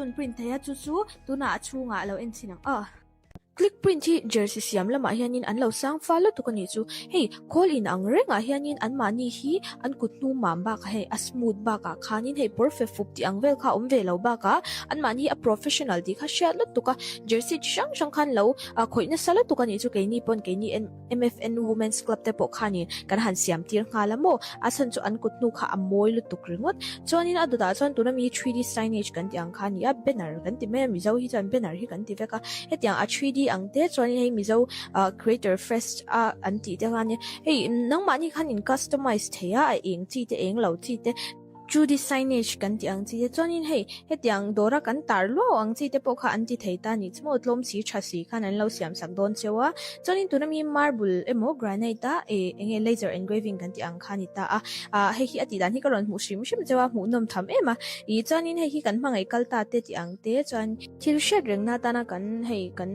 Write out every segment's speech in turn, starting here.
chun print thaya chu chu tuna chunga lo en chinang click print hi jersey siam lama hianin an lo sang follow to kani chu hei call in ang renga hianin an mani hi an kutnu mamba ka hei a smooth ba ka khanin hei perfect fup ti ang vel kha ve lo ba ka an mani a professional di kha shat lot to ka jersey shang khan lo khoina sala to kani chu keini pon keini MFN women's club te po khani kan han siam tir ngala mo asan chu an kutnu kha amoi lu tuk ringot chonin aduda chon tuna mi 3D signage kan ti ang khani a banner kan ti me mizo hi chan banner hi kan ti veka hetiang a 3D ang te choni hei mizo creator fest an ti te ngani hei nang mani khan in customize theya a eng chi te eng lo chi te 2D signage kan ti ang chi te chonin hei hetiang dora kan tar lo ang chi te po kha an ti thei ta ni chmo tlom si thasi khan an lo siam sak don chewa chonin tunami marble emo granite ta enge laser engraving kan ti ang khani ta hei hi ati dan hi karon mu shim chewa mu nom tham ema I chonin hei hi kan mangai kalta te ti ang te chon thil shed reng na ta na kan hei kan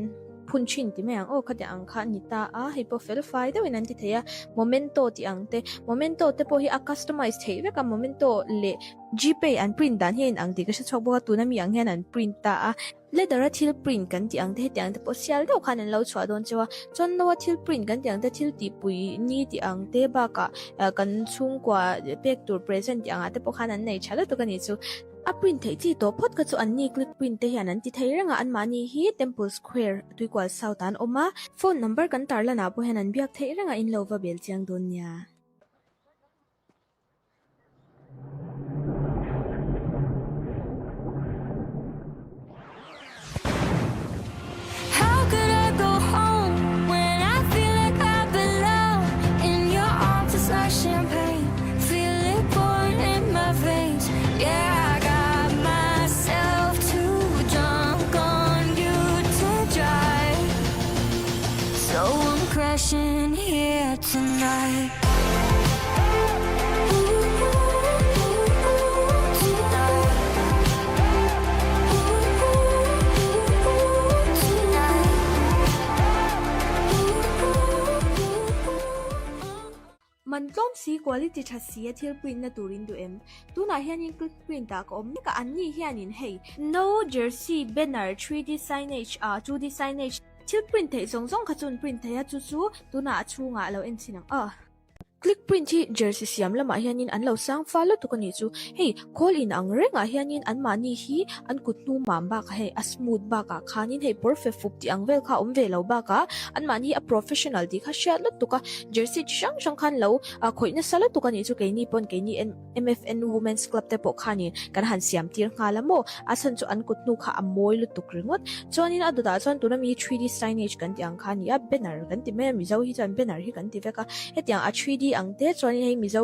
punchin ti me ang khati ang kha ni ta hei po FEAI de winan ti theya momento ti ang te momento te po hi a customize thei ve ka momento le gpay an print dan hin ang ti ka chok bo tu na mi ang hen an print ta leather thil print kan ti ang te tiang te po sial do khan an lo chwa don chewa chon no thil print kan tiang te thil ti pui ni ti ang te ba ka kan chung kwa pek tur present yang ate po khan an nei chala to kan chu a print thei chi to phot ka chu an ni click print te hian an ti thei ranga an mani hi temple square tuikwal south an oma phone number kan tar la na po hen an biak thei ranga in lova bel chiang don nya champagne, feel it pouring in my veins. Yeah, I got myself too drunk on you to drive, so I'm crashing here tonight. man tlom si quality thasi a thil print na turin du em tuna hianin click print ta ko om ka anni hianin hei no jersey banner 3D signage 2D signage thil print thei zong kha chun print thei a chu chu tuna chunga lo en chinang click print hi jersey siam lama hianin an lo sang follow to kani chu hei call in ang renga hianin an mani hi an kutnu mamba ka hei a smooth ba ka khanin hei perfect fup ti ang vel kha ve lo ba ka an mani a professional di kha shat lot to ka jersey shang khan lo khoina sala to kani chu keini pon keini MFN women's club te po khani kan han siam tir ngala mo asan chu an kutnu kha amoi lu tuk ringot chonin aduda chon tunami 3D signage kan ti ang khani a banner kan ti me mizo hi chan banner hi kan ti veka hetiang a 3D ang te choni hei mizo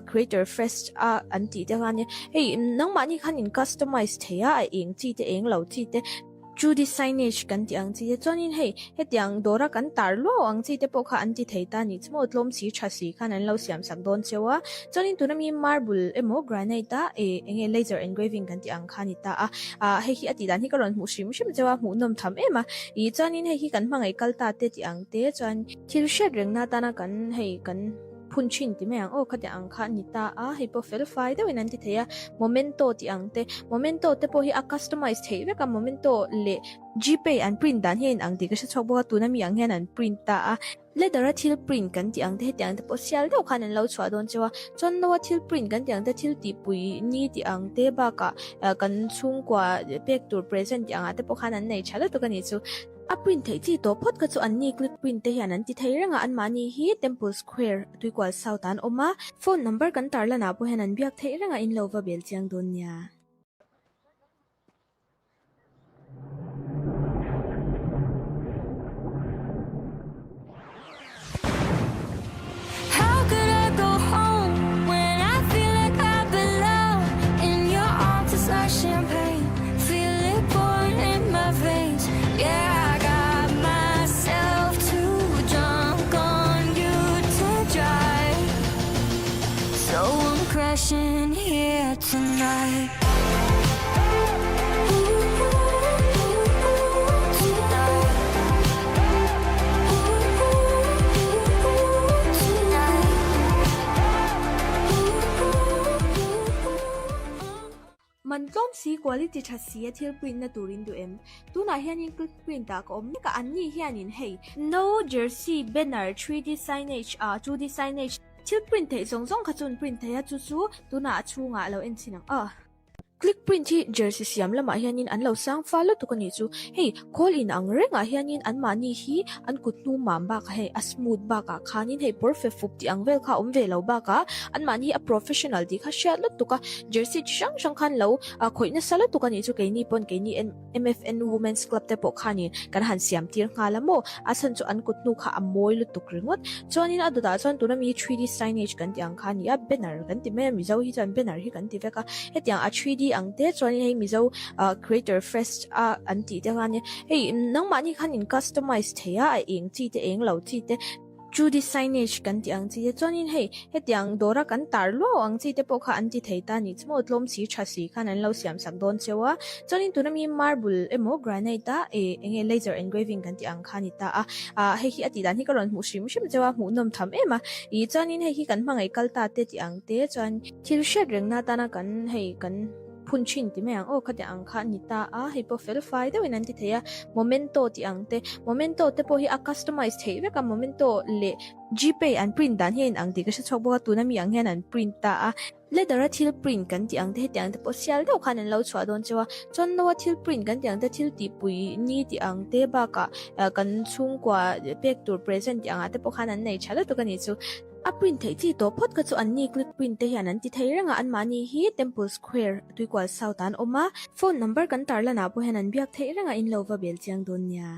creator fest an ti te ngani hei nang mani khan in customize theya a eng chi te eng lo chi te 2D signage kan ti ang chi chonin hei hetiang dora kan tar lo ang chi te po kha an ti thei ta ni chmo tlom si thasi khan an lo siam sak don chewa chonin tunami marble emo granite ta enge laser engraving kan ti ang khani ta hei hi ati dan hi karon mu shim chewa mu nom tham ema chonin hei hi kan mangai kalta te ti ang te chon thil shed reng na ta na kan hei kan punchin ti me ang khati ang kha ni ta hei po FEAI de winan ti theya momento ti ang te momento te po hi a customize thei ve ka momento le gpay an print dan hin ang ti ka chok bo tu na mi ang hen an print ta leather thil print kan ti ang te tiang te po sial do khan an lo chwa don chewa chon no thil print kan tiang te thil ti pui ni ti ang te ba ka kan chung kwa pek tur present yang ate po khan an nei chala to kani chu a print thei chi to phot ka chu an ni click print te hian an ti thei ranga an mani hi temple square tuikwal south an oma phone number kan tar la na po hen an biak thei ranga in lova bel chiang don nya champagne, feel it pouring in my veins. Yeah, I got myself too drunk on you to drive, so I'm crashing here tonight. si quality tha si thil print na turin du em tuna hianin click print ta ko omni ka anni hianin hei no jersey banner 3D signage 2D signage thil print thei zong kha chun print thei chu tuna chunga lo en chinang click print hi jersey siam lama hianin an lo sang follow to kani chu hei call in ang renga hianin an mani hi an kutnu mamba ka hei a smooth ba ka khanin hei perfect fup ti ang vel kha om ve lo ba ka an mani a professional di kha share lot to ka jersey chang khan lo khoina sala to kani chu keini pon keini MFN women's club te po khani kan han siam tir nga lamo asan chu an kutnu kha amoi lu tuk ringot chonin adada chon tu na mi 3D signage kan ti ang khani a banner kan ti me mizo hi chan banner hi kan ti veka hetiang a 3D ang te chuan hei mizo creator fest anti te khan hei nang mani khan in customize theya a eng chi te eng lo chi te 2D signage kan ti ang chi te chuan in hei hetiang dora kan tar lo ang chi te po kha anti theita ni chmo tlom si thasi khan an lo siam sak don chewa chuan in tunami marble emo granite ta enge laser engraving kan ti ang khani ta hei hi ati dan hi karon mu shim chewa mu nom tham ema I chuan in hei hi kan mangai kalta te ti ang te chuan thil shed rengna ta na kan hei kan punchin ti me ang khate ang kha ni ta hei po fel fai de winan ti theya momento ti ang te momento te po hi a customize thei ve ka momento le gpay an print dan hen ang ti ka chok bo tu na mi ang hen an print ta leather thil print kan ti ang te ti ang te po sial do khan an lo chwa don chewa chon no thil print kan ti ang te thil ti pui ni ti ang te ba ka kan chung kwa pek tur present ti ang ate po khan an nei chala to kani chu a print thei chi to phot ka chu an ni click print te hian an ti thei ranga an mani hi temple square tuikwal south an oma phone number kan tar lana po hian an biak thei ranga in lova bel chiang don nya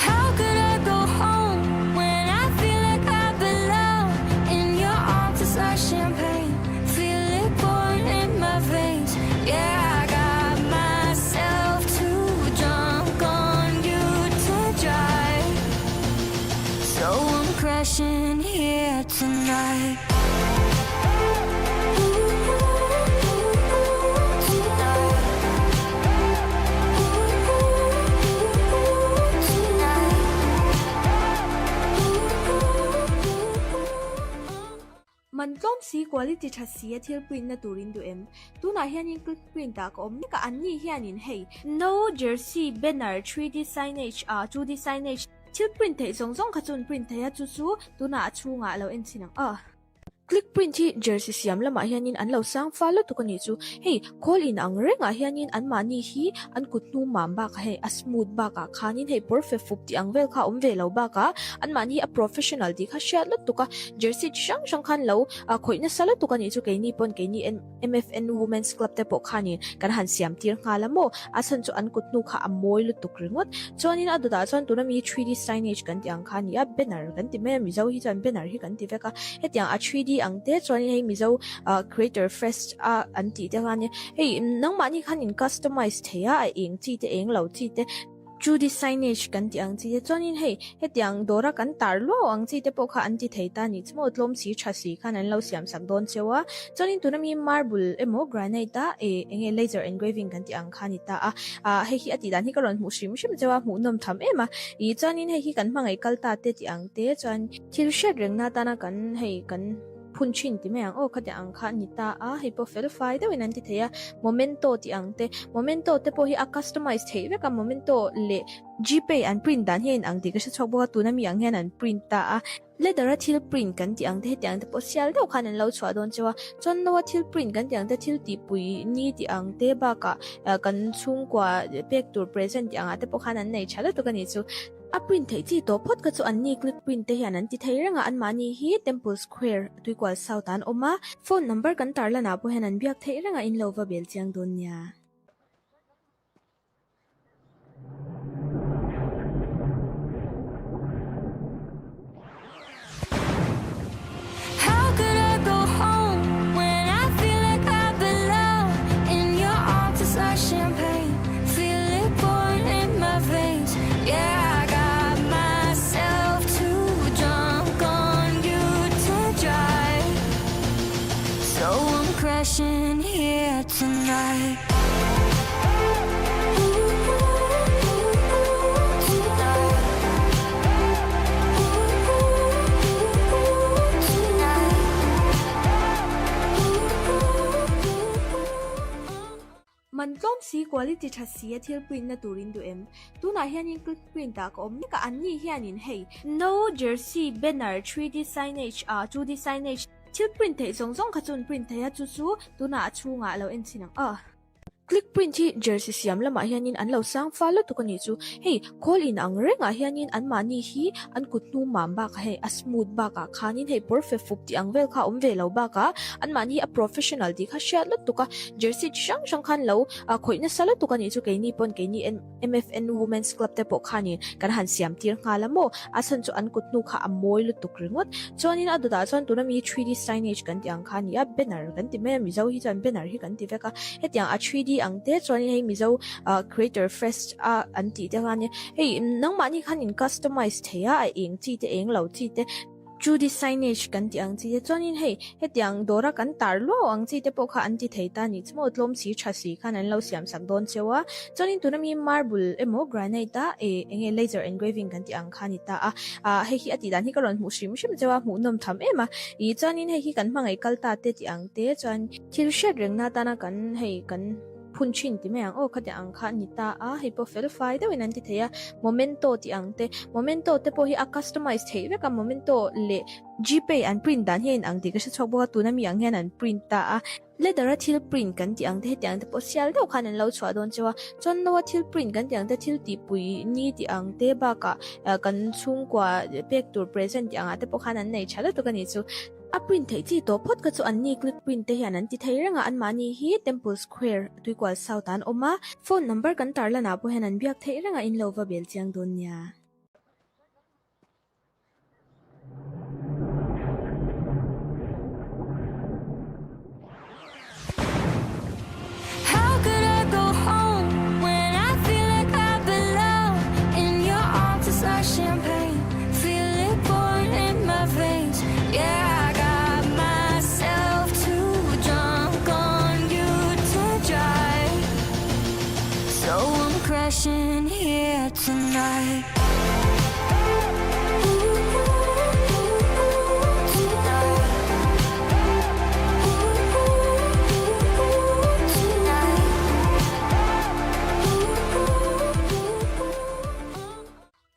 How could I go home when I feel like I belong in your arms? It's like champagne, feel it pouring in my veins. Yeah, I got myself too drunk on you to drive, so I'm crashing here tonight. man tlom si quality tha si thil print na turin du em tuna hianin click print ta ko omni ka anni hianin hei no jersey banner 3D signage 2D signage thil print thei zong kha chun print thei chu tuna chunga lo en chinang click print hi jersey siam lama hianin an lo sang follow to kani chu hei call in ang renga hianin an mani hi an kutnu mamba ka hei a smooth ba ka khanin hei perfect fup ti ang vel kha om ve lo ba ka an mani a professional di kha share lot to ka jersey chang khan lo khoina sala to kani chu keini pon keini MFN women's club te po khani kan han siam tir nga lamo asan chu an kutnu kha amoi lu tuk ringot chonin adada chon tu na mi 3D signage kan ti ang khani a banner kan ti me mizo hi chan banner hi kan ti veka hetiang a 3D ang te chuan hei mizo creator fest anti te khan hei nang mani khan in customize theya a eng chi te eng lo chi te 2D signage kan ti ang chi chuan in hei hetiang dora kan tar lo ang chi te po kha anti theita ni chmo tlom si thasi khan an lo siam sak don chewa chuan in tunami marble emo granite ta enge laser engraving kan ti ang khani ta hei hi ati dan hi karon mu shim chewa mu nom tham ema chuan in hei hi kan mangai kalta te ti ang te chuan thil shed rengna ta na kan hei kan punchin ti me ang khate ang kha ni ta hei po fel fai de winan ti theya momento ti ang te momento te po hi a customize thei ve ka momento le gpay an print dan hen ang ti ka chok bo tu na mi ang hen an print ta leather thil print kan ti ang te hetiang te po sial do khan an lo chwa don chewa chon no thil print kan ti ang te thil ti pui ni ti ang te ba ka kan chung kwa pek tur present ti ang ate po khan an nei chala to kani chu a print thei chi to phot ka chu an ni click print te hian an ti thei ranga an mani hi temple square tuikwal south an oma phone number kan tar lana po hian an biak thei ranga in lova bel chiang don nya How could I go home when I feel like I belong in your arms? It's like champagne, feel it pouring in my veins. Yeah, I got myself too drunk on you to drive, so I'm crashing here tonight. si quality tha si thil print na turin du em tuna hianin click print ta ko omni ka anni hianin hei no jersey banner 3D signage 2D signage thil print thei zong kha chun print thei chu tuna chunga lo en chinang click print hi jersey siam lama hianin an lo sang follow to kani chu hei call in ang renga hianin an mani hi an kutnu mamba ka hei a smooth ba ka khanin hei perfect fup ti ang vel kha om ve lo ba ka an mani a professional di kha share lot to ka jersey chang khan lo khoina sala to kani chu keini pon keini MFN women's club te po khanin kan han siam tir nga lamo asan chu an kutnu kha amoi lu tuk ringot chonin aduda chon tunami 3D signage kan ti ang khani a banner kan ti me mizo hi chan banner hi kan ti veka hetiang a 3D ang te chuan hei mizo creator fest an ti te han hei nang mani khan in customize theya a eng chi te eng lo chi te 2D signage kan ti ang chi te chuan in hei hetiang dora kan tar lo ang chi te po kha an ti thei ta ni chmo tlom si thasi khan an lo siam sak don chewa chuan in tunami marble emo granite ta enge laser engraving kan ti ang khani ta hei hi ati dan hi karon mu shim chewa mu nom tham ema I chuan in hei hi kan mangai kalta te ti ang te chuan thil shed rengna ta na kan hei kan punchin ti me ang khati ang kha ni ta hei po fel fai de winan ti theya momento ti ang te momento te po hi a customize thei ve ka momento le gpay an print dan hen ang ti ka chok bo tu na mi ang hen an print ta leather thil print kan ti ang te ti ang te po sial do khan an lo chwa don chewa chon no thil print kan ti ang te thil ti pui ni ti ang te ba ka kan chung kwa pek tur present ti ang te po khan an nei chala to kani chu a print thei chi to phot ka chu an ni click print te hian an ti thei ranga an mani hi temple square tuikwal south an oma phone number kan tar lana po hen an biak thei ranga in lova bel chiang don nya How could I go home when I feel like I belong in your arms? It's like champagne, feel it pouring in my veins. Yeah, I got myself too drunk on you to drive, so I'm crashing here tonight.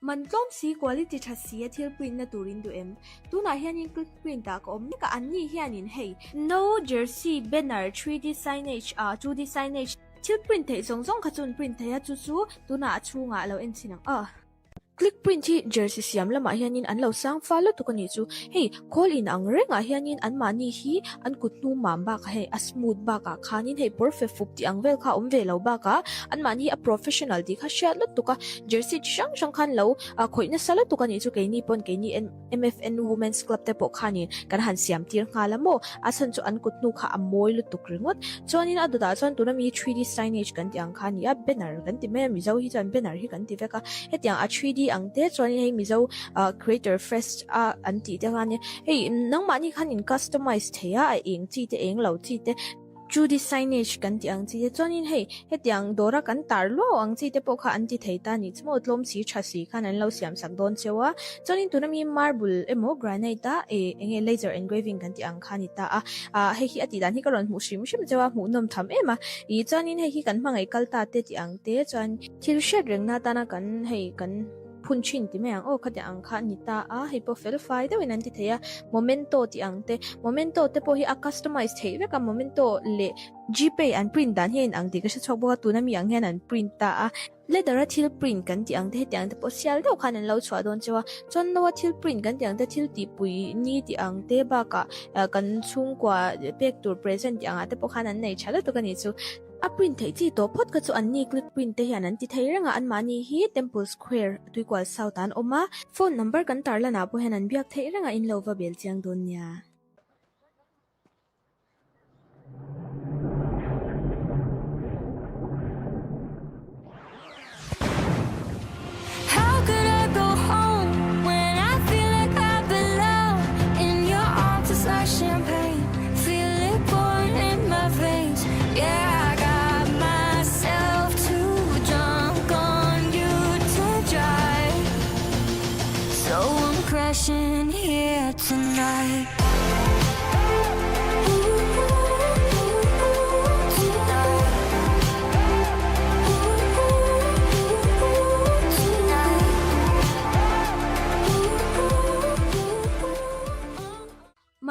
man tlom si quality tha si thil print na turin du em tuna hianin click print ta ko omni ka anni hianin hei no jersey banner 3D signage 2D signage thil print thei zong kha chun print thei chu tuna chunga lo en chinang click print hi jersey siam lama hianin an lo sang follow to kani chu hei call in ang renga hianin an mani hi an kutnu mamba ka hei a smooth ba ka khanin hei perfect fup ti ang vel kha om ve lo ba ka an mani a professional di kha share lot to ka jersey chang khan lo khoina sala to kani chu keini pon keini MFN women's club te po khanin kan han siam tir nga lamo asan chu an kutnu kha amoi lu tuk ringot chonin aduda chon tunami 3D signage kan ti ang khani a banner kan ti me mizo hi chan banner hi kan ti veka hetiang a 3D ang te chuan hei mizo creator fest an ti te han hei nang mani khan in customize theya a eng chi te eng lo chi te 2D signage kan ti ang chi te chuan in hei hetiang dora kan tar lo ang chi te po kha an ti thei ta ni chmo tlom si thasi khan an lo siam sak don chewa chuan in tunami marble emo granite ta enge laser engraving kan ti ang khani ta hei hi ati dan hi karon mu shim chewa mu nom tham ema chuan in hei hi kan mangai kalta te ti ang te chuan thil shed rengna ta na kan hei kan punchin ti me ang khati ang kha ni ta hei po fel fai de winan ti theya momento ti ang te momento te po hi a customize thei ve ka momento le gpay an print dan hen ang ti ka chok bo tu na mi ang hen an print ta leather thil print kan ti ang te hetiang te po sial do khan an lo chwa don chewa chon no thil print kan ti ang te thil ti pui ni ti ang te ba ka kan chung kwa pek tur present ti ang te po khan an nei chala to kani chu a print thei chi to phot ka chu an ni click print te hian an ti thei ranga an mani hi temple square tuikwal south an oma phone number kan tar lana po hen an biak thei ranga in lova bel chiang don nya How could I go home when I feel like I belong in your arms? It's like champagne, feel it pouring in my veins. Yeah, I got myself too drunk on you to drive, so I'm crashing here tonight.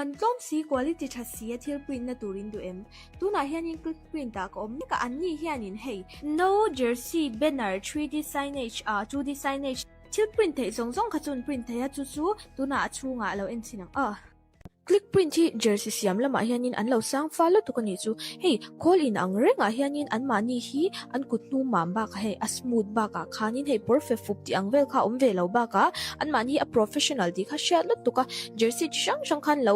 มันต้มสี quality ชัดสีที่ print นะตูรินดูตัวไหนเฮียนิน click print ตาก็นี่ก็อันนี้เฮียนินhey no jersey banner 3D signage 2D signage ที่ print ที่ส่งขจุน print ที่จู่ๆตัวน่าชูงะเราเอ็นสินังclick print ที่ jersey เสียมละมาเฮียนินอันเราสร้างฟ้าแล้วตัวกันนี่จูhey call in อังเร่งเฮียนินอันมานี่ฮีอันกุดนูมามบักhey smoothบักขานิน hey perfect ฟุบที่อังเวลค่ะเวลเราบักอันมานี่professional ดีค่ะเชียร์แล้วตัวกัน jersey ช่างคันเรา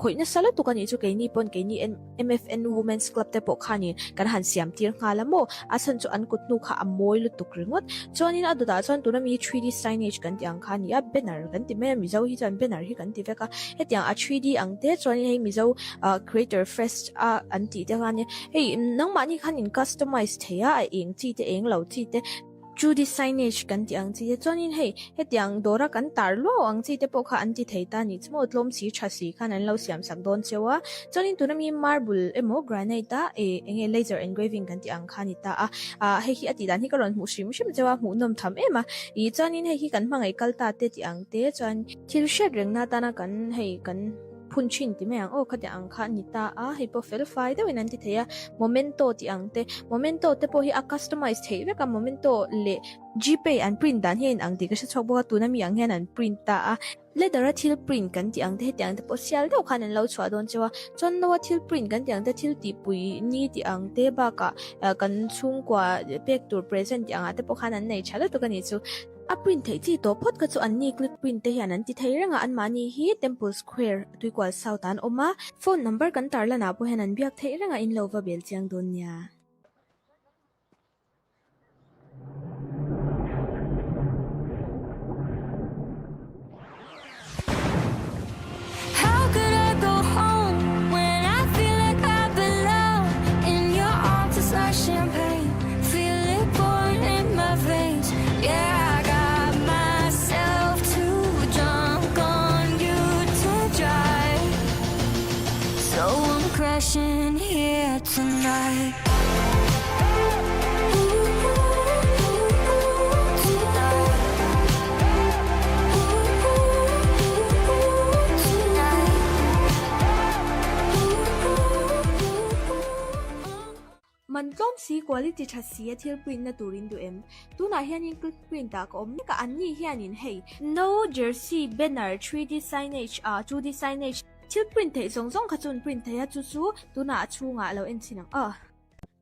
คุยนั่นซะแล้วตัวกันนี่จูแกนี่ปนแกนี่ MFN Women's Club แต่ปกขานี่กันหันเสียมที่งาละโมสันจูอันกุดนูค่ะอมวยลุตุกรึงวดจวนนี้นะดูตาจวนตัวนั้นมี 3D signage กันที่อังคานี่banner กันที่แม่มิเจ้าที่จวน banner ที่กันที่เวกเฮ็ดอย่าง3D ang te chuan hei mizo creator fest anti te han hei nang mani khanin customize theya a eng chi te eng lo chi te Judy signage kan ti ang chi te chuan in hei hetiang dora kan tar lo ang chi te pokha anti theita ni chmo tlom si thasi khan an lo siam sak don chewa chuan in tunami marble emo granite a enge laser engraving kan ti ang khani ta hei hi ati dan hi karon mu shim chewa mu nom tham ema I chuan in hei hi kan hmangai kalta te ti ang te chuan thil shed reng na ta na kan hei kan punchin ti meang khati ang kha ni ta hei po fel fai de winan ti theya momento ti ang te momento te po hi a customize thei ve ka momento le gpay an print dan hin ang ti ka chok bo tu na mi ang hen an print ta leather thil print kan ti ang te tiang te po sial de khan an lo chwa don chewa chon no thil print kan ti ang te thil ti pui ni ti ang te ba ka kan chung kwa pek tur present ti ang te po khan an nei chala to kan ni chu print thei chi to phot ka chu an ni click print te hian an ti thei ranga an mani hi Temple Square tuikwal South an oma phone number kan tarla na po hen an biak thei ranga in lova bel chiang don nya How could I go home when I feel like I belong in your arms? It's like champagne, feel it pouring in my veins. Yeah, I got myself too drunk on you to drive, so I'm crashing here tonight.มันต้มสี quality ชัดสีที่ print นะตูรินดูตัวไหนเฮียนิน click print ตาก็นี่ก็อันนี้เฮียนิน hey no jersey banner 3D signage 2D signage ที่ print ที่ส่งขจุน print ที่จู่ๆตัวน่าชูงะเราเอ็นสินัง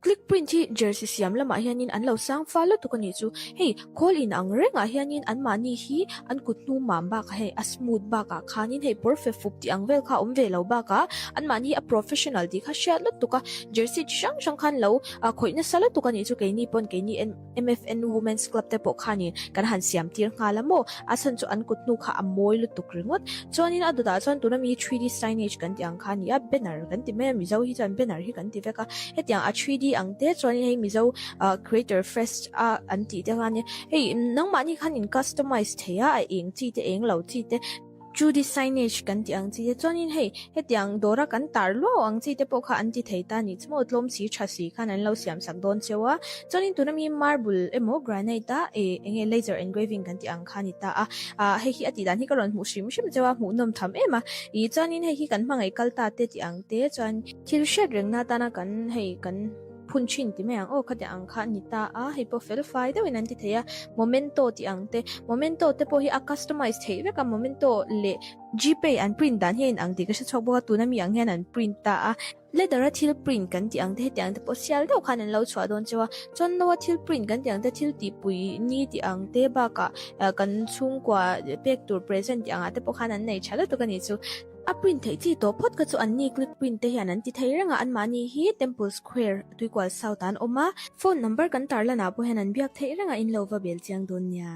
click print ที่ jersey เสียมละมาเฮียนินอันเราสร้างฟ้าแล้วตัวกันนี่จูhey call in อังเร่งเฮียนินอันมานี่ฮีอันกุดนูมามบักhey smoothบักขานิน hey perfect ฟุบที่อังเวลค่ะเวลเราบักอันมานี่ professional ดีค่ะเชียร์แล้วตัวกัน jersey ช่างคันเราคุยนั่นซะแล้วตัวกันนี่จูแกนี่ปนแกนี่ MFN Women's Club แต่ปกขานี่กันหันเสียมที่งาละโมสันจูอันกุดนูค่ะอมวยลุตุกรึงวดจวนนี้นะดูตาจวนตัวนั้นมี 3D signage กันที่อังคานี่banner กันที่แม่มิเจ้าที่จวน banner ที่กันที่เวกเฮ็ดอย่าง3D ang te chuan hei mizo creator fest anti te han hei nang mani khanin customize theya a eng chi te eng lo chi te Judy signage kan ti ang chi te chuan in hei hetiang dora kan tar lo ang chi te pokha anti theita ni chmo tlom si thasi khan an lo siam sak don chewa chuan in tunami marble emo granite a enge laser engraving kan ti ang khani ta hei hi ati dan hi karon mu shim chewa mu nom tham ema chuan in hei hi kan hmangai kalta te ti ang te chuan thil shed reng na ta na kan hei kan punchin ti meang khati ang kha ni ta hei po fel fai de winan ti theya momento ti ang te momento te po hi a customize thei ve ka momento le gpay an print dan hin ang ti ka chok bo tu na mi ang hen an print ta leather thil print kan ti ang te tiang te po sial de khan an lo chwa don chewa chon no thil print kan ti ang te thil ti pui ni ti ang te ba ka kan chung kwa pek tur present ti ang te po khan an nei chala to kan ni chu print thei chi to phot ka chu an ni click print te hian an ti thei ranga an mani hi Temple Square tuikwal South an oma phone number kan tarla na po hen an biak thei ranga in lova bel chiang don nya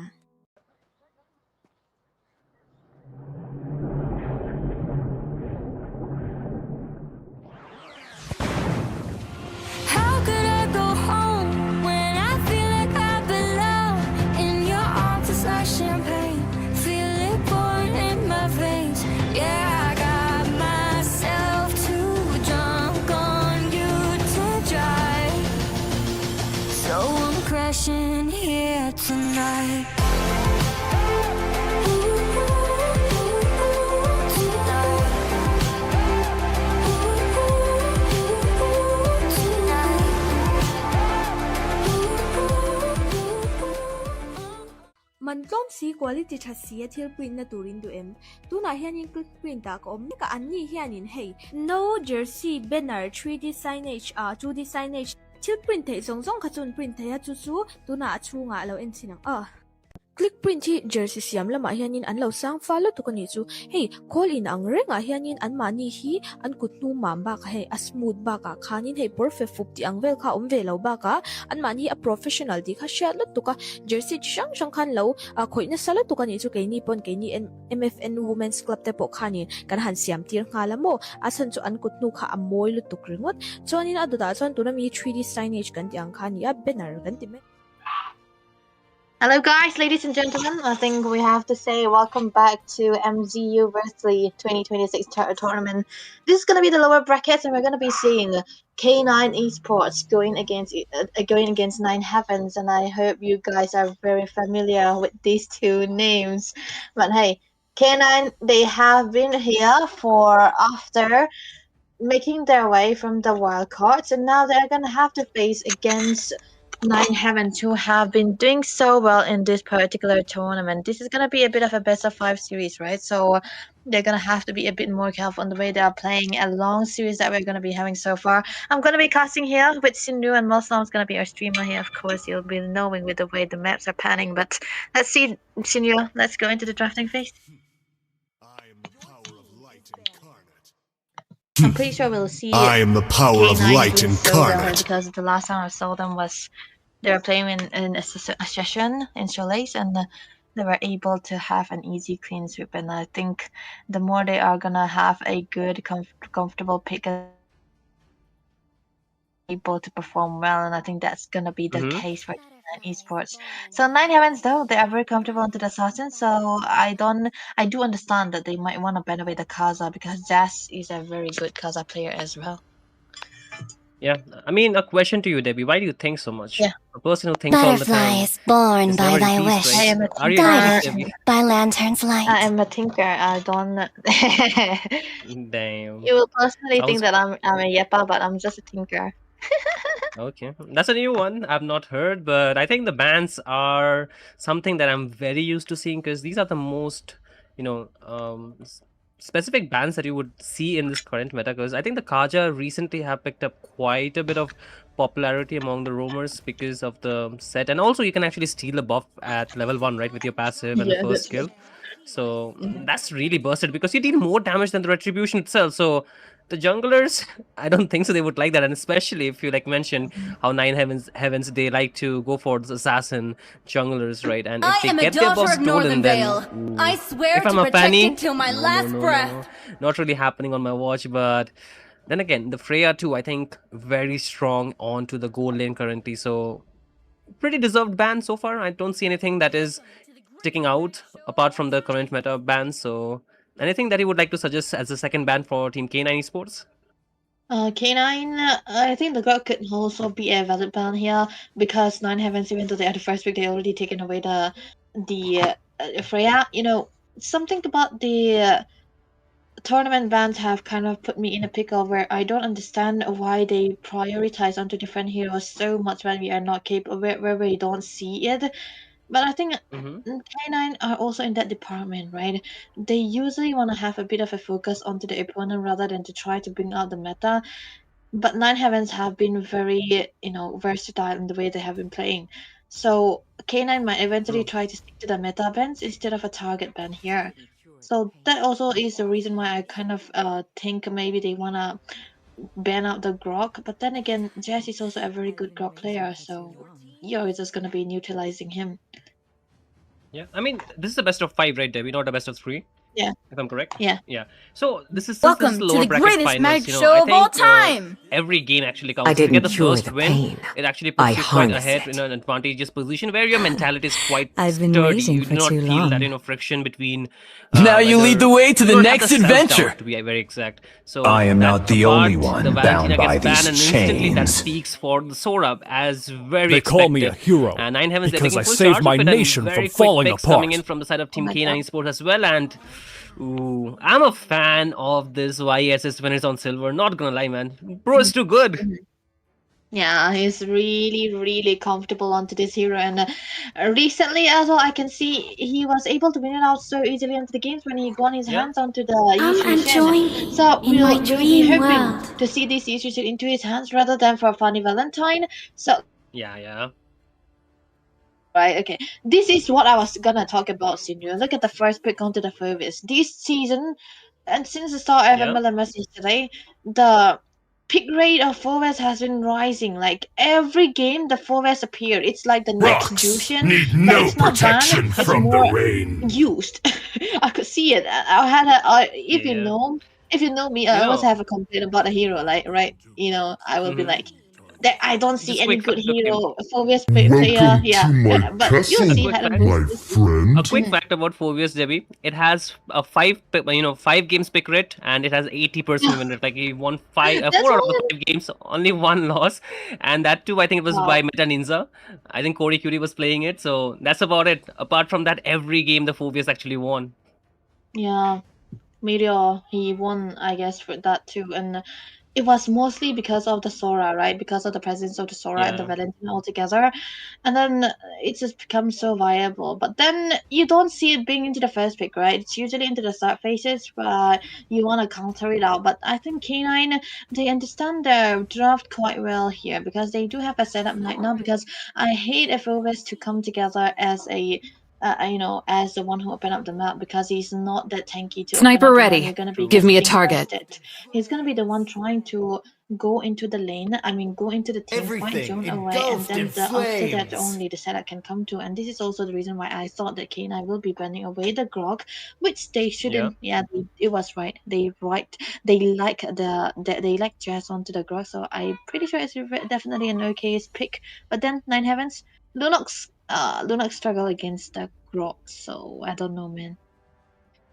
How could I go home when I feel like I belong in your arms? It's like champagne, feel it pouring in my veins. Yeah, I got myself too drunk on you to drive, so I'm crashing here tonight. quality chassi thil print na turin du em tuna hianin click print ta ko omni ka anni hianin hei no jersey banner 3D signage 2D signage thil print thei zong kha chun print thei chu chu tuna chunga lo en chinang click print hi jersey siam lama hianin an lo sang follow to kani chu hey call in ang renga hianin an mani hi an kutnu mamba ka hey a smooth ba ka khanin hey perfect fup ti ang vel kha om ve lo ba ka an mani a professional di kha share lot to ka jersey shang khan lo khoina sala to kani chu ke ni pon ke ni MFN women's club te po khani kan han siam tir ngala mo asan chu an kutnu kha amoi lu tuk ringot chonin adu da chon tu na mi 3D signage kan ti ang khani a banner kan ti me. Hello guys, ladies and gentlemen. I think we have to say welcome back to MZU Virthli 2026 tournament. This is going to be the lower brackets and we're going to be seeing K9 Esports going against Nine Heavens, and I hope you guys are very familiar with these two names. But hey, K9, they have been here for after making their way from the wild cards, and now they're going to have to face against Nine Heavens, who have been doing so well in this particular tournament. This is going to be a bit of a best of 5 series, right? So they're going to have to be a bit more careful on the way they are playing a long series that we're going to be having so far. I'm going to be casting here with Sindhu, and Muslim's going to be our streamer here. Of course, you'll be knowing with the way the maps are panning, but let's see, Sindhu, let's go into the drafting phase. I am the power of light incarnate. I'm pretty sure we'll see I am the power of K9 light doing so well, incarnate. because the last time I saw them was they were playing in a session in Chalets, and they were able to have an easy clean sweep. And I think the more they are gonna have a good, comfortable pick, able to perform well, and I think that's gonna be the case for Esports. So Nine Heavens, though, they are very comfortable into the assassin. So I do understand that they might want to ban away the Kaza, because Jazz is a very good Kaza player as well. Yeah, I mean, a question to you, Debbie. Why do you think so much? Yeah. A person who thinks all the Butterfly time is born is by never in thy peace, wish, I right? am a Are you tinker. happy, guided Debbie? by lantern's I light. am a tinker. I don't. Damn. You will personally Sounds think that I'm a Yepa, but I'm just a tinker. okay. That's a new one. I've not heard, but I think the bans are something that I'm very used to seeing, because these are the most, specific bans that you would see in this current meta. Because I think the Kaja recently have picked up quite a bit of popularity among the roamers because of the set, and also you can actually steal a buff at level 1, right, with your passive and the first skill. So that's really bursted, because you deal more damage than the retribution itself. So the junglers, I don't think so they would like that, and especially if you mentioned how Nine Heavens they like to go for the assassin junglers, right? And if I they am a get their daughter buff of Northern stolen, then Vale. I swear if to I'm a protect fanny, until my last breath. not really happening on my watch. But then again, the Freya too, I think very strong onto the gold lane currently. So pretty deserved ban so far. I don't see anything that is sticking out apart from the current meta bans. So anything that you would like to suggest as a second ban for Team K9 Esports? K9, I think the God could also be a valid ban here, because Nine Heavens, even though they are the first pick, they already taken away the Freya. Something about the tournament bans have kind of put me in a pickle, where I don't understand why they prioritize onto different heroes so much when we are not capable, where we don't see it. But I think K9 are also in that department, right? They usually want to have a bit of a focus onto the opponent rather than to try to bring out the meta. But Nine Heavens have been very, versatile in the way they have been playing. So K9 might eventually try to stick to the meta bans instead of a target ban here. So that also is the reason why I kind of think maybe they want to ban out the Grok. But then again, Jazz is also a very good Grok player, so you're just going to be neutralizing him. Yeah, I mean, this is the best of 5, right, Debbie? Not a best of 3. Yeah. If I'm correct. Yeah. Yeah. So this is Welcome to the greatest magic show of all time. Every game actually counts. I If you didn't get the cure first the win, pain. it actually I puts you quite harness ahead it. in an advantageous position where your mentality is quite I've been sturdy. waiting You for do not too feel long. that friction between. Now you lead the way to the you don't have next self-doubt, adventure. To be very exact. So I am that not the apart, only one the Valentina bound by gets banned, these and instantly that chains. speaks for the Sorab as very They expected. call me a hero And Nine Heavens, they're because taking I full saved charge my of it, and nation very from quick falling picks coming apart. in from the side of Team my K9 God. Esports as well. And ooh, I'm a fan of this YE assist when it's on silver. Not gonna lie, man. Bro is too good. Yeah, he's really comfortable onto this hero, and recently as well, I can see he was able to win it out so easily onto the games when he got his Yeah. hands onto the I'm Yushu Shen. enjoying So in my we'll be dream hoping world. to see this Yushu Shen into his hands rather than for a funny Valentine. So Yeah. right, okay, this is what I was gonna talk about, Senior. Look at the first pick onto the furthest this season, and since the start of Yeah. MLMS yesterday, the pick rate of forwards has been rising. Like every game, the forwards appear. It's like the next Rocks Jushin, need but no it's not banned. protection It's from more the rain. used. I could see it. I had a. If you Yeah. know, if you know me, You I always know. have a complaint about a hero. Like right, I will be Mhm. like, that I don't see Just any quick good fact. Okay. hero forwards player. Welcome Yeah, to my but you'll castle, see quick how it fact. moves. my friend. A quick fact about Phobius, Debbie. It has a 5 games pick rate, and it has 80% win rate. Like he won That's 4 out of all. the 5 games, only 1 loss, and that too I think it was Wow. by Meta Ninja. I think Corey Curie was playing it, so that's about it. Apart from that, every game the Phobius actually won. Yeah, Meteor, he won, I guess, for that too. And it was mostly because of the Sora, right? Because of the presence of the Sora and the Yeah. Valentine all together. And then it just becomes so viable. But then you don't see it being into the first pick, right? It's usually into the start phases, but you want to counter it out. But I think K9, they understand their draft quite well here because they do have a setup right now. Because I hate FOS to come together as as the one who opened up the map, because he's not that tanky to Sniper open up the map. ready. You're gonna be Give me a being target. busted. He's gonna be the one trying to go into the lane. I mean, go into the team fight Everything zone away, and engulfed then in after that flames. only the setup can come to. And this is also the reason why I thought that K9 will be burning away the Grok, which they shouldn't. Yeah, it was right. They like they like Jazz onto the Grok, so I'm pretty sure it's definitely an OK's pick. But then Nine Heavens, Lunox struggle against the Grok, so I don't know, man.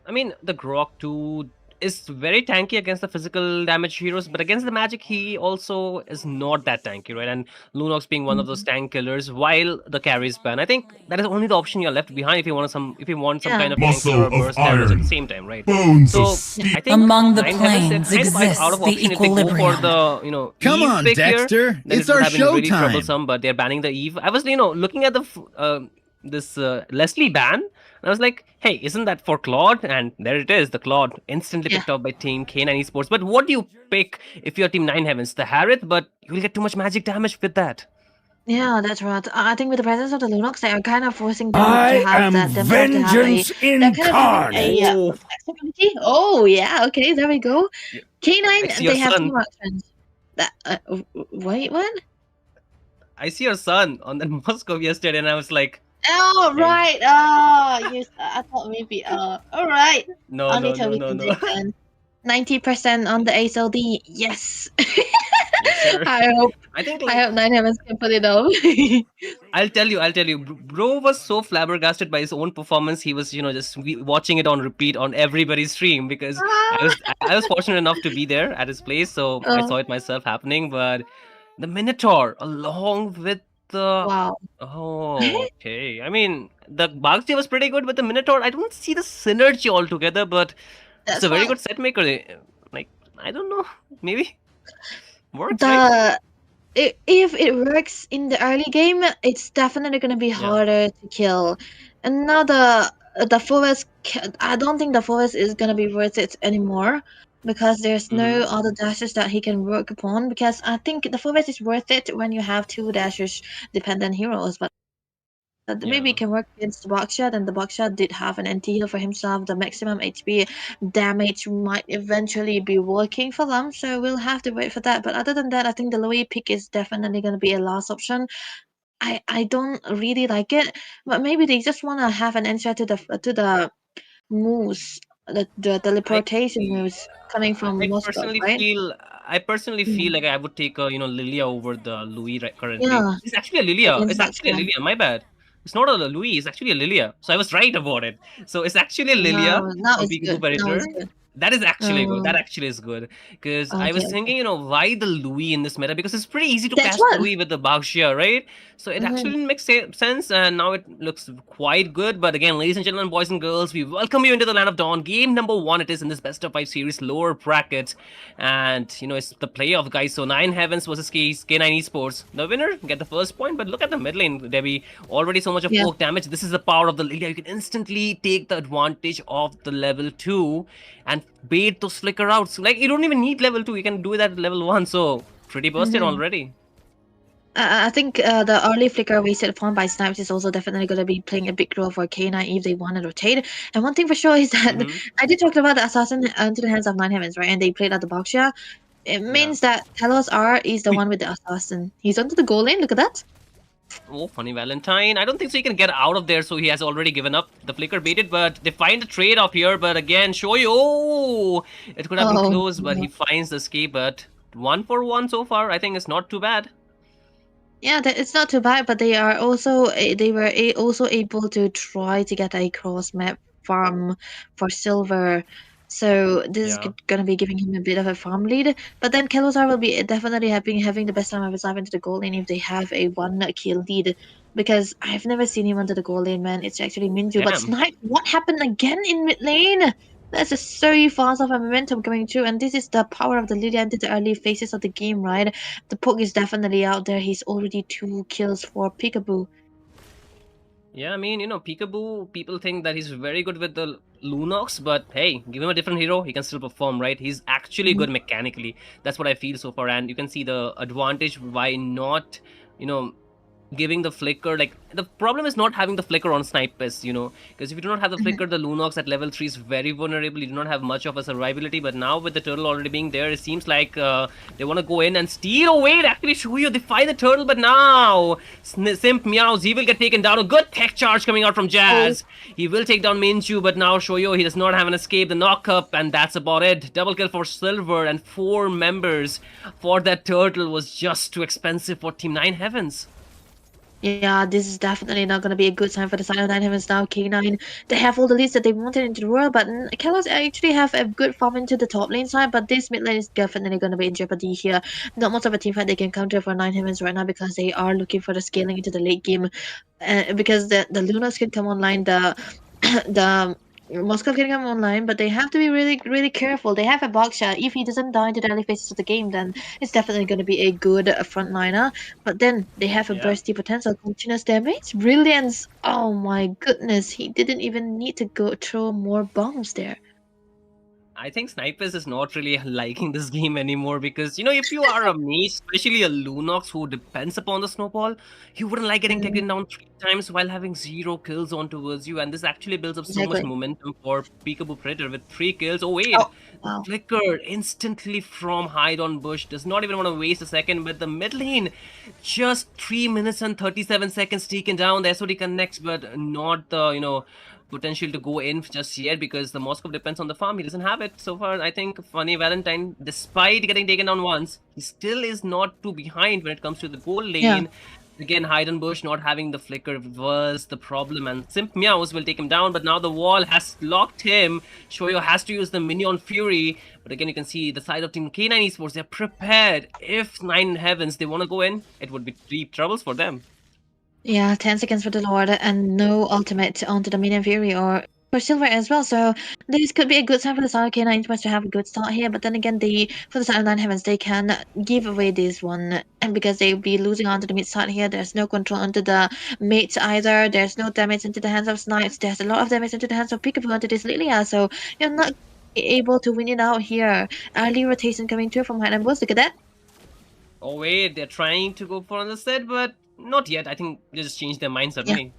I mean, the Grok 2 is very tanky against the physical damage heroes, but against the magic, he also is not that tanky, right? And Lunox being one of those tank killers, while the carries ban. I think that is only the option you're left behind if you want some kind of tank killer or Muscle of burst damage at the iron. same time, right? Bones So of steel. I think Among the Nine Heavens, planes they're kind of exists out of the option if they go for equilibrium. the Come Eve on, pick here, Dexter. then It's it would our have been really showtime. troublesome. But they're banning the Eve. I was looking at this Leslie ban. And I was like, hey, isn't that for Claude? And there it is, the Claude instantly picked up by Team K9 Esports. But what do you pick if you're Team 9 Heavens? The Harith, but you'll get too much magic damage with that. Yeah, that's right. I think with the presence of the Lunox, they are kind of forcing them I to have am that. Them to have vengeance they're kind of giving a Oh. flexibility. Oh yeah, okay, there we go. I K9, see your they have son. two options. Wait, what? I see your son on that Moscow yesterday, and I was like, Oh Okay. right. Oh, yes. I thought maybe. All right. no. 90% on the ASLD. Yes. Yes, sir. I hope I think I hope Nine Heavens can pull it off. I'll tell you, bro was so flabbergasted by his own performance. He was, just watching it on repeat on everybody's stream because I was fortunate enough to be there at his place, so I saw it myself happening. But the Minotaur, along with the Wow. oh, okay. I mean, the Bagsti was pretty good, but the Minotaur, I don't see the synergy altogether. But it's a very good set maker. Like, I don't know, maybe works, right? If it works in the early game, it's definitely gonna be harder to kill. The forest, I don't think the forest is gonna be worth it anymore because there's no other dashes that he can work upon. Because I think the forest is worth it when you have 2 dashes dependent heroes, but maybe it can work against the Buckshot, and the Buckshot did have an anti-heal for himself. The maximum HP damage might eventually be working for them, so we'll have to wait for that. But other than that, I think the Louis pick is definitely going to be a last option. I don't really like it, but maybe they just want to have an answer to the moves, the teleportation moves coming from Moscow, right? I personally feel like I would take Lilia over the Louis currently. Yeah. It's actually a Lilia. Against It's that actually a guy. Lilia. My bad. It's not a Louis. It's actually a Lilia. So I was right about it. So it's actually a Lilia Now it's being good. Now Collaborator. it's good. That is actually good. That actually is good. Because I was Okay. thinking, why the Louis in this meta? Because it's pretty easy to That's cast what. Louis with the Baxia, right? So it actually didn't make sense, and now it looks quite good. But again, ladies and gentlemen, boys and girls, we welcome you into the Land of Dawn. Game number 1 it is in this best of 5 series, lower bracket. And, it's the playoff, guys. So 9 Heavens versus K9 Esports. The winner get the first point, but look at the mid lane, Debbie. Already so much of poke damage. This is the power of the Lilia. You can instantly take the advantage of the level 2 and bait those flicker outs. Like, you don't even need level 2. You can do that at level 1. So, pretty busted already. I think the early flicker wasted upon by snipes is also definitely going to be playing a big role for K9 if they want to rotate. And one thing for sure is that I did talk about the assassin into the hands of 9 Heavens, right? And they played out the Boxia. It means that Talos R is the one with the assassin. He's onto the goal lane. Look at that. Oh, funny Valentine. I don't think so he can get out of there, so he has already given up. The flicker baited, but they find the trade-off here. But again, Shoyu, it could have been close, but he finds the escape. But 1 for 1 so far. I think it's not too bad. Yeah, it's not too bad, but they were also able to try to get a cross map farm for silver. So this is gonna be giving him a bit of a farm lead. But then Kelosar will be definitely having the best time of his life into the goal lane if they have a 1 kill lead. Because I've never seen him under the goal lane, man. It's actually Minju. But Snipe, what happened again in mid lane? That's just so fast of a momentum coming through, and this is the power of the Lilia into the early phases of the game, right? The poke is definitely out there. He's already 2 kills for Peekaboo. Yeah, I mean, Peekaboo, people think that he's very good with the Lunox, but hey, give him a different hero, he can still perform, right? He's actually good mechanically. That's what I feel so far, and you can see the advantage why not, giving the flicker. Like, the problem is not having the flicker on snipers, because if you do not have the flicker, the Lunox at level 3 is very vulnerable. You do not have much of a survivability, but now with the turtle already being there, it seems like they want to go in and steal. Oh wait, actually Shuyo, they find the turtle, but now Simp Meows, he will get taken down. A good tech charge coming out from Jazz. He will take down Minju, but now Shoyo, he does not have an escape. The knock up, and that's about it. Double kill for Silver, and 4 members for that turtle was just too expensive for Team 9 Heavens. Yeah, this is definitely not going to be a good sign for the side of 9 Heavens now. K9, they have all the leads that they wanted into the world, but Kalos actually have a good farm into the top lane side, but this mid lane is definitely going to be in jeopardy here. Not much of a team fight they can counter for 9 Heavens right now because they are looking for the scaling into the late game. Because the Lunas can come online, the Moscow can come online, but they have to be really, really careful. They have a box shot. If he doesn't die into the early phases of the game, then it's definitely going to be a good frontliner. But then they have a bursty potential, continuous damage, brilliance. Oh my goodness, he didn't even need to go throw more bombs there. I think Snipers is not really liking this game anymore because, if you are a mage, especially a Lunox who depends upon the snowball, you wouldn't like getting taken down 3 times while having 0 kills on towards you, and this actually builds up so much momentum for Peekaboo Predator with 3 kills. Oh wait, Flicker instantly from hide on bush, does not even want to waste a second, but the mid lane, just 3 minutes and 37 seconds taken down. The SOD connects, but not the, potential to go in just yet because the Moscow depends on the farm. He doesn't have it so far. I think Funny Valentine, despite getting taken down once, he still is not too behind when it comes to the goal lane. Again, Hide and Bush not having the flicker was the problem, and Simp Meows will take him down, but now the wall has locked him. Shoyo has to use the Minion Fury, but again, you can see the side of Team K9 Esports, they're prepared. If 9 Heavens, they want to go in, it would be deep troubles for them. Yeah, 10 seconds for the Lord and no ultimate onto the Minion Fury or for Silver as well. So this could be a good sign for the side of K9 Esports to have a good start here. But then again, for the side of 9 Heavens, they can give away this one. And because they'll be losing onto the mid side here, there's no control onto the mates either. There's no damage into the hands of Snipes. There's a lot of damage into the hands of Peekaboo onto this Lilia. So you're not able to win it out here. Early rotation coming through from Hide and Bush. Look at that. Oh wait, they're trying to go for another set, but not yet. I think they just changed their mind suddenly.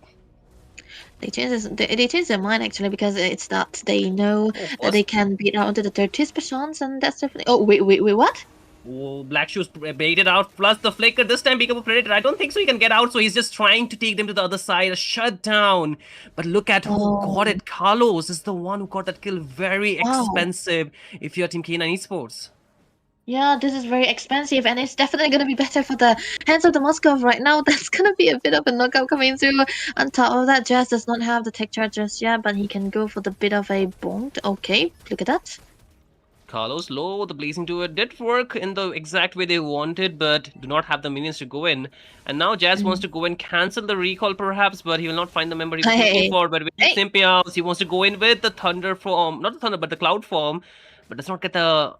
They changed their mind actually because it's that they know that they can beat out onto the 30 specials, and that's definitely. Oh wait, what? Oh, Black Shoes baited out plus the flicker. This time Peekaboo Predator, I don't think so he can get out, so he's just trying to take them to the other side. A shutdown. But look at who got it. Carlos is the one who got that kill. Very expensive if you're Team K9 Esports. Yeah, this is very expensive, and it's definitely going to be better for the hands of the Moscow right now. That's going to be a bit of a knockout coming through. On top of that, Jazz does not have the tech charge just yet, but he can go for the bit of a bonk. Okay, look at that. Carlos low. The blazing to it did work in the exact way they wanted, but do not have the minions to go in. And now Jazz wants to go and cancel the recall perhaps, but he will not find the member he was looking for. But with Simpiaos, he wants to go in with the Thunder form, not the Thunder, but the Cloud form, but does not get the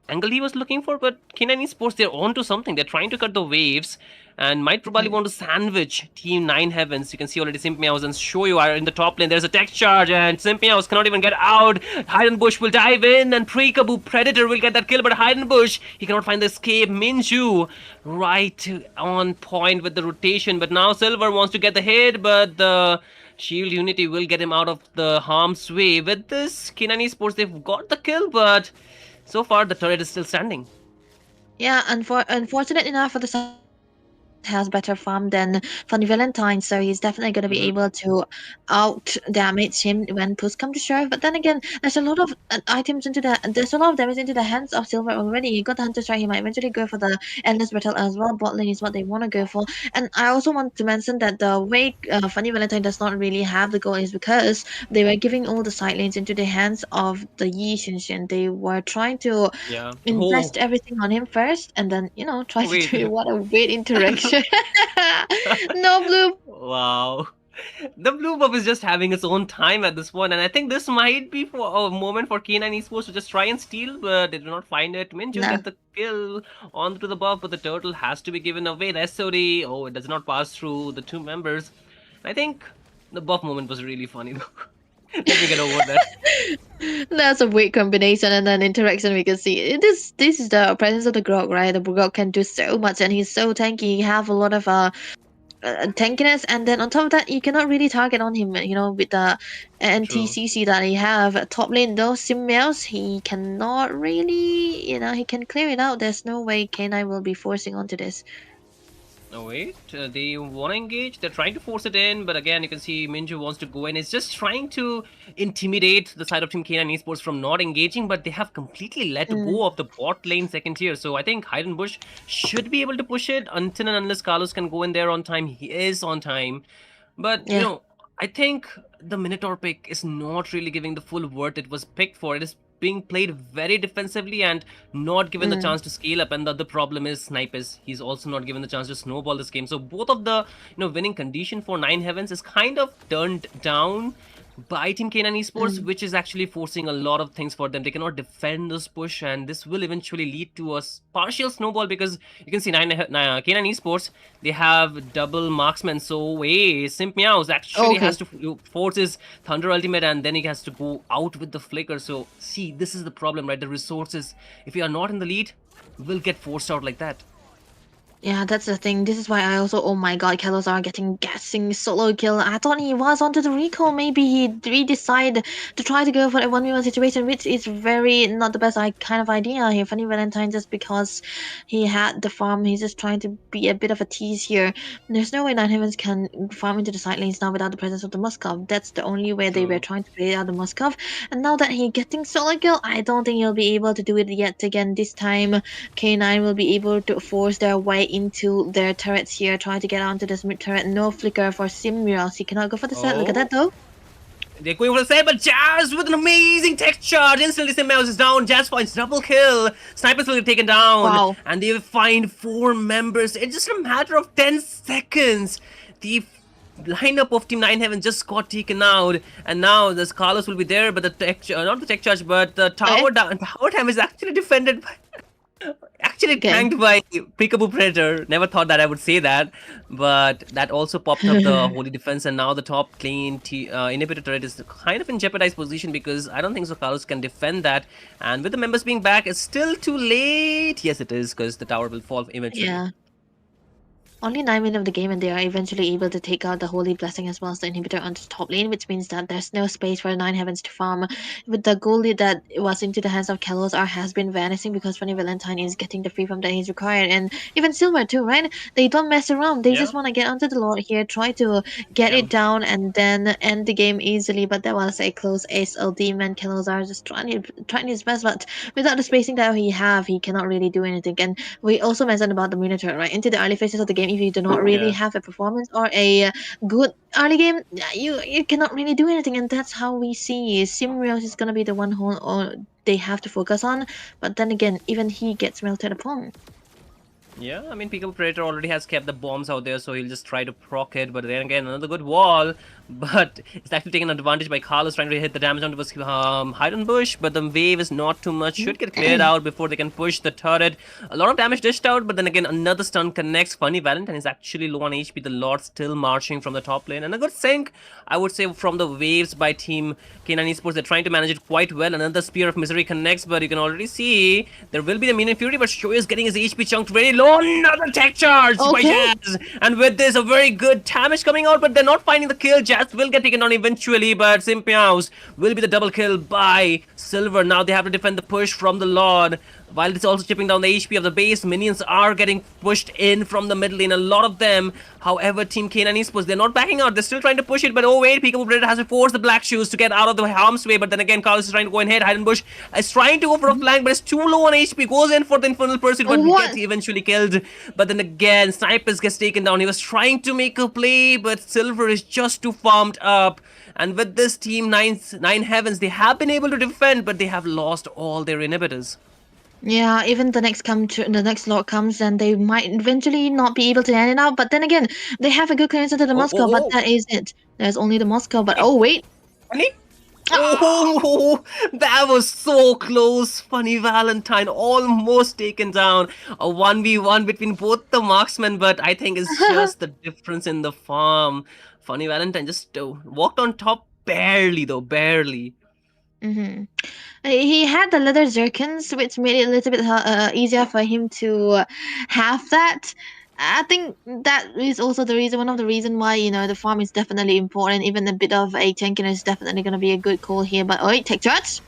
angle he was looking for. But K9 Esports, they're on to something. They're trying to cut the waves and might probably want to sandwich Team 9 Heavens. You can see already Simpiaos and Shoyu are in the top lane. There's a tech charge and Simpiaos cannot even get out. Heidenbush will dive in and Pre-Kabu Predator will get that kill, but Heidenbush, he cannot find the escape. Minju right on point with the rotation, but now Silver wants to get the hit, but the Shield Unity will get him out of the harm's way. With this, K9 Esports, they've got the kill, but so far the turret is still standing. Yeah, unfortunate enough for the has better farm than Funny Valentine, so he's definitely going to be able to out damage him when push come to shove. But then again, there's a lot of items there's a lot of damage into the hands of Silver already. He got the Hunter Strike. He might eventually go for the Endless Battle as well. Bot lane is what they want to go for. And I also want to mention that the way Funny Valentine does not really have the goal is because they were giving all the side lanes into the hands of the Yi Xinshin. They were trying to invest everything on him first, and then try to do what a weird interaction. No blue. Wow. The blue buff is just having its own time at this point, and I think this might be for a moment for K9 Esports to just try and steal, but they do not find it. Minju gets the kill onto the buff, but the turtle has to be given away. The SOD, it does not pass through the two members. I think the buff moment was really funny though. Let me get over that. That's a weird combination and an interaction we can see. This is the presence of the Grog, right? The Grog can do so much and he's so tanky. He have a lot of tankiness, and then on top of that, you cannot really target on him, with the NTCC that he have. Top lane though, Simmeos, he cannot really, he can clear it out. There's no way K9 will be forcing onto this. Oh wait, they want to engage, they're trying to force it in, but again you can see Minju wants to go in. It's just trying to intimidate the side of Team K9 Esports from not engaging, but they have completely let go of the bot lane second tier. So I think Heidenbush should be able to push it until and unless Carlos can go in there on time. He is on time, but I think the Minotaur pick is not really giving the full worth it was picked for. It is being played very defensively and not given the chance to scale up. And the other problem is Snipers. He's also not given the chance to snowball this game. So both of the winning condition for 9 Heavens is kind of turned down by Team K9 Esports, which is actually forcing a lot of things for them. They cannot defend this push, and this will eventually lead to a partial snowball, because you can see K9 Esports, they have double marksmen. So Simp Meows actually has to force his Thunder ultimate, and then he has to go out with the flicker. So see, this is the problem, right? The resources, if we are not in the lead, will get forced out like that. Yeah, that's the thing. This is why I also, oh my god, Kalozar getting guessing solo kill. I thought he was onto the recall. Maybe he decided to try to go for a 1v1 situation, which is very not the best kind of idea here. Funny Valentine, just because he had the farm, he's just trying to be a bit of a tease here. There's no way 9 Heavens can farm into the side lanes now without the presence of the Muskov. That's the only way they were trying to play out the Muskov. And now that he's getting solo kill, I don't think he'll be able to do it yet again. This time, K9 will be able to force their way into their turrets here, trying to get onto this mid turret. No flicker for Simmiros. He cannot go for the set. Look at that though. They're going for the set, but Jazz with an amazing tech charge. Instantly Simmiros is down. Jazz finds double kill. Snipers will be taken down. Wow. And they find 4 members. It's just a matter of 10 seconds. The lineup of Team 9 Heaven just got taken out, and now this Carlos will be there, but the tech, not the tech charge, but the tower damage is actually defended by tanked by Peekaboo Predator. Never thought that I would say that, but that also popped up the holy defense, and now the top lane inhibitor turret is kind of in jeopardized position, because I don't think so Carlos can defend that, and with the members being back, it's still too late. Yes, it is, because the tower will fall eventually. Yeah. Only 9 minutes of the game, and they are eventually able to take out the Holy Blessing as well as the inhibitor onto the top lane, which means that there's no space for 9 Heavens to farm. With the goal lead that was into the hands of Kalozar has been vanishing, because Funny Valentine is getting the free farm that he's required, and even Silver too, right? They don't mess around. They just want to get onto the Lord here, try to get it down, and then end the game easily. But that was a close SLD, man. Kalozar just trying his best, but without the spacing that he cannot really do anything. And we also mentioned about the Minotaur, right? Into the early phases of the game, game, if you do not really have a performance or a good early game, you cannot really do anything, and that's how we see Simrios is gonna be the one who they have to focus on. But then again, even he gets melted upon. Yeah, I mean, Collaborator already has kept the bombs out there, so he'll just try to proc it. But then again, another good wall. But it's actually taken advantage by Carlos trying to hit the damage onto his hidden bush. But the wave is not too much. Should get cleared out before they can push the turret. A lot of damage dished out, but then again, another stun connects. Funny Valentine is actually low on HP. The Lord still marching from the top lane. And a good sync, I would say, from the waves by Team K9 Esports. They're trying to manage it quite well. Another Spear of Misery connects, but you can already see there will be the Minion Fury, but Shoei is getting his HP chunked very low. Another tech charge by Jazz. And with this, a very good damage coming out, but they're not finding the kill. Jazz will get taken down eventually, but Simpiaus will be the double kill by Silver. Now they have to defend the push from the Lord. While it's also chipping down the HP of the base, minions are getting pushed in from the middle lane, a lot of them. However, Team K9 Esports, they're not backing out. They're still trying to push it, but oh wait, Collaborator has to force the Black Shoes to get out of the harm's way. But then again, Carlos is trying to go and hit. Hidden Bush is trying to go for a flank, but it's too low on HP. Goes in for the Infernal Pursuit, but gets eventually killed. But then again, Snipers gets taken down. He was trying to make a play, but Silver is just too farmed up. And with this Team Nine Heavens, they have been able to defend, but they have lost all their inhibitors. Yeah, even the next Lord comes, and they might eventually not be able to end it out. But then again, they have a good clearance into the Moscow, but that is it. There's only the Moscow, but oh wait. Oh, that was so close. Funny Valentine almost taken down. A 1v1 between both the marksmen, but I think it's just the difference in the farm. Funny Valentine just walked on top barely, though, barely. He had the leather zircons, which made it a little bit easier for him to have that. I think that is also one of the reasons why, the farm is definitely important. Even a bit of a tanking is definitely going to be a good call here. But wait, tech charge.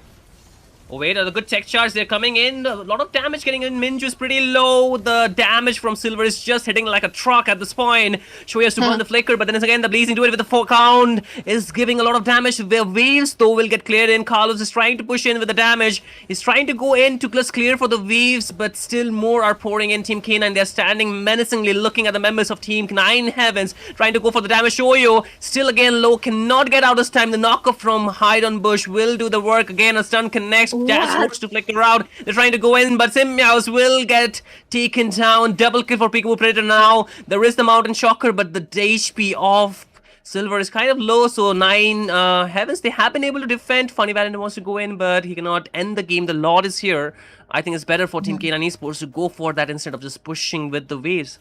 Oh wait, a good tech charge. They're coming in. A lot of damage getting in. Minju is pretty low. The damage from Silver is just hitting like a truck at this point. Shoei has to burn the flicker, but then again, the Blazing Duet with the 4 count is giving a lot of damage. The waves, though, will get cleared in. Carlos is trying to push in with the damage. He's trying to go in to plus clear for the waves, but still more are pouring in. Team K9, they're standing menacingly looking at the members of Team 9 Heavens, trying to go for the damage. Shoyo, still again low, cannot get out this time. The knockoff from Hide on Bush will do the work. Again, a stun connects. Jazz hopes to flicker out. They're trying to go in, but Simmiaus will get taken down. Double kill for Collaborator now. There is the Mountain Shocker, but the HP of Silver is kind of low, so 9 Heavens, they have been able to defend. Funny Valentine wants to go in, but he cannot end the game. The Lord is here. I think it's better for Team K9 Esports to go for that instead of just pushing with the waves.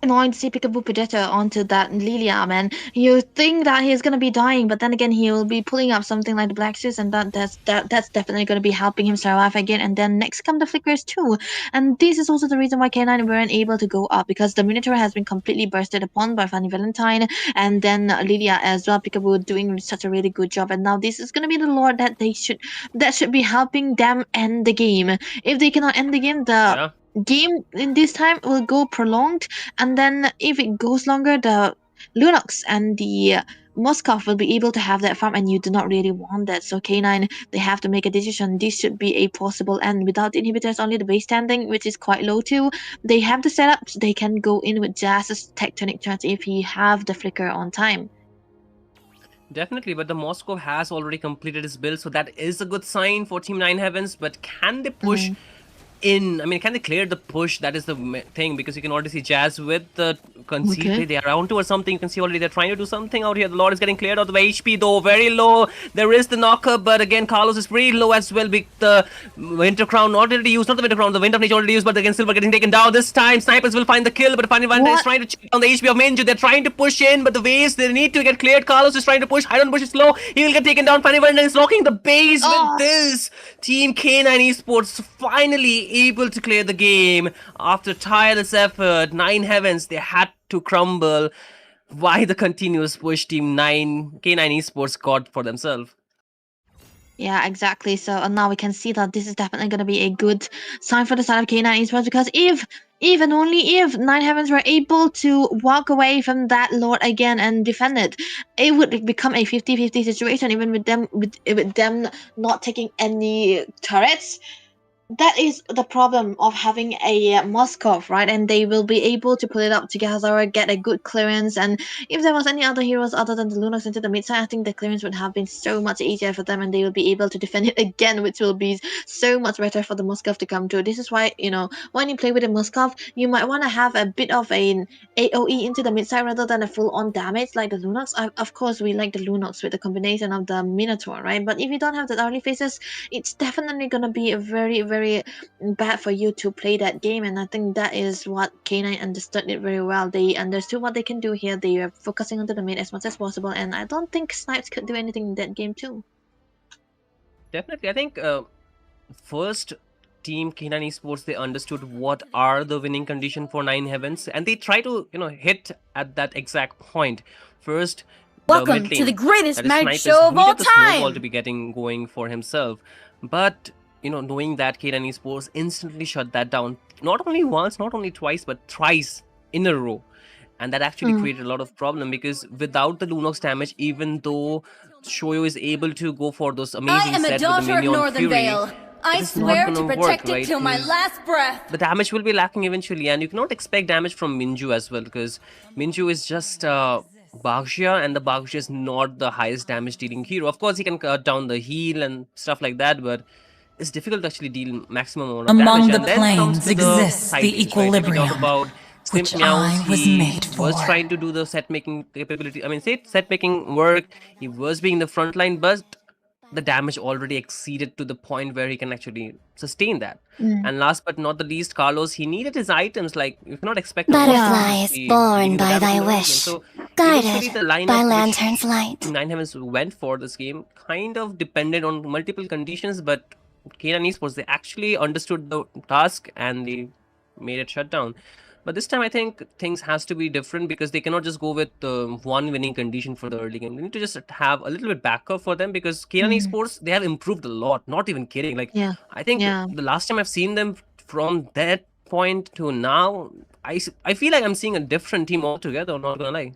Annoying to see Peekaboo Predator onto that Lilia, man. You think that he's gonna be dying, but then again he will be pulling up something like the Black Shoes, and that's definitely gonna be helping him survive again. And then next come the Flickers too. And this is also the reason why K9 weren't able to go up, because the Minotaur has been completely bursted upon by Funny Valentine, and then Lilia as well. Peekaboo doing such a really good job, and now this is gonna be the Lord that should be helping them end the game. If they cannot end the game, game in this time will go prolonged, and then if it goes longer, the Lunox and the Moskov will be able to have that farm, and you do not really want that. So K9, they have to make a decision. This should be a possible end. Without the inhibitors, only the base standing, which is quite low too. They have the setups. They can go in with Jazz's tectonic charge if he have the flicker on time. Definitely, but the Moscow has already completed his build, so that is a good sign for Team 9 Heavens. But can they push in? I mean, can they clear the push? That is the thing, because you can already see Jazz with the concede. They are around to or something. You can see already they're trying to do something out here. The Lord is getting cleared out of the HP, though very low. There is the knocker, but again Carlos is pretty low as well. The Winter Crown not already used, not the Winter Crown, the Wind of Nature already used, but again Silver getting taken down. This time Snipers will find the kill, but Funny Valentine is trying to check down the HP of Minju. They're trying to push in, but the waves, they need to get cleared. Carlos is trying to push. Iron Bush is low. He will get taken down. Funny Valentine is locking the base with this. Team K9 Esports finally able to clear the game after tireless effort. 9 Heavens, they had to crumble. Why the continuous push Team K9 Esports got for themselves? Yeah, exactly. So now we can see that this is definitely going to be a good sign for the side of K9 Esports, because if 9 Heavens were able to walk away from that Lord again and defend it, it would become a 50-50 situation, even with them not taking any turrets. that is the problem of having a Moskov, right? And they will be able to pull it up together, get a good clearance. And if there was any other heroes other than the Lunox into the mid side, I think the clearance would have been so much easier for them, and they will be able to defend it again, which will be so much better for the Moskov to come to. This is why, when you play with a Moskov, you might want to have a bit of an AoE into the mid side rather than a full-on damage like the Lunox. Of course, we like the Lunox with the combination of the Minotaur, right? But if you don't have the early phases, it's definitely gonna be a very, very bad for you to play that game. And I think that is what K9 understood it very well. They understood what they can do here. They are focusing onto the mid as much as possible, and I don't think Snipes could do anything in that game too. Definitely, I think first team K9 Esports, they understood what are the winning condition for Nine Heavens, and they try to hit at that exact point. First, Welcome to the greatest that is mag Snipers show of needed all the snowball time. to be getting going for himself, but knowing that K9 Esports instantly shut that down, not only once, not only twice, but thrice in a row. And that actually created a lot of problem, because without the Lunox damage, even though Shoyo is able to go for those I amazing am a sets with the daughter of Minion Northern Fury, Vale. I is not swear to gonna protect work, it right? till my 'Cause last breath. the damage will be lacking eventually, and you cannot expect damage from Minju as well, because Minju is just Baghjia, and the Baghjia is not the highest damage dealing hero. Of course, he can cut down the heal and stuff like that, but it's difficult to actually deal maximum amount of Among damage. the And then comes planes to the exists side the lanes, right? If we equilibrium, talk about which Simp Meows, I was he made was for. trying to do the set making capability. I mean, set making work. He was being the front line, but the damage already exceeded to the point where he can actually sustain that. And last but not the least, Carlos, he needed his items. Like, you cannot expect a Butterflies to be born giving the by damage thy in the early game. wish, So eventually guided the lineup by which lantern's light. Nine Heavens went for this game kind of depended on multiple conditions, but K9 Esports, they actually understood the task and they made it shut down. But this time I think things has to be different, because they cannot just go with one winning condition for the early game. They need to just have a little bit backup for them, because K9 Esports, they have improved a lot. Not even kidding. Like, Yeah. I think Yeah. the last time I've seen them from that point to now, I feel like I'm seeing a different team altogether, I'm not gonna lie.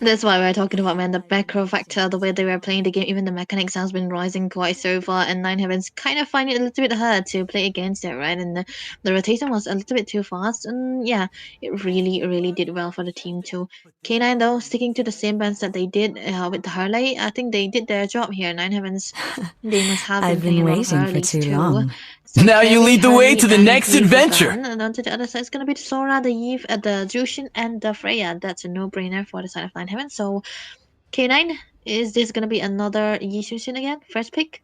That's why we're talking about, man, the macro factor, the way they were playing the game, even the mechanics has been rising quite so far, and Nine Heavens kind of find it a little bit hard to play against it, right? And the rotation was a little bit too fast, and yeah, it really, really did well for the team too. K9 though, sticking to the same bans that they did with the Harley, I think they did their job here. Nine Heavens, they must have I've playing been a lot of waiting for Harleys too too. long. So Now you Carry, lead the way Harley, to the and next Eve is adventure. done. And onto the other side, it's gonna be the Sora, the Eve, the Jushin, and the Freya. That's a no-brainer for the side of Nine Heavens. So K9, is this gonna be another Yi Xunshin again? First pick?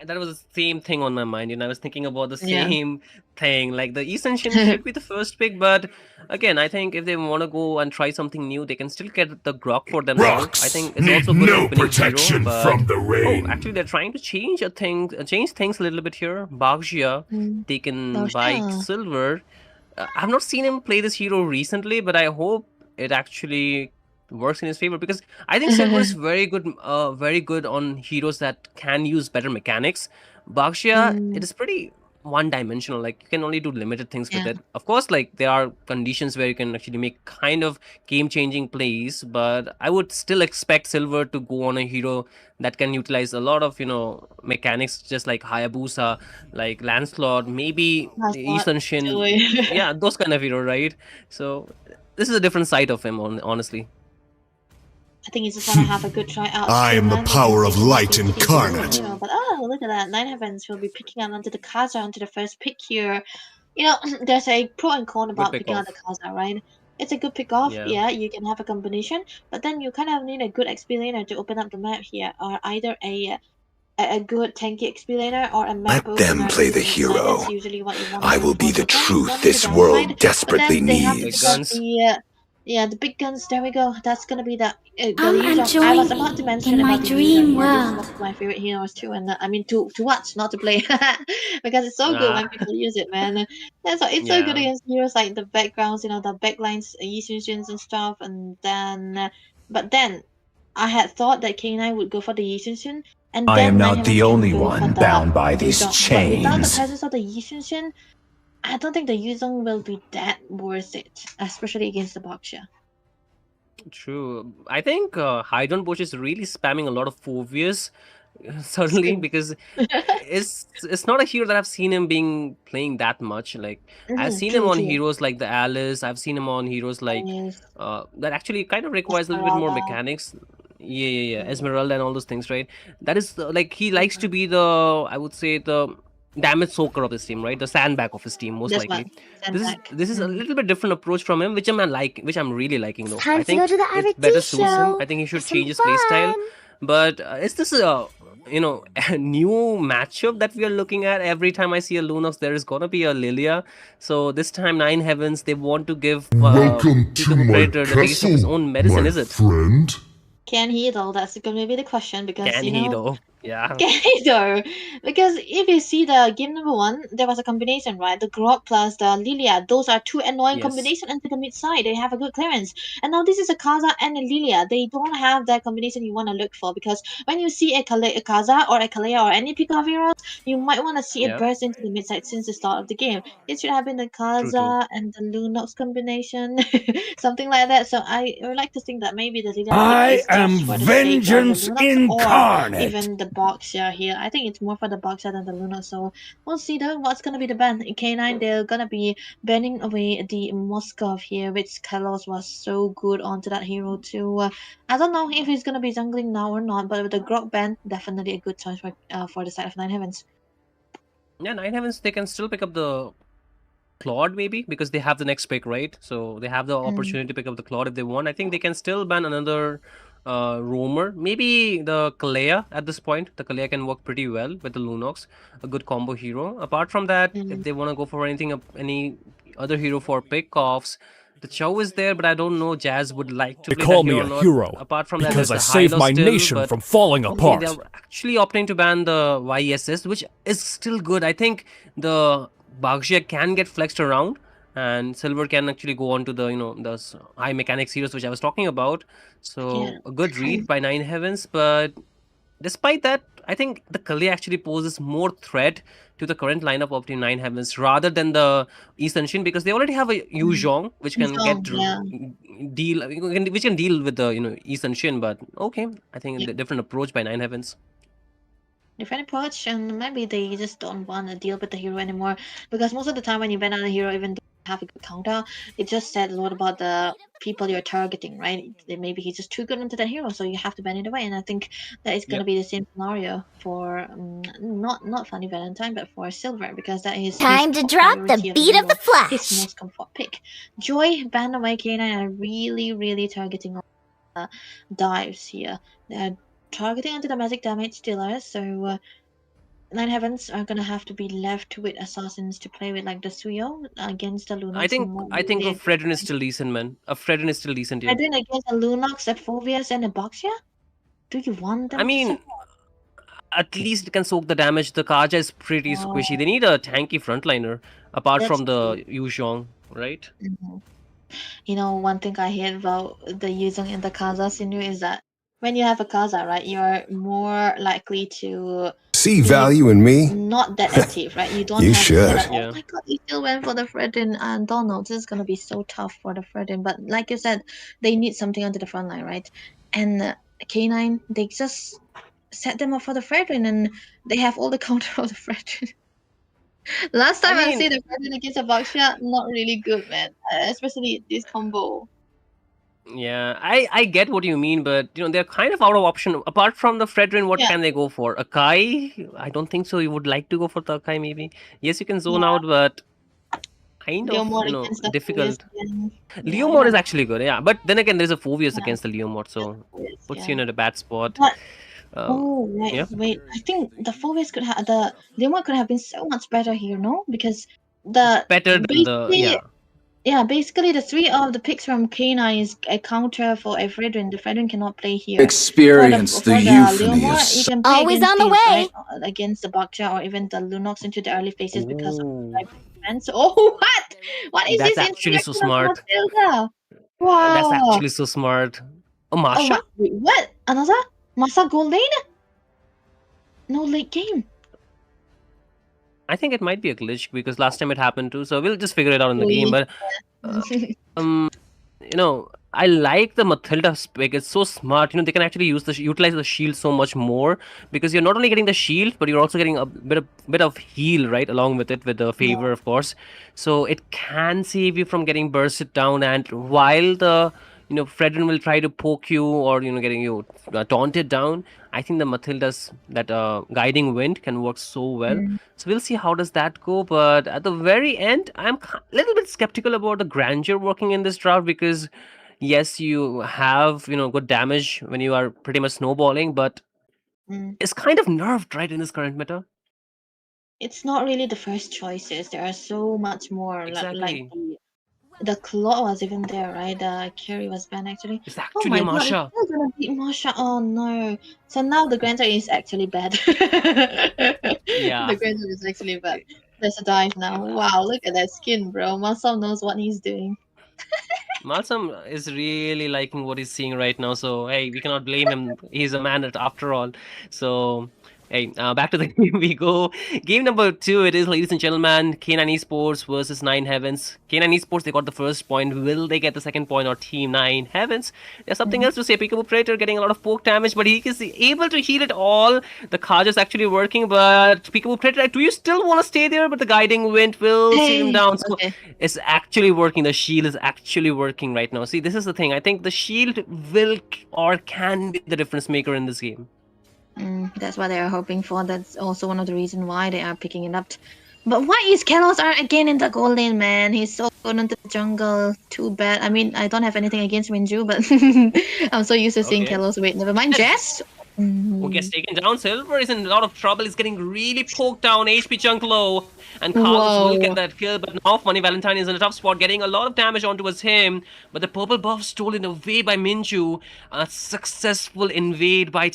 And that was the same thing on my mind. I was thinking about the Yeah. same thing. Like, the Eastern Shin should be the first pick, but again, I think if they want to go and try something new, they can still get the Grok for themselves. Rocks I think it's need also good no opening protection hero, but from the rain. actually, they're trying to change things a little bit here. Baghjia, taken by Baghjia. Silver. I've not seen him play this hero recently, but I hope it actually works in his favor, because I think Silver is very good on heroes that can use better mechanics. Baghjia, it is pretty one-dimensional. Like, you can only do limited things with Yeah. it. Of course, like, there are conditions where you can actually make kind of game-changing plays, but I would still expect Silver to go on a hero that can utilize a lot of mechanics, just like Hayabusa, like Lancelot, maybe Eastern Shin. Joey. Yeah, those kind of hero, right? So this is a different side of him, honestly. I think he's just want to have a good try out. I am the Man, power of he's light thinking he's incarnate. good, but look at that. Nine Heavens will be picking out onto the Kaza onto the first pick here. There's a pro and con about pick picking out off. the Kaza, right? It's a good pick off. Yeah. Yeah, you can have a combination, but then you kind of need a good XP laner to open up the map here, or either a good tanky XP laner or a map Let them opener play the using hero. That's usually what you want I to will do be for the Pokemon. truth Not this the world downside, but desperately then they have to needs. get Guns. the big guns. There we go. That's gonna be the I'm use of. I enjoying was about to mention in my about the dream user. Yeah, this is world. one of my favorite heroes too, and I mean to watch, not to play, because it's so good when people use it, man. That's so it's so good Yeah. against heroes like the backgrounds, the backlines, Yisuns and stuff, and then, but then, I had thought that K9 would go for the Yisunshin, and I then am Nine not Heavens the can only go for one the bound by these Yuzong. But without the chains. presence of the Yisunshin, I don't think the Yuzong will be that worth it, especially against the Baghjia. True. I think Hydron Bush is really spamming a lot of phobias certainly, Scream. because it's not a hero that I've seen him being playing that much. Like I've seen him True, on true. heroes like the Alice. I've seen him on heroes like Yes. that actually kind of requires a little bit more Esmeralda. mechanics. Yeah. Mm. Esmeralda and all those things, right? That is like he likes to be the, I would say, the damage soaker of his team, right? The sandbag of his team, most This likely. one. Send back. This is a little bit different approach from him, which I'm really liking though. Time I to go think to the it RT better suits him. show. I think he should Have some change his playstyle. fun. But is this a a new matchup that we are looking at? Every time I see a Lunox, there is gonna be a Lilia. So this time, Nine Heavens, they want to give Welcome to my Predator the taste of his castle, own medicine, my is it? friend. Can he though? That's going to be the question because Can he though? Yeah. Can he though? Because if you see the game number one, there was a combination, right? The Grok plus the Lilia. Those are two annoying Yes. combinations into the mid side. They have a good clearance. And now this is a Kaza and a Lilia. They don't have that combination you want to look for because when you see a Kaza or a Kalea or any pick of heroes, you might want to see it Yeah. burst into the mid side since the start of the game. It should have been the True. Kaza and the Lunox combination, something like that. So I would like to think that maybe the Lilia I pick is am just for the sake of the vengeance Lunox or incarnate. even the Boxer here. I think it's more for the Boxer than the Luna. So we'll see though what's gonna be the ban. In K9 they're gonna be banning away the Moskov here, which Kalos was so good onto that hero too. I don't know if he's gonna be jungling now or not, but with the Grok ban, definitely a good choice for the side of Nine Heavens. Yeah, Nine Heavens, they can still pick up the Claude maybe because they have the next pick, right? So they have the opportunity to pick up the Claude if they want. I think they can still ban another roamer. Maybe the Kalea at this point. The Kalea can work pretty well with the Lunox, a good combo hero. Apart from that, if they want to go for any other hero for pickoffs, the Chow is there, but I don't know Jazz would like to They play call that me hero a or not. hero Apart from that, because I there's the saved Hylo my still, nation but from falling okay, apart. they're actually opting to ban the YSS, which is still good. I think the Baghjia can get flexed around, and Silver can actually go on to the the high mechanics heroes which I was talking about. So Yeah. a good read by Nine Heavens, but despite that, I think the Kali actually poses more threat to the current lineup of Team Nine Heavens rather than the Eastern Shin because they already have a Yu Zhong which can Zhong, yeah. which can deal with the Eastern Shin. But okay, I think Yeah. the different approach by Nine Heavens. Different approach, and maybe they just don't want to deal with the hero anymore because most of the time when you ban out a hero, even though you have a good counter, it just said a lot about the people you're targeting, right? Maybe he's just too good into that hero, so you have to ban it away. And I think that is going to be the same scenario for not Funny Valentine, but for Silver because that is Time his to top drop the priority beat of the hero, his flash. most comfort pick. Joy ban away K9 are really targeting on dives here. They're targeting onto the magic damage dealers, so Nine Heavens are gonna have to be left with assassins to play with, like the Suyo against the Lunox. I think a Fredrin is still decent, man. A Fredrin is still decent here. Fredrin against a Lunox, a Phobius, and a Boxia? Do you want them I mean, to at least it can soak the damage. The Kaja is pretty squishy. They need a tanky frontliner apart That's from the Yu Zhong, right? You know, one thing I hate about the using in the Kaza scenario is that when you have a Kaza, right, you're more likely to see value in me? not that active, right? You don't You have to say should. like, oh Yeah. my god, you still went for the Fredin and Donald. This is gonna be so tough for the Fredin. But like you said, they need something onto the front line, right? And K9, they just set them up for the Fredin and they have all the counter of the Fredin. Last time I mean- see the Fredin against a Baksha, not really good, man. Especially this combo. Yeah, I get what you mean, but they're kind of out of option. Apart from the Fredrin, what Yeah. can they go for? Akai? I don't think so. You would like to go for the Akai, maybe. Yes, you can zone Yeah. out, but kind of Leomord against the difficult. Phobius again. Leomord is actually good, yeah. But then again, there's a Phobius against the Leomord, so Phobius, puts yeah. you in a bad spot. But- Um, Oh right, yeah. wait. I think the Phobius could have the Leomord could have been so much better here, no? Because the better than the basically- Yeah, basically the three of the picks from K9 is a counter for a Fredrin. The Fredrin cannot play here. Experience For the Leomord, euphonious. you can play Always against on the these, way. right? Against the Baksha or even the Lunox into the early phases because of Ooh. the defense. Oh, what? What is That's this? actually so interaction of smart. Matilda? Wow. That's actually so smart. Oh, Oh Masha? my, wait, what? Another? Masa gold lane? No late game. I think it might be a glitch because last time it happened too. So we'll just figure it out in the Really? game. But I like the Matilda pick. It's so smart. They can actually utilize the shield so much more, because you're not only getting the shield, but you're also getting a bit of heal, right, along with it, with the favor, of course. So it can save you from getting bursted down. And while the Fredrin will try to poke you, or getting you taunted down, I think the Matilda's that guiding wind can work so well. So we'll see how does that go. But at the very end, I'm a little bit skeptical about the grandeur working in this draft, because yes, you have good damage when you are pretty much snowballing, but it's kind of nerfed, right, in this current meta. It's not really the first choices. There are so much more. Exactly. Like the claw was even there, right? The carry was banned actually. It's actually oh a my god, Masha. it's still gonna beat Masha. Oh no. So now the Grandeur is actually bad. Yeah. The Grandeur is actually bad. There's a dive now. Wow, look at that skin, bro. Masam knows what he's doing. Malsam is really liking what he's seeing right now, so hey, we cannot blame him. He's a man after all. So hey, back to the game we go. Game number 2, it is, ladies and gentlemen, K9 Esports versus 9 Heavens. K9 Esports, they got the first point. Will they get the second point, or Team 9 Heavens? There's something else to say. Peekaboo Predator getting a lot of poke damage, but he is able to heal it all. The Kaj is actually working, but Peekaboo Predator, do you still want to stay there? But the guiding wind will save him down. So it's actually working. The shield is actually working right now. See, this is the thing. I think the shield will or can be the difference maker in this game. That's what they are hoping for. That's also one of the reasons why they are picking it up. But why is Kalos again in the gold lane, man? He's so good into the jungle. Too bad. I mean, I don't have anything against Minju, but I'm so used to seeing Kalos. Wait, never mind. Jess? Who gets taken down? Silver is in a lot of trouble. He's getting really poked down. HP chunk low. And Carlos will get that kill. But now Funny Valentine is in a tough spot, getting a lot of damage onto him. But the purple buff stolen away by Minju. A successful invade by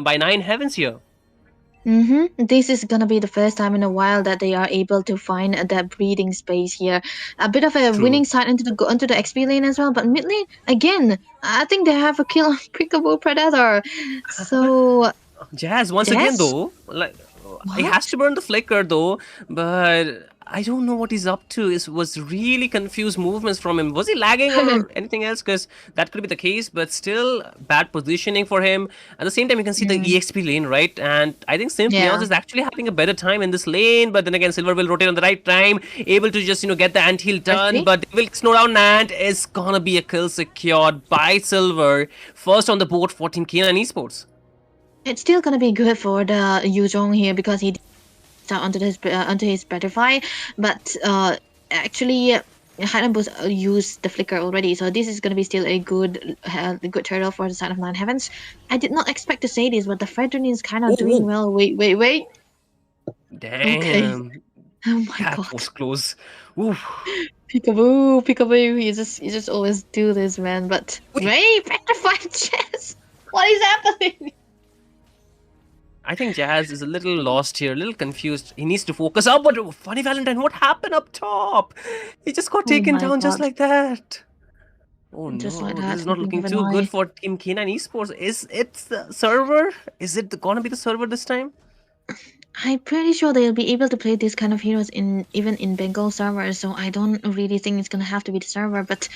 by 9 Heavens here. This is gonna be the first time in a while that they are able to find that breathing space here. A bit of a winning side into the XP lane as well, but mid lane again. I think they have a kill on Peekaboo Predator. So Jazz once again though, like he has to burn the flicker though, but I don't know what he's up to. It was really confused movements from him. Was he lagging or anything else? Because that could be the case, but still bad positioning for him. At the same time, you can see the EXP lane, right? And I think Simp is actually having a better time in this lane, but then again, Silver will rotate on the right time, able to just, get the ant-heal done, but they will snow down Ant. Is gonna be a kill secured by Silver. First on the board for Team K9 Esports. It's still gonna be good for the Yuzhong here because he onto his butterfly, but actually Heidenbus used the flicker already, so this is going to be still a good turtle for the side of 9 Heavens. I did not expect to say this, but the Fredrin is kind of doing well. Wait. Damn. Okay. Oh my god. That was close. Oof. Peekaboo. You just always do this, man. But wait, petrified chess. What is happening? I think Jazz is a little lost here, a little confused. He needs to focus up. But Funny Valentine, what happened up top? He just got taken down just like that. Oh no, this is not looking too good for Team K9 Esports. Is it the server? Is it gonna be the server this time? I'm pretty sure they'll be able to play these kind of heroes even in Bengal servers, so I don't really think it's gonna have to be the server. But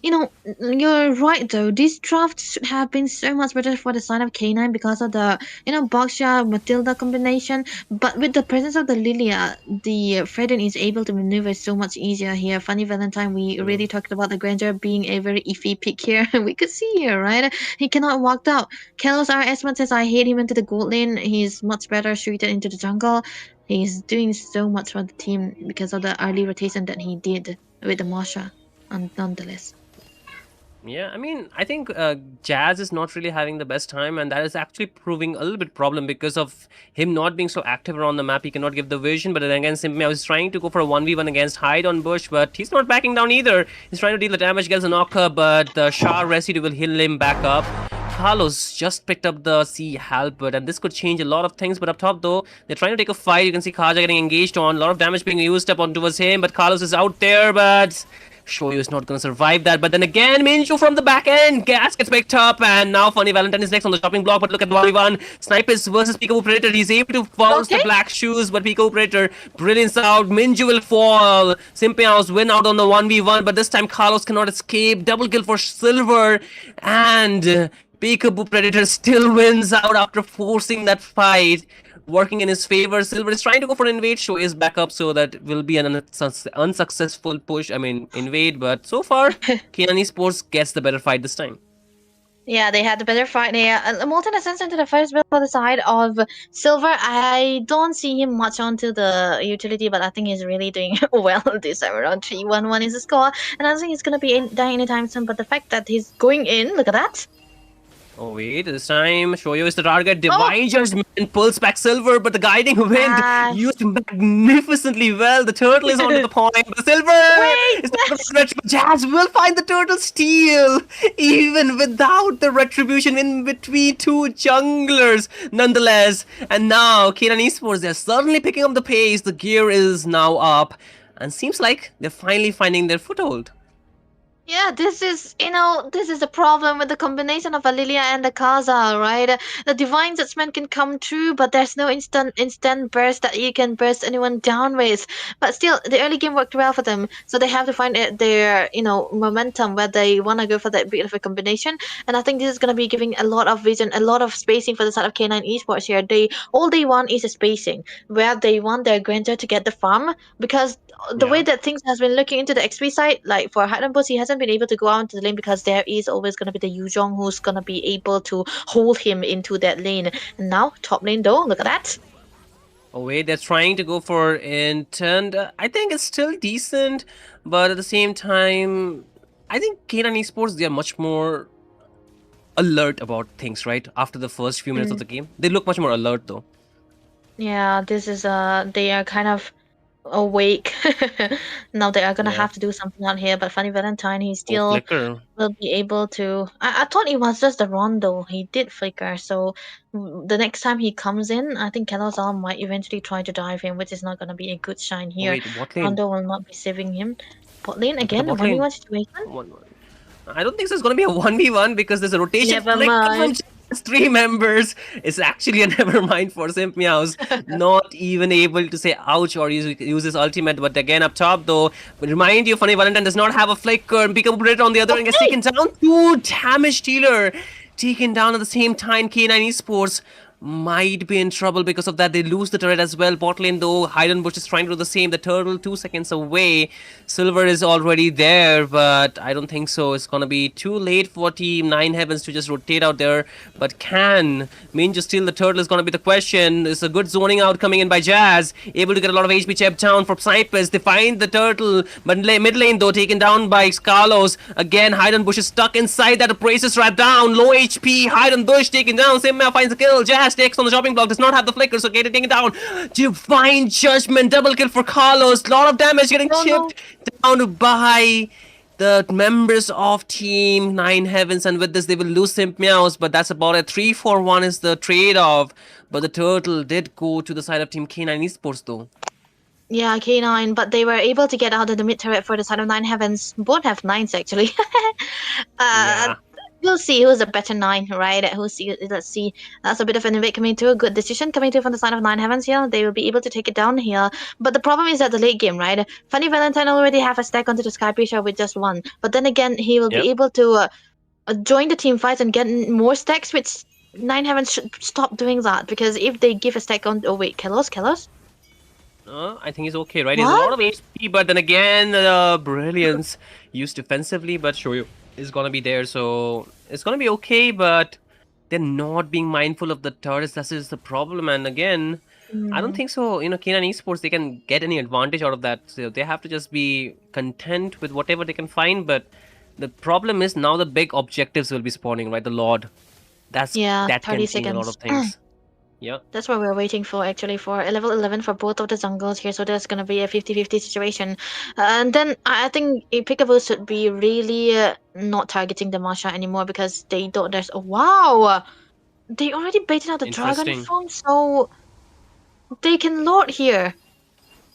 you're right though. These drafts have been so much better for the side of K9 because of the Boxia Matilda combination. But with the presence of the Lilia, the Fredrin is able to maneuver so much easier here. Funny Valentine, we already talked about the Granger being a very iffy pick here. We could see here, right? He cannot walk out. Kalos R, as much as I hate him into the gold lane, he's much better suited into the jungle. He's doing so much for the team because of the early rotation that he did with the Masha, nonetheless. Yeah, I mean, I think Jazz is not really having the best time, and that is actually proving a little bit problem because of him not being so active around the map. He cannot give the vision, but then again, Simply I was trying to go for a 1v1 against Hyde on Bush, but he's not backing down either. He's trying to deal the damage, gets a knocker, but the Shah residue will heal him back up. Carlos just picked up the Sea Halberd, and this could change a lot of things. But up top, though, they're trying to take a fight. You can see Kaja getting engaged on. A lot of damage being used up onto him, but Carlos is out there. But Shoyu is not going to survive that. But then again, Minju from the back end. Gas gets picked up. And now Funny Valentine is next on the chopping block. But look at the 1v1. Snipers versus Peekaboo Predator. He's able to force the black shoes. But Peekaboo Predator, brilliance out. Minju will fall. Simpiaos win out on the 1v1. But this time, Carlos cannot escape. Double kill for Silver. And Peekaboo Predator still wins out after forcing that fight. Working in his favor. Silver is trying to go for an invade. Show is back up, so that will be an unsuccessful push. I mean, invade. But so far, K9 Esports gets the better fight this time. Yeah, they had the better fight there. Molten ascends into the first build for the side of Silver. I don't see him much onto the utility, but I think he's really doing well this time around. 3-1-1 is the score. And I don't think he's going to be dying anytime soon, but the fact that he's going in, look at that. Oh wait, this time Shoyo is the target. Divine Judgment pulls back Silver, but the guiding wind used magnificently well. The turtle is onto the point. But Silver is not going to stretch, but Jazz will find the turtle steal, even without the retribution in between two junglers. Nonetheless, and now K9 Esports, they're suddenly picking up the pace. The gear is now up, and seems like they're finally finding their foothold. Yeah, this is the problem with the combination of Alilia and the Kaza, right? The Divine Judgment can come true, but there's no instant burst that you can burst anyone down with. But still, the early game worked well for them, so they have to find their, momentum where they want to go for that bit of a combination. And I think this is going to be giving a lot of vision, a lot of spacing for the side of K9 Esports here. All they want is a spacing, where they want their Granger to get the farm, because the way that things has been looking into the XP side, like for Heidenbus, he hasn't been able to go out into the lane because there is always going to be the Yuzhong who's going to be able to hold him into that lane. And now, top lane though, look at that. Oh wait, they're trying to go for intent. I think it's still decent, but at the same time, I think K9 Esports, they are much more alert about things, right? After the first few minutes of the game. They look much more alert though. Yeah, this is, they are kind of awake. Now they are gonna have to do something out here, but Funny Valentine, he still will be able to. I thought it was just the Rondo. He did flicker, so the next time he comes in, I think Kelazal might eventually try to dive him, which is not gonna be a good sign here. Rondo will not be saving him. Bot lane again, a 1v1 situation. I don't think so. It's gonna be a 1v1 because there's a rotation from 3 members. It's actually a never mind for Simpiaos. Not even able to say ouch or use his ultimate. But again, up top though, remind you, Funny Valentine does not have a flicker. And Peekaboo Predator on the other end gets taken down. 2 damage dealer taken down at the same time. K9 Esports might be in trouble because of that. They lose the turret as well. Bot lane though, Heidenbush is trying to do the same. The turtle 2 seconds away. Silver is already there, but I don't think so. It's gonna be too late for Team 9 Heavens to just rotate out there. But can Minju steal the turtle is gonna be the question. It's a good zoning out coming in by Jazz. Able to get a lot of HP chip down for Snipers. They find the turtle, but mid lane though taken down by Carlos. Again, Heidenbush is stuck inside that. Braces wrapped down. Low HP. Heidenbush taken down. Simma finds a kill. Jazz takes on the shopping block, does not have the flicker, so get it taken down. Divine Judgment, double kill for Carlos. Lot of damage getting chipped down by the members of Team 9 Heavens, and with this they will lose Simpiaos, but that's about it. 3-4-1 is the trade-off, but the turtle did go to the side of Team K9 Esports though. Yeah, K9, but they were able to get out of the mid turret for the side of 9 Heavens. Both have 9s actually. We'll see who's a better 9, right? Let's see. That's a bit of an invade coming through. A good decision coming through from the side of 9 Heavens here. They will be able to take it down here. But the problem is at the late game, right? Funny Valentine already have a stack onto the Sky Piercer with just 1. But then again, he will be able to join the team fights and get more stacks, which 9 Heavens should stop doing that. Because if they give a stack on... Oh wait, Kalos? I think he's okay, right? He has a lot of HP, but then again, Brilliance used defensively, but Shoyu is gonna be there, so it's gonna be okay, but they're not being mindful of the turrets. That is the problem. And again, I don't think so, K9 Esports, they can get any advantage out of that. So they have to just be content with whatever they can find, but the problem is now the big objectives will be spawning, right? The Lord. That can change a lot of things. Yeah. That's what we're waiting for, actually, for a level 11 for both of the jungles here. So there's going to be a 50-50 situation. And then I think Peekaboo should be really not targeting the Masha anymore, because they don't... There's... Oh, wow! They already baited out the Dragon form, so they can Lord here.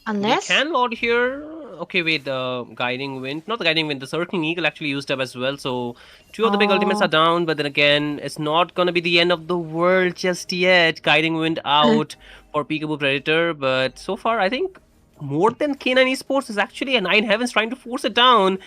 Unless... They can Lord here. okay, wait, the Guiding Wind, not the Guiding Wind, the Circling Eagle actually used up as well. So 2 of the big ultimates are down, but then again, it's not gonna be the end of the world just yet. Guiding Wind out for Peekaboo Predator, but so far I think more than K9 Esports is actually a Nine Heavens trying to force it down.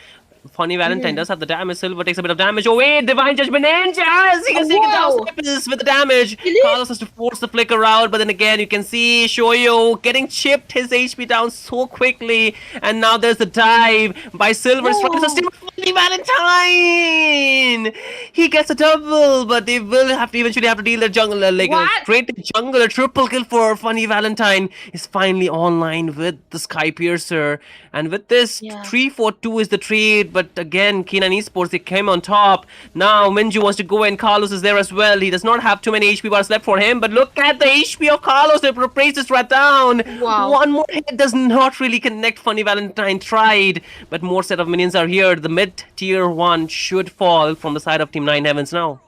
Funny Valentine does have the damage. Silver takes a bit of damage. Oh wait, Divine Judgment ends! Yes! He can take it down Snipers with the damage. Carlos has to force the flicker out, but then again you can see Shoyo getting chipped his HP down so quickly. And now there's the dive by Silver. Trying to sustain Funny Valentine! He gets a double, but they will have to eventually have to deal their jungle. Like a great jungle, a triple kill for Funny Valentine is finally online with the Sky Piercer. And with this, 3-4-2 is the trade. But again, K9 Esports, they came on top. Now Minju wants to go in. Carlos is there as well. He does not have too many HP bars left for him. But look at the HP of Carlos. They replaced this right down. Wow. One more hit does not really connect. Funny Valentine tried. But more set of minions are here. The mid tier 1 should fall from the side of Team 9 Heavens now.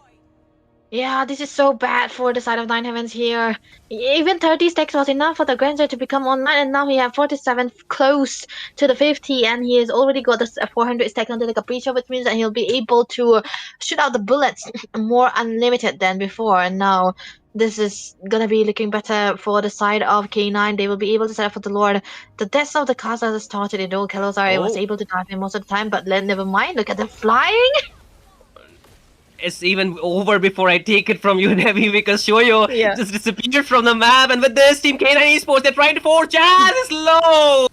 Yeah, this is so bad for the side of Nine Heavens here. Even 30 stacks was enough for the Granger to become online, and now he has 47 close to the 50, and he has already got the 400 stacks onto the Capricia, which means that he'll be able to shoot out the bullets more unlimited than before. And now this is gonna be looking better for the side of K9. They will be able to set up for the Lord. The deaths of the Casa has started. You know, Kalozar was able to dive in most of the time, but never mind. Look at them flying. It's even over before I take it from you, Devi, because Shoyo just disappeared from the map. And with this, Team K9 Esports, they're trying to force. Jazz is low!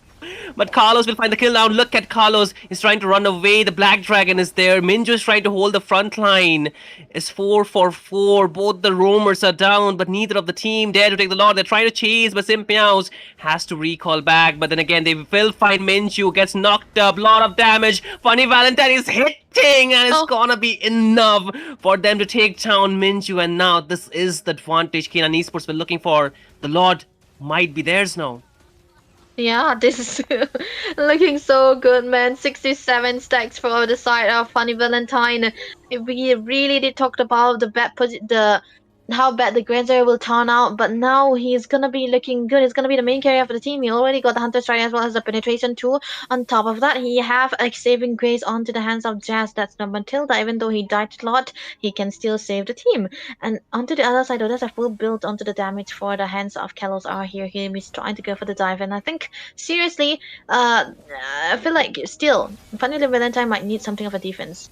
But Carlos will find the kill down. Look at Carlos. He's trying to run away. The Black Dragon is there. Minju is trying to hold the front line. It's 4 for 4. Both the roamers are down, but neither of the team dare to take the Lord. They're trying to chase, but Simpiaos has to recall back. But then again, they will find Minju. Gets knocked up. Lot of damage. Funny Valentine is hitting, and it's gonna be enough for them to take down Minju. And now this is the advantage K9 Esports were looking for. The Lord might be theirs now. Yeah, this is looking so good, man. 67 stacks for the side of Funny Valentine. We really did talk about how bad the Granger will turn out, but now he's gonna be looking good. He's gonna be the main carrier for the team. He already got the Hunter Strike as well as the Penetration too. On top of that, he have a Saving Grace onto the hands of Jazz. That's not Matilda. Even though he died a lot, he can still save the team. And onto the other side, though, there's a full build onto the damage for the hands of Kalos are here. He's trying to go for the dive, and I think seriously, I feel like still Funny Valentine might need something of a defense.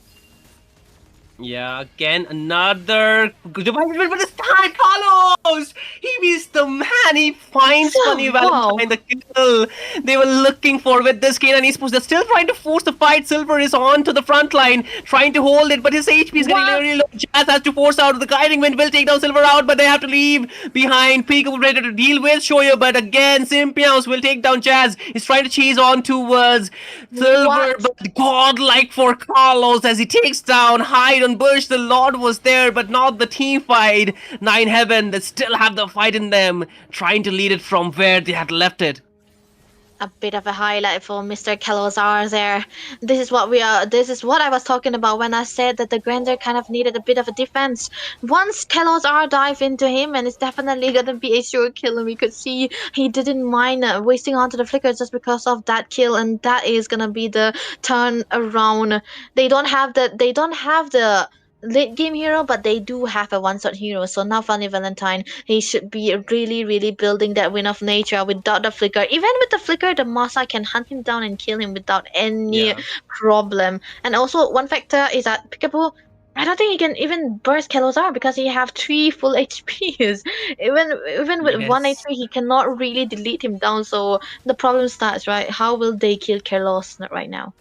Yeah, again, another divine judgment, but this time, Carlos! He is the man, he finds Funny Valentine, the kill they were looking for with this K9 Esports. They're still trying to force the fight. Silver is on to the front line, trying to hold it, but his HP is getting really low. Jazz has to force out. The Guiding Wind will take down Silver out, but they have to leave behind Peekaboo Predator to deal with Shoyo. But again, Simpiaos will take down Jazz. He's trying to chase on towards Silver, but godlike for Carlos as he takes down Hyde Bush. The Lord was there, but not the team fight. Nine Heaven, they still have the fight in them, trying to lead it from where they had left it. A bit of a highlight for Mr. Kalozar there. This is what I was talking about when I said that the Granger kind of needed a bit of a defense. Once Kalozar dive into him, and it's definitely gonna be a sure kill, and we could see he didn't mind wasting onto the flicker just because of that kill, and that is gonna be the turn around. They don't have the late game hero, but they do have a one-shot hero. So now Funny Valentine, he should be really building that Wind of Nature without the flicker. Even with the flicker, the Masa can hunt him down and kill him without any problem. And also one factor is that Peekaboo, I don't think he can even burst Kalozar because he have 3 full HPs. Even with 1 HP, he cannot really delete him down. So the problem starts, right? How will they kill Kalos right now?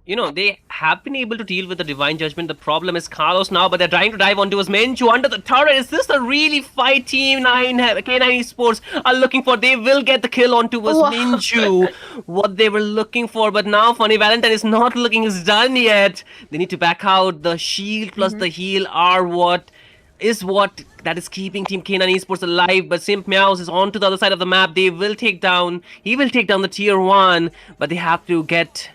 You know, they have been able to deal with the Divine Judgment. The problem is Carlos now, but they're trying to dive onto his Minju under the turret. Is this a really fight Team 9 K9 Esports are looking for? They will get the kill onto his Minju. What they were looking for, but now Funny Valentine is not looking as done yet. They need to back out. The shield plus the heal are what that is keeping Team K9 Esports alive. But Simpiaos is on to the other side of the map. He will take down the tier 1, but they have to get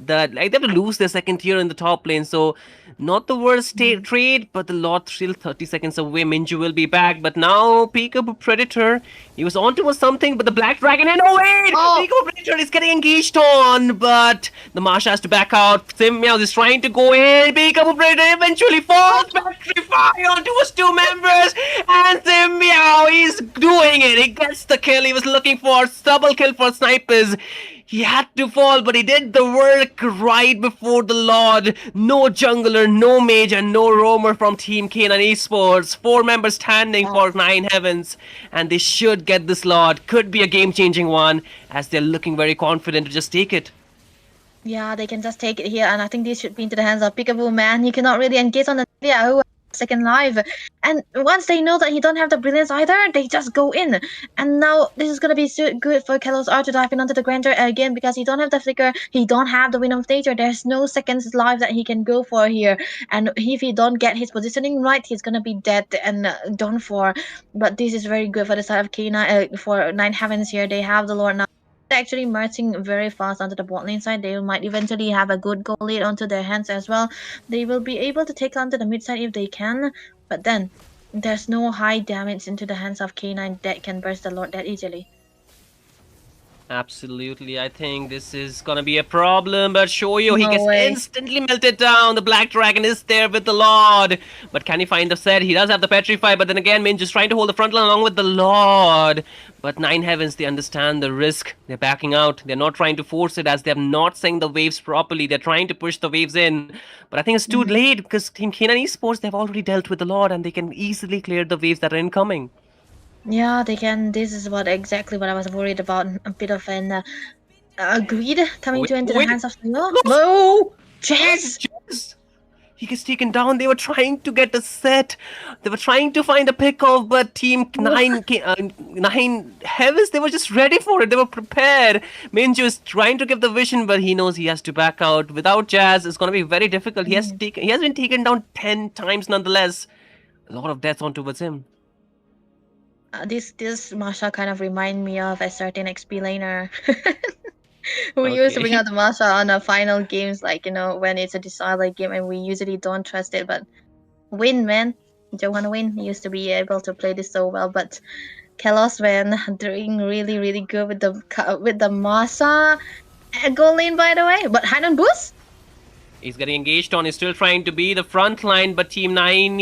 that like they have to lose their second tier in the top lane. So not the worst trade, but the lot still 30 seconds away. Minju will be back, but now Peekaboo Predator, he was on towards something, but the Black Dragon and oh wait! Peekaboo Predator is getting engaged on, but the Marsha has to back out. Simmeow is trying to go in. Peekaboo Predator eventually falls. Battery fire onto his two members, and Simmeow, he's doing it. He gets the kill. He was looking for double kill for snipers. He had to fall, but he did the work right before the Lord. No jungler, no mage, and no roamer from Team K9 Esports. 4 members standing for 9 heavens, and they should get this Lord. Could be a game-changing one, as they're looking very confident to just take it. Yeah, they can just take it here, and I think this should be into the hands of Peekaboo, man. You cannot really engage on the who second live, and once they know that he don't have the brilliance either, they just go in. And now this is gonna be so good for Kalos R to dive in onto the Grandeur again, because he don't have the flicker, he don't have the Wind of Nature. There's no seconds live that he can go for here, and if he don't get his positioning right, he's gonna be dead and done for. But this is very good for the side of K9 for 9 heavens here. They have the Lord now. They're actually marching very fast onto the bot lane side. They might eventually have a good goal lead onto their hands as well. They will be able to take onto the mid side if they can, but then there's no high damage into the hands of K9 that can burst the Lord that easily. Absolutely, I think this is gonna be a problem, but Shoyo, he No gets way. instantly melted down. The Black Dragon is there with the Lord, but can he find the set? He does have the Petrify, but then again, Min just trying to hold the front line along with the Lord. But 9 heavens, they understand the risk. They're backing out. They're not trying to force it, as they have not synced the waves properly. They're trying to push the waves in, but I think it's too late, because Team K9 Esports, they've already dealt with the Lord, and they can easily clear the waves that are incoming. Yeah, they can. This is exactly what I was worried about. A bit of an greed coming into the hands of no, Jazz. He gets taken down. They were trying to get a set. They were trying to find a pick-off, but Team 9 Heavens, they were just ready for it. They were prepared. Minju is trying to give the vision, but he knows he has to back out. Without Jazz, it's going to be very difficult. He has been taken down 10 times nonetheless. A lot of deaths on towards him. This Masha kind of remind me of a certain XP laner who used to bring out the Masha on the final games, like, you know, when it's a decided game and we usually don't trust it, but win, man. You don't want to win. You used to be able to play this so well, but Kalos, man, doing really, really good with the Masha. Goal lane, by the way, but Hanon boost? He's getting engaged on. He's still trying to be the front line, but Team 9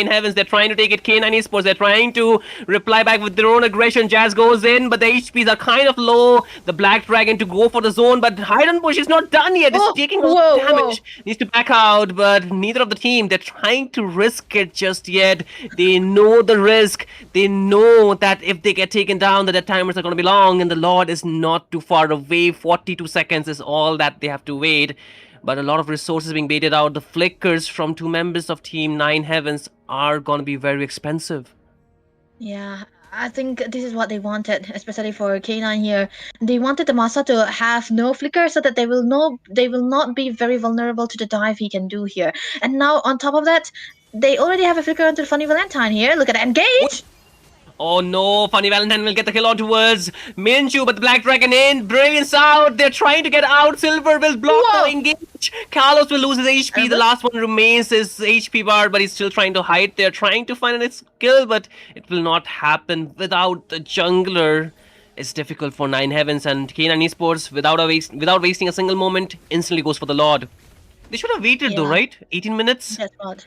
Heavens, they're trying to take it. K9 Esports, they're trying to reply back with their own aggression. Jazz goes in, but the HPs are kind of low. The Black Dragon to go for the zone, but Hidden Bush is not done yet. It's taking damage. Needs to back out, but neither of the team, they're trying to risk it just yet. They know the risk. They know that if they get taken down, that the timers are going to be long, and the Lord is not too far away. 42 seconds is all that they have to wait. But a lot of resources being baited out. The flickers from 2 members of Team 9 Heavens are going to be very expensive. Yeah, I think this is what they wanted, especially for K9 here. They wanted the Masa to have no flicker so that they will not be very vulnerable to the dive he can do here. And now on top of that, they already have a flicker onto Funny Valentine here. Look at that engage! Oh no, Funny Valentine will get the kill on towards Minju, but the Black Dragon in, Brilliance out, they're trying to get out, Silver will block the engage, Carlos will lose his HP, the last one remains his HP bar, but he's still trying to hide, they're trying to find its kill, but it will not happen without the jungler. It's difficult for 9 Heavens, and K9 Esports, without wasting a single moment, instantly goes for the Lord. They should have waited though, right? 18 minutes? That's what.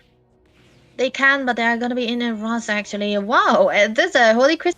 They can, but they're gonna be in a rush actually. Wow, this is a Holy Christmas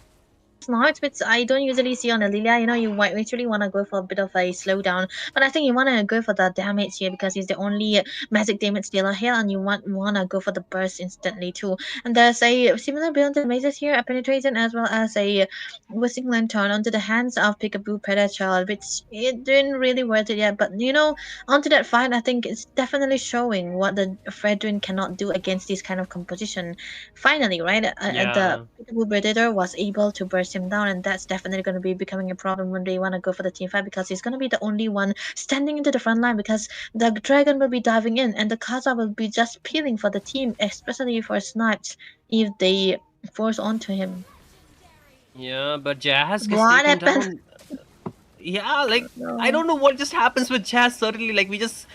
Knights, which I don't usually see on a Lilia. You know, you might literally want to go for a bit of a slowdown, but I think you want to go for the damage here because he's the only magic damage dealer here, and you want to go for the burst instantly too. And there's a similar build to mazes here, a penetration as well as a whistling lantern onto the hands of Peekaboo Predator, which it didn't really worth it yet. But you know, onto that fight, I think it's definitely showing what the Fredrin cannot do against this kind of composition. Finally, right? The Peekaboo Predator was able to burst him down, and that's definitely going to be becoming a problem when they want to go for the team fight, because he's going to be the only one standing into the front line, because the dragon will be diving in and the Kaza will be just peeling for the team, especially for snipes if they force onto him. Yeah, but Jazz gets What taken happened? down. Yeah, like I don't know what just happens with Jazz. Certainly, like we just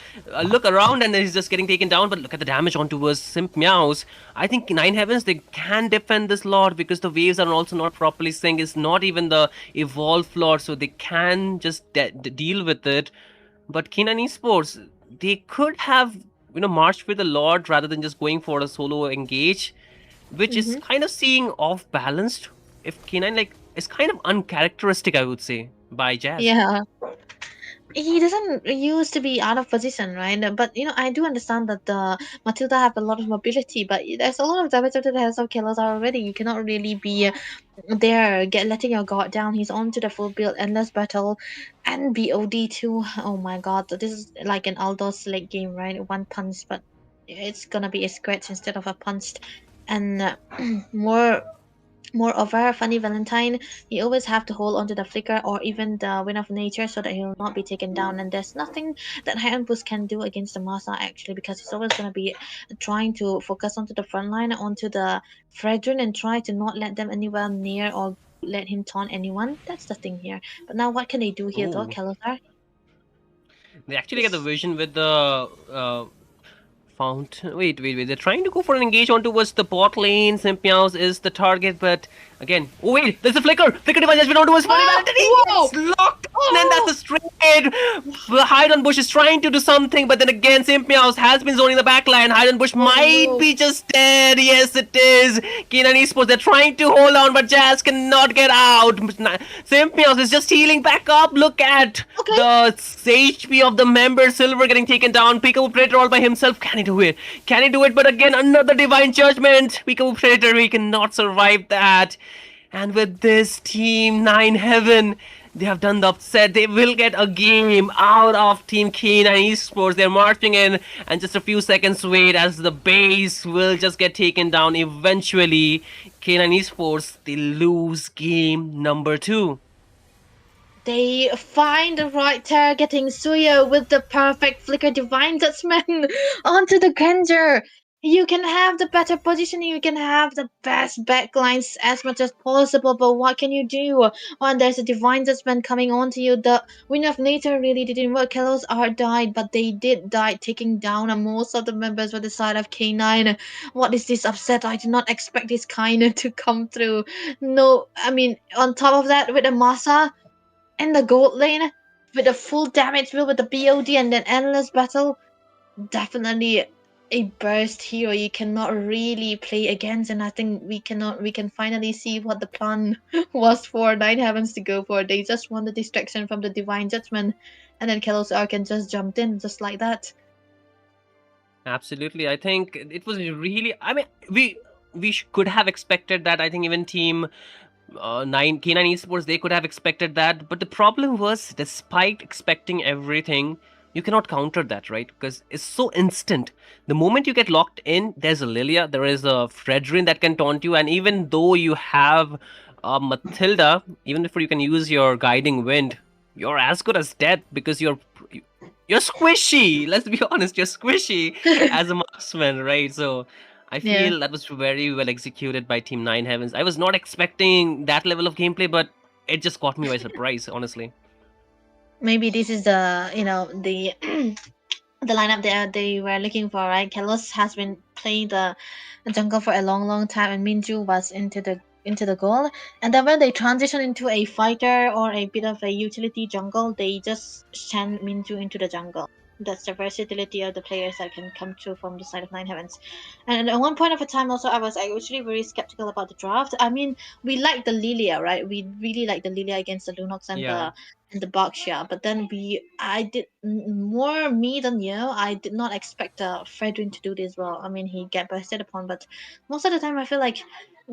look around and then he's just getting taken down. But look at the damage onto his Simp Meows. I think Nine Heavens, they can defend this Lord because the waves are also not properly synced. It's not even the evolved Lord, so they can just deal with it. But K9 Esports, they could have marched with the Lord rather than just going for a solo engage, which is kind of seeing off balanced. If K9 like is kind of uncharacteristic, I would say, by Jazz. Yeah. He doesn't used to be out of position, right? But I do understand that the Matilda have a lot of mobility, but there's a lot of damage that has of killers already. You cannot really be there letting your guard down. He's on to the full build, endless battle, and BOD too. Oh my god, this is like an Aldos late game, right? One punch, but it's gonna be a scratch instead of a punch, and Moreover, Funny Valentine, he always have to hold onto the flicker or even the Wind of Nature so that he will not be taken down. And there's nothing that High End Boost can do against the Masa actually, because he's always gonna be trying to focus onto the front line, onto the Fredrin, and try to not let them anywhere near or let him taunt anyone. That's the thing here. But now what can they do here though, Ooh. Kalazar? They actually get the vision with the fountain. Wait. They're trying to go for an engage on towards the bot lane. Simpiaos is the target, but again, oh wait, there's a flicker. Flicker device has been onto his Funny Valentine. It's locked on, and that's a straight. The Hide on Bush is trying to do something, but then again, Simpiaos has been zoning the backline. Hide on Bush might be just dead. Yes, it is. K9 Esports, they're trying to hold on, but Jazz cannot get out. Simpiaos is just healing back up. Look at the HP of the member. Silver getting taken down. Peekaboo Predator all by himself. Can he do it? Can he do it? But again, another Divine Judgment. Peekaboo Predator, we cannot survive that. And with this team, 9 Heaven, they have done the upset. They will get a game out of Team K9 Esports. They're marching in, and just a few seconds wait as the base will just get taken down. Eventually, K9 Esports, they lose game number 2. They find the right targeting Suya with the perfect flicker divine judgment onto the Granger. You can have the better positioning, you can have the best backlines as much as possible, but what can you do when there's a divine judgment coming onto you? The Wind of Nature really didn't work. Kalos are died, but they did die, taking down most of the members on the side of K9. What is this upset? I did not expect this kind to come through. No, I mean, on top of that, with the Masa and the gold lane, with the full damage build with the BOD and then endless battle, definitely a burst hero you cannot really play against. And I think we can finally see what the plan was for 9 Heavens to go for. They just want the distraction from the Divine Judgment, and then Kalos Arkan just jumped in just like that. Absolutely. I think it was really, I mean, we could have expected that. I think even team K9 Esports, they could have expected that. But the problem was, despite expecting everything, you cannot counter that, right? Because it's so instant. The moment you get locked in, there's a Lilia, there is a Fredrin that can taunt you, and even though you have Matilda, even if you can use your Guiding Wind, you're as good as dead because you're squishy. Let's be honest, you're squishy as a marksman, right? So I feel that was very well executed by Team 9 Heavens. I was not expecting that level of gameplay, but it just caught me by surprise, honestly. Maybe this is the the the lineup they were looking for, right? Kalos has been playing the jungle for a long time, and Minju was into the goal. And then when they transition into a fighter or a bit of a utility jungle, they just send Minju into the jungle. That's the versatility of the players that can come through from the side of 9 Heavens. And at one point of a time also, I was actually very skeptical about the draft. I mean, we like the Lilia, right? We really like the Lilia against the Lunox and the Baxia. But then I did more me than you. I did not expect Fredrin to do this well. I mean, he get bursted upon, but most of the time I feel like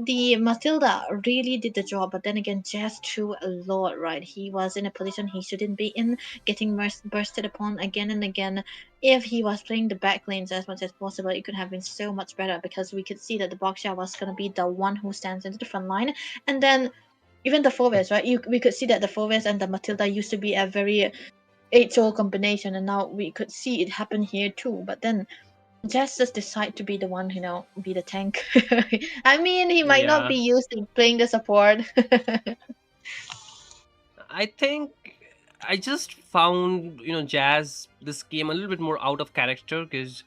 the Matilda really did the job. But then again, Jazz threw a lot, right? He was in a position he shouldn't be in, getting bursted upon again and again. If he was playing the back lanes as much as possible, it could have been so much better, because we could see that the Baxia was going to be the one who stands into the front line. And then even the forwards, right? We could see that the forwards and the Matilda used to be a very 8-0 combination, and now we could see it happen here too. But then just decide to be the one, be the tank. I mean, he might not be used to playing the support. I think I just found, Jazz, this game a little bit more out of character because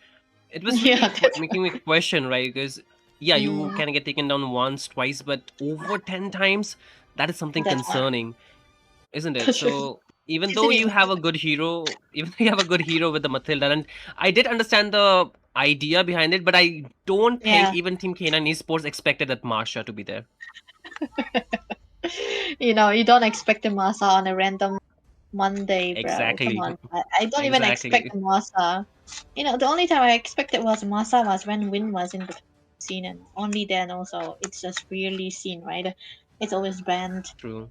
it was really Yeah, that's making me question, right? Because, yeah, you mm, can get taken down once, twice, but over 10 times, that is something that's hard. concerning, isn't it? That's true. So, even though Isn't it? you have a good hero, even though you have a good hero with the Matilda, and I did understand the idea behind it, but I don't think Yeah. even Team K9 Esports expected that Marsha to be there. You know, you don't expect the Masa on a random Monday, bro. Come Exactly. on. I don't even expect Exactly. the Masa. You know, the only time I expected was Masa was when Win was in the scene, and only then also it's just really seen, right? It's always banned. True.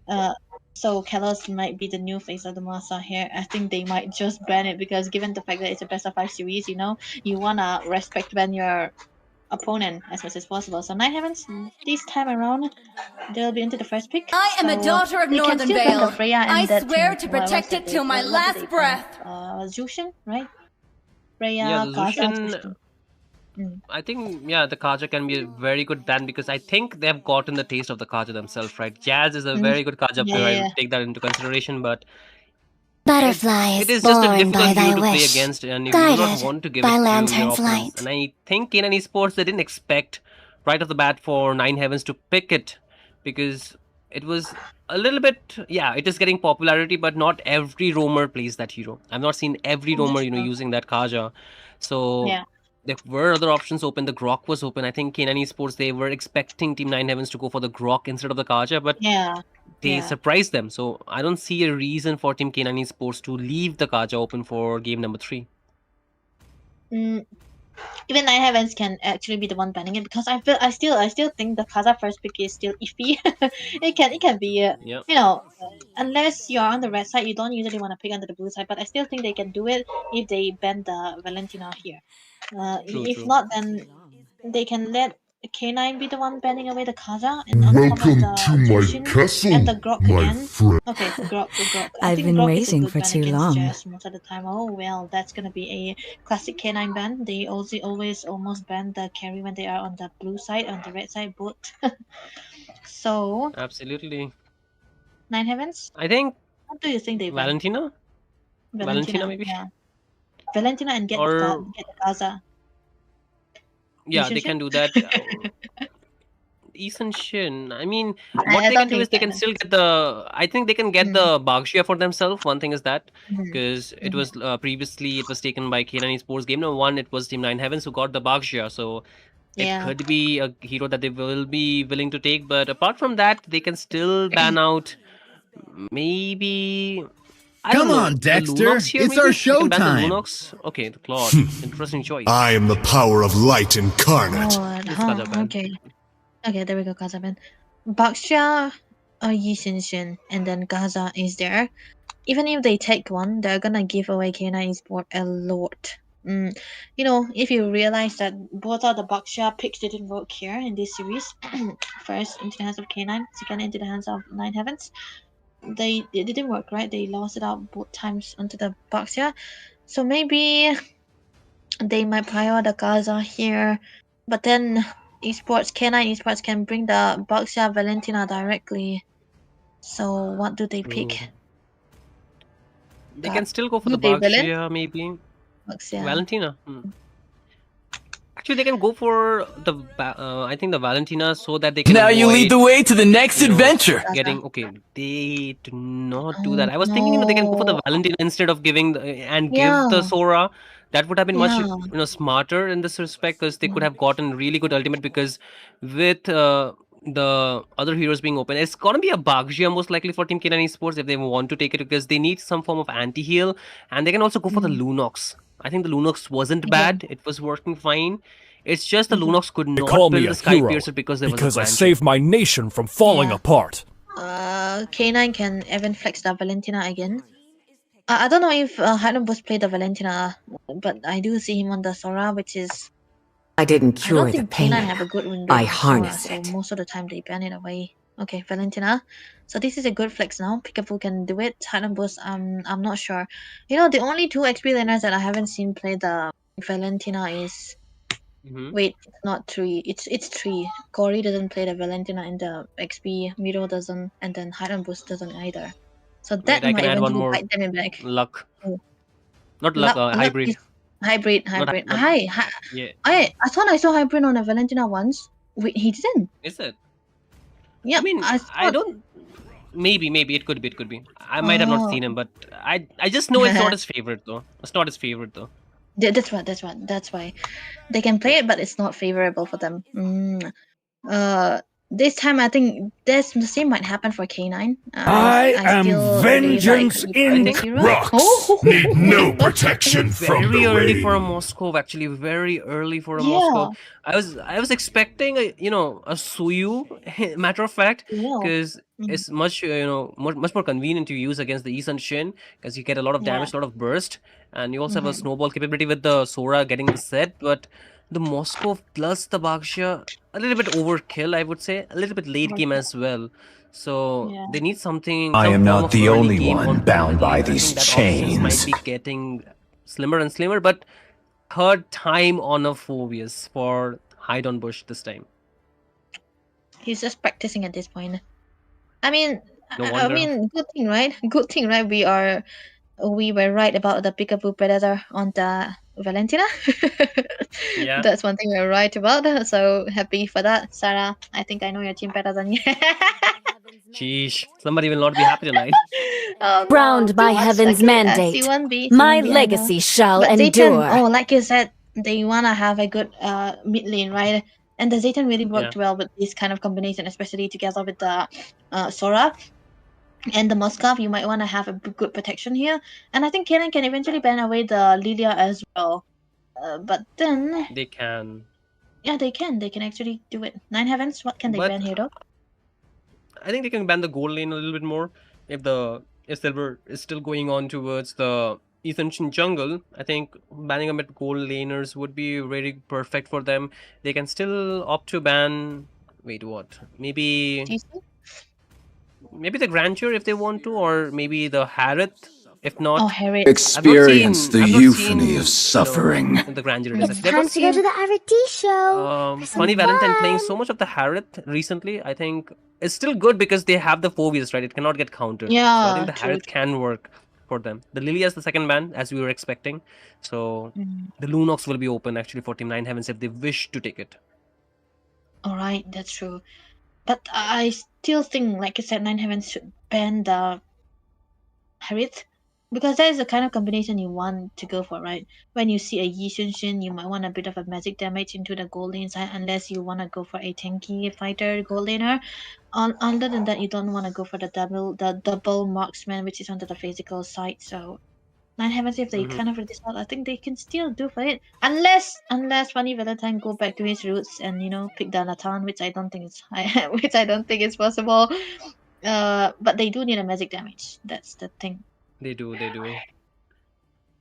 So Kalos might be the new face of the Masa here. I think they might just ban it because given the fact that it's a best of 5 series, you know, you wanna respect ban your opponent as much as possible. So Nine Heavens this time around they'll be into the first pick. I am a so, daughter of they can Northern still ban the Vale. Freya and I that swear team. to What was protect that it till my what did last they ban? breath. Zushin, right? Freya, Yeah, the Gaza, Zushin, I think, yeah, the Kaja can be a very good ban because I think they've gotten the taste of the Kaja themselves, right? Jazz is a very good Kaja player. I Yeah. would take that into consideration, but Butterfly it is is just a born by difficult thy hero to play wish, against, and you do not guided want to give by it to your lantern's opponents. light. And I think K9 Esports, they didn't expect right off the bat for Nine Heavens to pick it because it was a little bit, yeah, it is getting popularity, but not every roamer plays that hero. I've not seen every roamer, using that Kaja. So Yeah. there were other options open. The Grok was open. I think K9 Esports, they were expecting Team Nine Heavens to go for the Grok instead of the Kaja, but Yeah. they Yeah. surprised them. So I don't see a reason for Team K9 Esports to leave the Kaja open for game number 3. Even Nine Heavens can actually be the one banning it because I still think the Kaza first pick is still iffy. it can be Yeah. you know unless you're on the red side you don't usually want to pick under the blue side, but I still think they can do it if they ban the Valentina here. If True. not, then they can let K9 be the one banning away the Kaza and on top of Welcome the to my Jushin castle, and the Grok my again. friend. Okay, Grok. I I've think been Grok waiting is a for good ban too against long. Jazz most of the time. Oh well, that's gonna be a classic K9 ban. They also always almost ban the carry when they are on the blue side, on the red side both. So Absolutely. Nine Heavens, I think what do you think they ban? Valentina? Valentina maybe? Yeah. Valentina and get Or the Gaza. yeah, they Yushin? can do that. Ethan Shin. I mean, what I they don't can do think is they can still get the. I think they can get the Bagshia for themselves. One thing is that because it was previously it was taken by K9 Esports. Game number 1, it was Team 9 Heavens who got the Bagshia. So it Yeah. could be a hero that they will be willing to take. But apart from that, they can still ban out maybe. I don't Come know. on, The Dexter. Lunox here, It's our maybe? They can ban the showtime. Lunox. Okay, the Claude. Interesting choice. I am the power of light incarnate. This Kaja ban. Okay, there we go, Gaza ban. Baxia, Yi Xin, and then Gaza is there. Even if they take one, they're gonna give away K9 Esport a lot. You know, if you realize that both of the Baxia picks didn't work here in this series, first into the hands of K9, second into the hands of Nine Heavens, they didn't work, right? They lost it out both times onto the Baxia. So maybe they might prior the Gaza here, but then Esports K9 Esports can bring the Baxia Valentina directly. So what do they pick? They can still go for Do the they Valen? Baxia, maybe. Baxia. Valentina. Actually, they can go for the. I think the Valentina so that they can. Now you lead the avoid, way to the next you know, adventure. Getting okay. They do not do that. I was thinking, they can go for the Valentina instead of giving and give the Sora. That would have been much, smarter in this respect because they could have gotten really good ultimate because with the other heroes being open, it's gonna be a Baggia most likely for Team K9 Esports if they want to take it because they need some form of anti-heal and they can also go for the Lunox. I think the Lunox wasn't bad. It was working fine. It's just the Lunox could not call me build a the Sky hero Piercer because there was a I branch. saved my nation from falling apart. K9 can even flex the Valentina again. I don't know if Heidenbus played the Valentina, but I do see him on the Sora, which is. I didn't I cure don't the think pain. K9 have a good window I on harness Sora, it. so most of the time they ban it away. Okay, Valentina. So this is a good flex now. Peekaboo can do it. Heidenbus, I'm not sure. You know, the only 2 XP laners that I haven't seen play the Valentina is. Wait, not 3. It's 3. Cory doesn't play the Valentina in the XP. Miro doesn't, and then Heidenbus doesn't either. So that I might can add one eventually more. bite them in back. Luck. Oh. Not luck, Luck hybrid. is hybrid. Not yeah. I thought I saw hybrid on a Valentina once. Wait, he didn't. Is it? Yeah, I mean, I thought... don't. Maybe it could be. I might have not seen him, but I just know it's not his favorite though. It's not his favorite though. That's why they can play it, but it's not favorable for them. This time I think the same might happen for K9. I am still vengeance really like in Hero. rocks. Need no protection from Very the early for a rain. Moscow, actually. Very early for a Moscow. I was expecting a Suyu, matter of fact, because it's much much more convenient to use against the East and Shin, because you get a lot of damage, a lot of burst, and you also have a snowball capability with the Sora getting the set. But the Moscow plus the Baksha, a little bit overkill, I would say, a little bit late game as well. So they need something. I some am form not of the early only game one on bound by I these think that options might chains. be getting slimmer and slimmer, but third time on a Phobius for Hide on Bush this time. He's just practicing at this point. I mean, No I wonder. mean, good thing, right? We were right about the Peekaboo Predator on the Valentina. Yeah. That's one thing we're right about. So happy for that, Sarah. I think I know your team better than you. Sheesh. Somebody will not be happy tonight. Oh, Crowned by too much. heaven's Okay, mandate, C1B, my C1B, I know. legacy shall But endure. Zayton, like you said, they wanna have a good mid lane, right? And the Zayton really worked well with this kind of combination, especially together with the Sora and the Moskov. You might want to have a good protection here. And I think Kanan can eventually ban away the Lilia as well. But then... They can. Yeah, they can. They can actually do it. Nine Heavens, what can they ban here though? I think they can ban the gold lane a little bit more. If Silver is still going on towards the Eastern jungle, I think banning a bit gold laners would be very perfect for them. They can still opt to ban. Wait, what? Maybe the Grandeur if they want to, or maybe the Harith. If not, Experience the euphony of suffering. The Grandeur It's time to go to the RT show. Funny Valentine playing so much of the Harith recently, I think it's still good because they have the Phobius, right? It cannot get countered. Yeah, so I think the Harith can work for them. The Lilia is the second ban, as we were expecting. So the Lunox will be open actually for Team 9 Heavens if they wish to take it. Alright, that's true. But I still think, like I said, 9 Heavens should ban the Harith. Because that is the kind of combination you want to go for, right? When you see a Yi Xunshin, you might want a bit of a magic damage into the gold lane side, unless you want to go for a tanky fighter gold laner. Other than that, you don't want to go for the double marksman, which is onto the physical side. So 9 Heavens, if they kind of decide, I think they can still do for it. Unless Funny Valentine go back to his roots and pick the Nathan, which I don't think is possible. But they do need a magic damage. That's the thing. They do.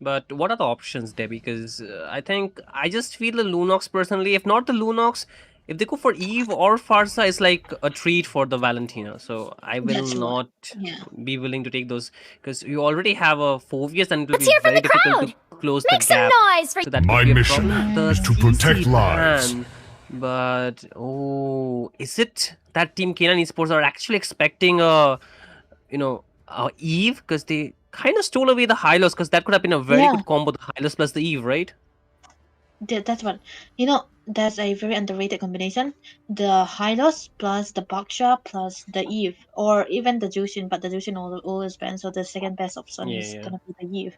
But what are the options, Debbie? Because I think I just feel the Lunox personally. If not the Lunox, if they go for Eve or Farsa, it's like a treat for the Valentina. So I will not be willing to take those because you already have a Phobius and it will be very difficult to close the gap. So that My mission is to protect lives. But is it that Team K9 Esports are actually expecting a Eve because they kind of stole away the Hylos because that could have been a very good combo, the Hylos plus the Eve, right? That's one. That's a very underrated combination. The Hylos plus the Baksha plus the Eve, or even the Jushin, but the Jushin always bans, so the second best option is gonna be the Eve.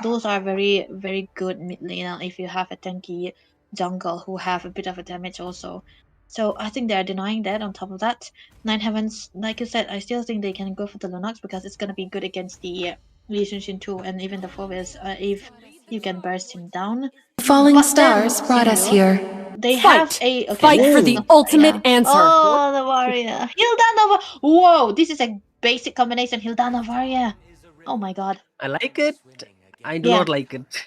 Those are very, very good mid laner if you have a tanky jungle who have a bit of a damage also. So I think they're denying that. On top of that, 9 Heavens, like you said, I still think they can go for the Lunox because it's gonna be good against the Lee Xunshin too, and even the Phobius if you can burst him down. Falling stars brought us here. They have a fight for the ultimate answer. Oh, the warrior, Hildana. Whoa, this is a basic combination. Hildana warrior. Oh my god. I like it. I do not like it.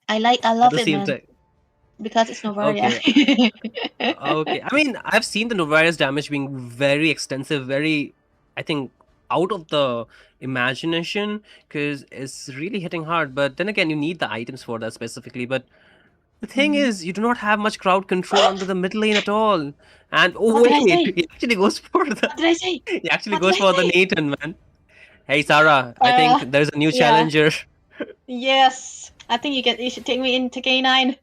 I love it, man. Because it's Novaria. Okay. I mean, I've seen the Novaria's damage being very extensive, very, I think, out of the imagination because it's really hitting hard. But then again, you need the items for that specifically. But the thing is, you do not have much crowd control under the mid lane at all. And he actually goes for the. What did I say? He actually goes for the Nathan, man. Hey, Sarah, I think there's a new yeah. challenger. Yes, I think you should take me into K9.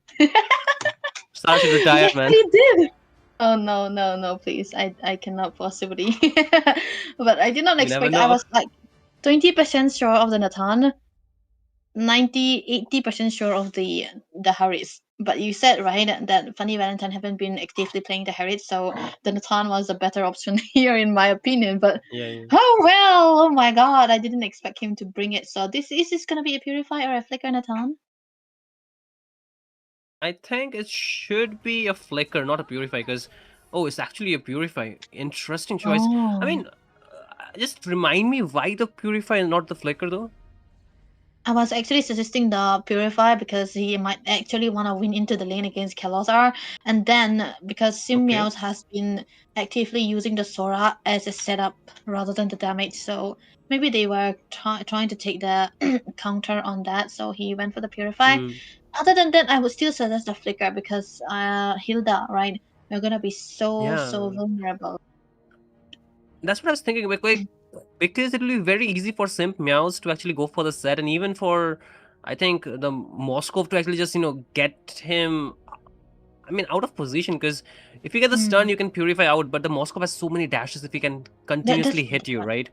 Sarah should retire, Yes, man. he did. Oh no, please. I cannot possibly. But I did not You never expect. I know. was like 20% sure of the Nathan, 80% sure of the Harris. But you said right that Funny Valentine haven't been actively playing the Harris, so the Nathan was a better option here in my opinion. But Yeah. oh well, oh my god, I didn't expect him to bring it. So this gonna be a Purify or a Flicker Nathan? I think it should be a Flicker, not a Purify, because it's actually a Purify. Interesting choice. I Oh. mean, just remind me why the Purify and not the Flicker, though. I was actually suggesting the Purify because he might actually want to win into the lane against Kalazar. And then because Sim Okay. Meows has been actively using the Sora as a setup rather than the damage. So maybe they were trying to take the counter on that. So he went for the Purify. Other than that, I would still suggest the Flicker because Hilda, right? You're going to be so vulnerable. That's what I was thinking. Because it will be very easy for Simp Meows to actually go for the set, and even for, I think, the Moskov to actually just, get him, out of position. Because if you get the stun, you can Purify out, but the Moskov has so many dashes if he can continuously hit you, right?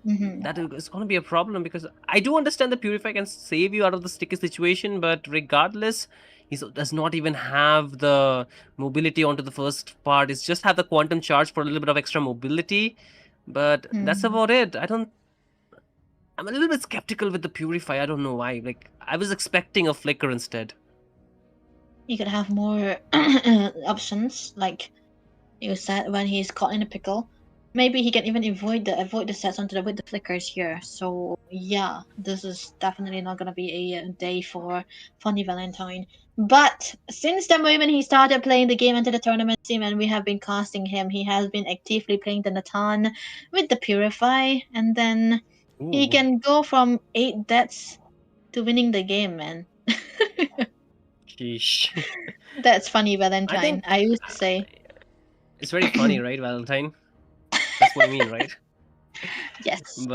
That is going to be a problem, because I do understand the Purify can save you out of the sticky situation, but regardless, he does not even have the mobility onto the first part. It's just have the quantum charge for a little bit of extra mobility. But that's about it. I'm a little bit skeptical with the Purify. I don't know why. Like, I was expecting a Flicker instead. You could have more options, like you said, when he's caught in a pickle. Maybe he can even avoid the sets with the flickers here. So yeah, this is definitely not gonna be a day for Funny Valentine. But since the moment he started playing the game into the tournament team and we have been casting him, he has been actively playing the Nathan with the Purify, and then he can go from 8 deaths to winning the game, man. Sheesh. That's Funny Valentine. I used to say. It's very funny, right, Valentine? That's what I mean, right? Yes.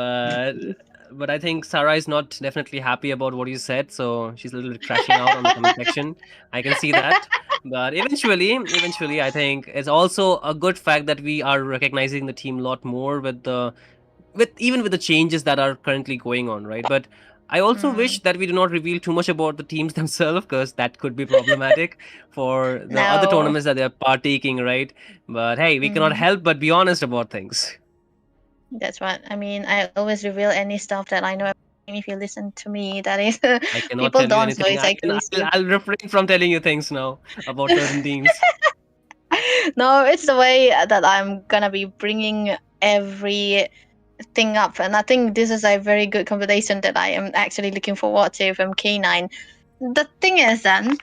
But I think Sarah is not definitely happy about what you said, so she's a little bit crashing out on the comment section. I can see that. But eventually, I think it's also a good fact that we are recognizing the team a lot more with the changes that are currently going on, right? But I also wish that we do not reveal too much about the teams themselves, because that could be problematic for the other tournaments that they're partaking, right? But hey, we cannot help but be honest about things. That's what I mean. I always reveal any stuff that I know. If you listen to me, that is I cannot people tell you don't. So anything. it's I'll refrain from telling you things now about certain teams. No, it's the way that I'm gonna be bringing everything up, and I think this is a very good combination that I am actually looking forward to from K9. The thing is, then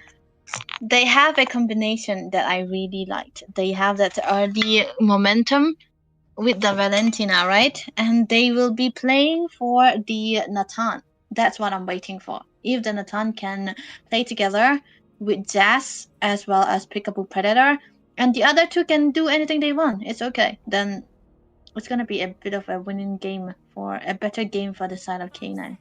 they have a combination that I really liked. They have that early momentum with the Valentina, right? And they will be playing for the Nathan. That's what I'm waiting for. If the Nathan can play together with Jazz as well as Pickable Predator, and the other two can do anything they want, it's okay. Then it's gonna be a bit of a winning game, for a better game for the side of K9.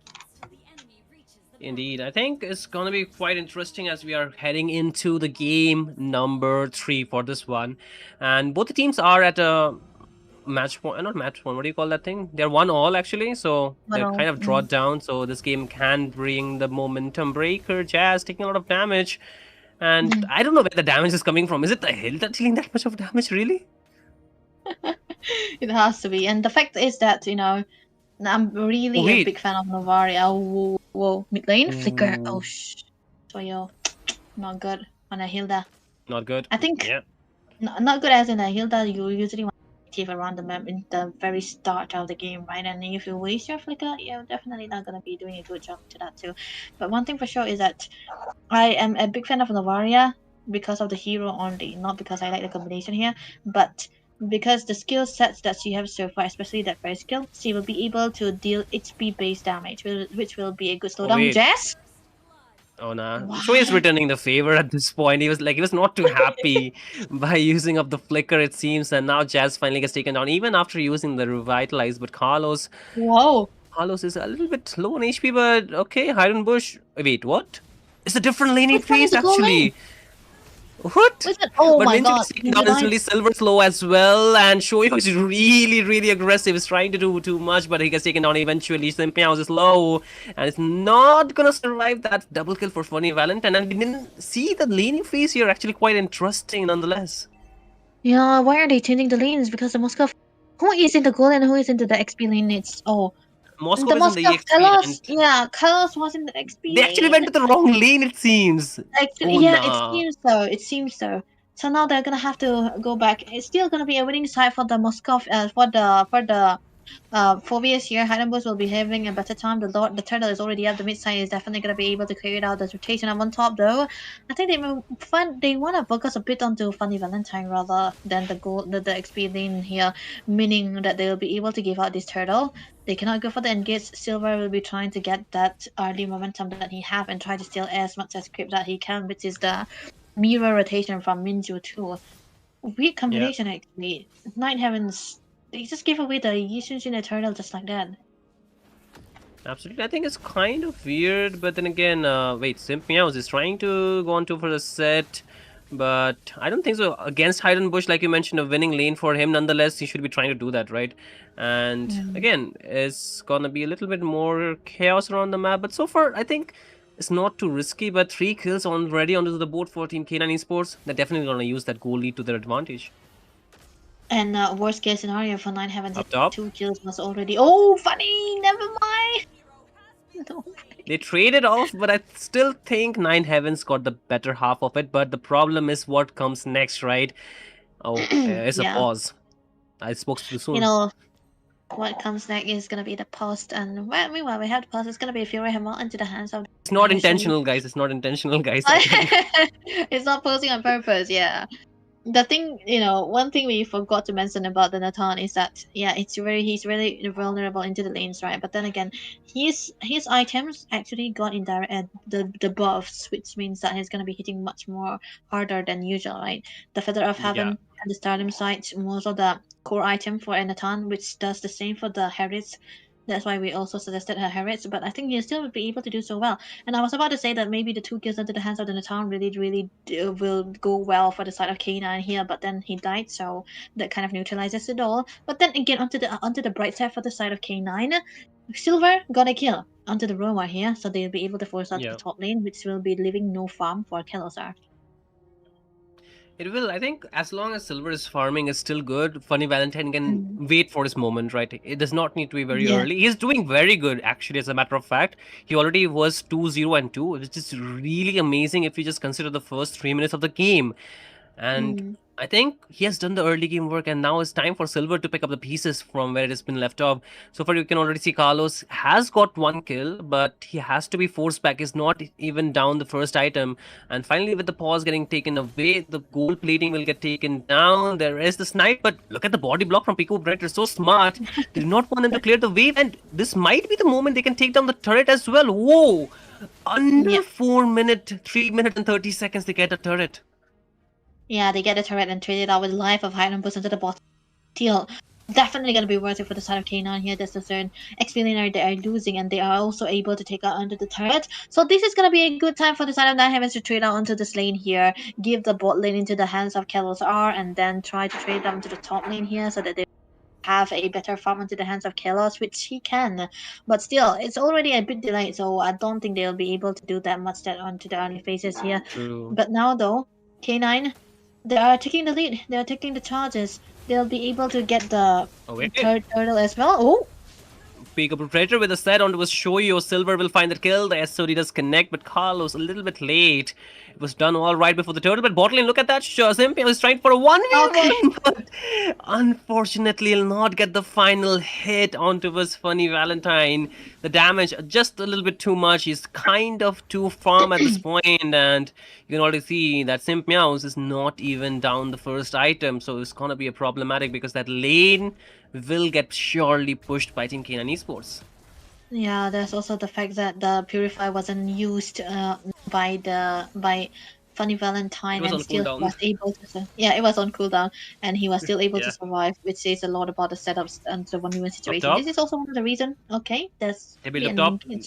Indeed, I think it's gonna be quite interesting as we are heading into the game number 3 for this one, and both the teams are at a match point, not match point. What do you call that thing? They're 1-1 actually, so they're kind of drawn down. So this game can bring the momentum breaker. Jazz taking a lot of damage, and I don't know where the damage is coming from. Is it the hill that's dealing that much of damage, really? It has to be, and the fact is that I'm really a big fan of Novaria. Whoa, mid lane flicker. Oh so yo, not good on a Hilda. Not good. I think not good as in a Hilda. You usually want to active around the map in the very start of the game, right? And if you waste your flicker, you're definitely not gonna be doing a good job to that too. But one thing for sure is that I am a big fan of Novaria because of the hero only, not because I like the combination here, but because the skill sets that she has so far, especially that first skill, she will be able to deal HP based damage, which will be a good slowdown. Jazz? Oh nah. Shui is returning the favor at this point. He was not too happy by using up the flicker, it seems, and now Jazz finally gets taken down, even after using the revitalize. But Carlos, whoa, Carlos is a little bit low on HP, but okay, Hiron Bush. Wait, what? It's a different laning Which one is phase the gold actually. lane? What? What's that? Oh But my Minju god. is taking down instantly. Silver's low as well, and Shoyo is really aggressive. He's trying to do too much, but he gets taken down eventually. Simpiaos is low, and it's not gonna survive that double kill for Funny Valentine. And we didn't see the laning phase here. Actually, quite interesting nonetheless. Yeah, why are they changing the lanes? Because the Moscow, who is in the gold and who is into the XP lane? It's Moscow the is in the Moscow EXP, Kalos. and Yeah, Kalos was in the XP they actually lane. went to the wrong lane. It seems. Actually, Oh yeah, nah. it seems so. So now they're gonna have to go back. It's still gonna be a winning side for the Moscow, for the Phobias here. Heidenbus will be having a better time. The turtle is already up. The mid side is definitely gonna be able to carry out the rotation up on top though. I think they wanna focus a bit onto Funny Valentine rather than the XP lane here, meaning that they will be able to give out this turtle. They cannot go for the engage. Silver will be trying to get that early momentum that he have and try to steal as much as creep that he can, which is the mirror rotation from Minju too. Weird combination actually. Night Heavens, they just gave away the Yishun Eternal just like that. Absolutely, I think it's kind of weird, but then again, wait, Simp Meows is trying to go on to for the set, but I don't think so. Against Hyden Bush, like you mentioned, a winning lane for him, nonetheless, he should be trying to do that, right? And again, it's gonna be a little bit more chaos around the map, but so far, I think it's not too risky, but 3 kills already onto the board for Team K9 Esports. They're definitely gonna use that goal lead to their advantage. And worst case scenario for Nine Heavens, Up top. 2 kills was already. Oh, funny! Never mind! No. They traded off, but I still think Nine Heavens got the better half of it. But the problem is what comes next, right? Oh, it's a pause. I spoke too soon. You know, what comes next is gonna be the post, and well, meanwhile we have the post. It's gonna be a FEAI Hammer into the hands of. It's not intentional, guys. It's not intentional, guys. It's not posting on purpose. Yeah. The thing, one thing we forgot to mention about the Nathan is that he's really vulnerable into the lanes, right? But then again, his items actually got indirect the buffs, which means that he's gonna be hitting much more harder than usual, right? The Feather of Heaven and the Stardom Sight, most of the core item for Nathan, which does the same for the Harriets. That's why we also suggested her Harriets, but I think he'll still be able to do so well. And I was about to say that maybe the 2 kills into the hands of the Nathan really will go well for the side of K9 here, but then he died, so that kind of neutralizes it all. But then again, onto the bright side for the side of K9, Silver got a kill onto the Roma here, so they'll be able to force out the top lane, which will be leaving no farm for Kelosar. It will. I think as long as Silver is farming is still good, Funny Valentine can wait for his moment, right? It does not need to be very early. He's doing very good, actually, as a matter of fact. He already was 2-0 and 2, which is really amazing if you just consider the first 3 minutes of the game. And I think he has done the early game work, and now it's time for Silver to pick up the pieces from where it has been left off. So far, you can already see Carlos has got 1 kill, but he has to be forced back. He's not even down the first item. And finally, with the pause getting taken away, the gold plating will get taken down. There is the snipe, but look at the body block from Pico Brighter. So smart. They do not want them to clear the wave, and this might be the moment they can take down the turret as well. Whoa! Under 4 minutes, 3 minutes and 30 seconds, they get a turret. Yeah, they get a turret and trade it out with life of Highland Bus into the bottom. Deal. Definitely going to be worth it for the side of K9 here. That's the third XP laner they are losing, and they are also able to take out under the turret. So this is going to be a good time for the side of Nine Heavens to trade out onto this lane here. Give the bot lane into the hands of Kelos R, and then try to trade down to the top lane here so that they have a better farm into the hands of Kelos, which he can. But still, it's already a bit delayed, so I don't think they'll be able to do that much onto the early phases here. True. But now though, K9, they are taking the lead. They are taking the charges. They'll be able to get the third turtle as well. Oh! Pico Predator with a set onto his Shoyo. Silver will find the kill. The SOD does connect, but Carlos a little bit late. It was done all right before the turtle, but Botlane, look at that. Simpy was trying for a 1v1, but unfortunately he'll not get the final hit onto his Funny Valentine. The damage just a little bit too much. He's kind of too farm at this point, and you can already see that Simp Meows is not even down the first item, so it's gonna be a problematic because that lane will get surely pushed by Team K9 Esports. Yeah, there's also the fact that the Purify wasn't used by Funny Valentine It was and on still cooldown. was able to. Yeah, it was on cooldown, and he was still able Yeah. to survive, which says a lot about the setups and the 1v1 situation. top. This is also one of the reasons. Okay, that's They build pretty up top. annoying.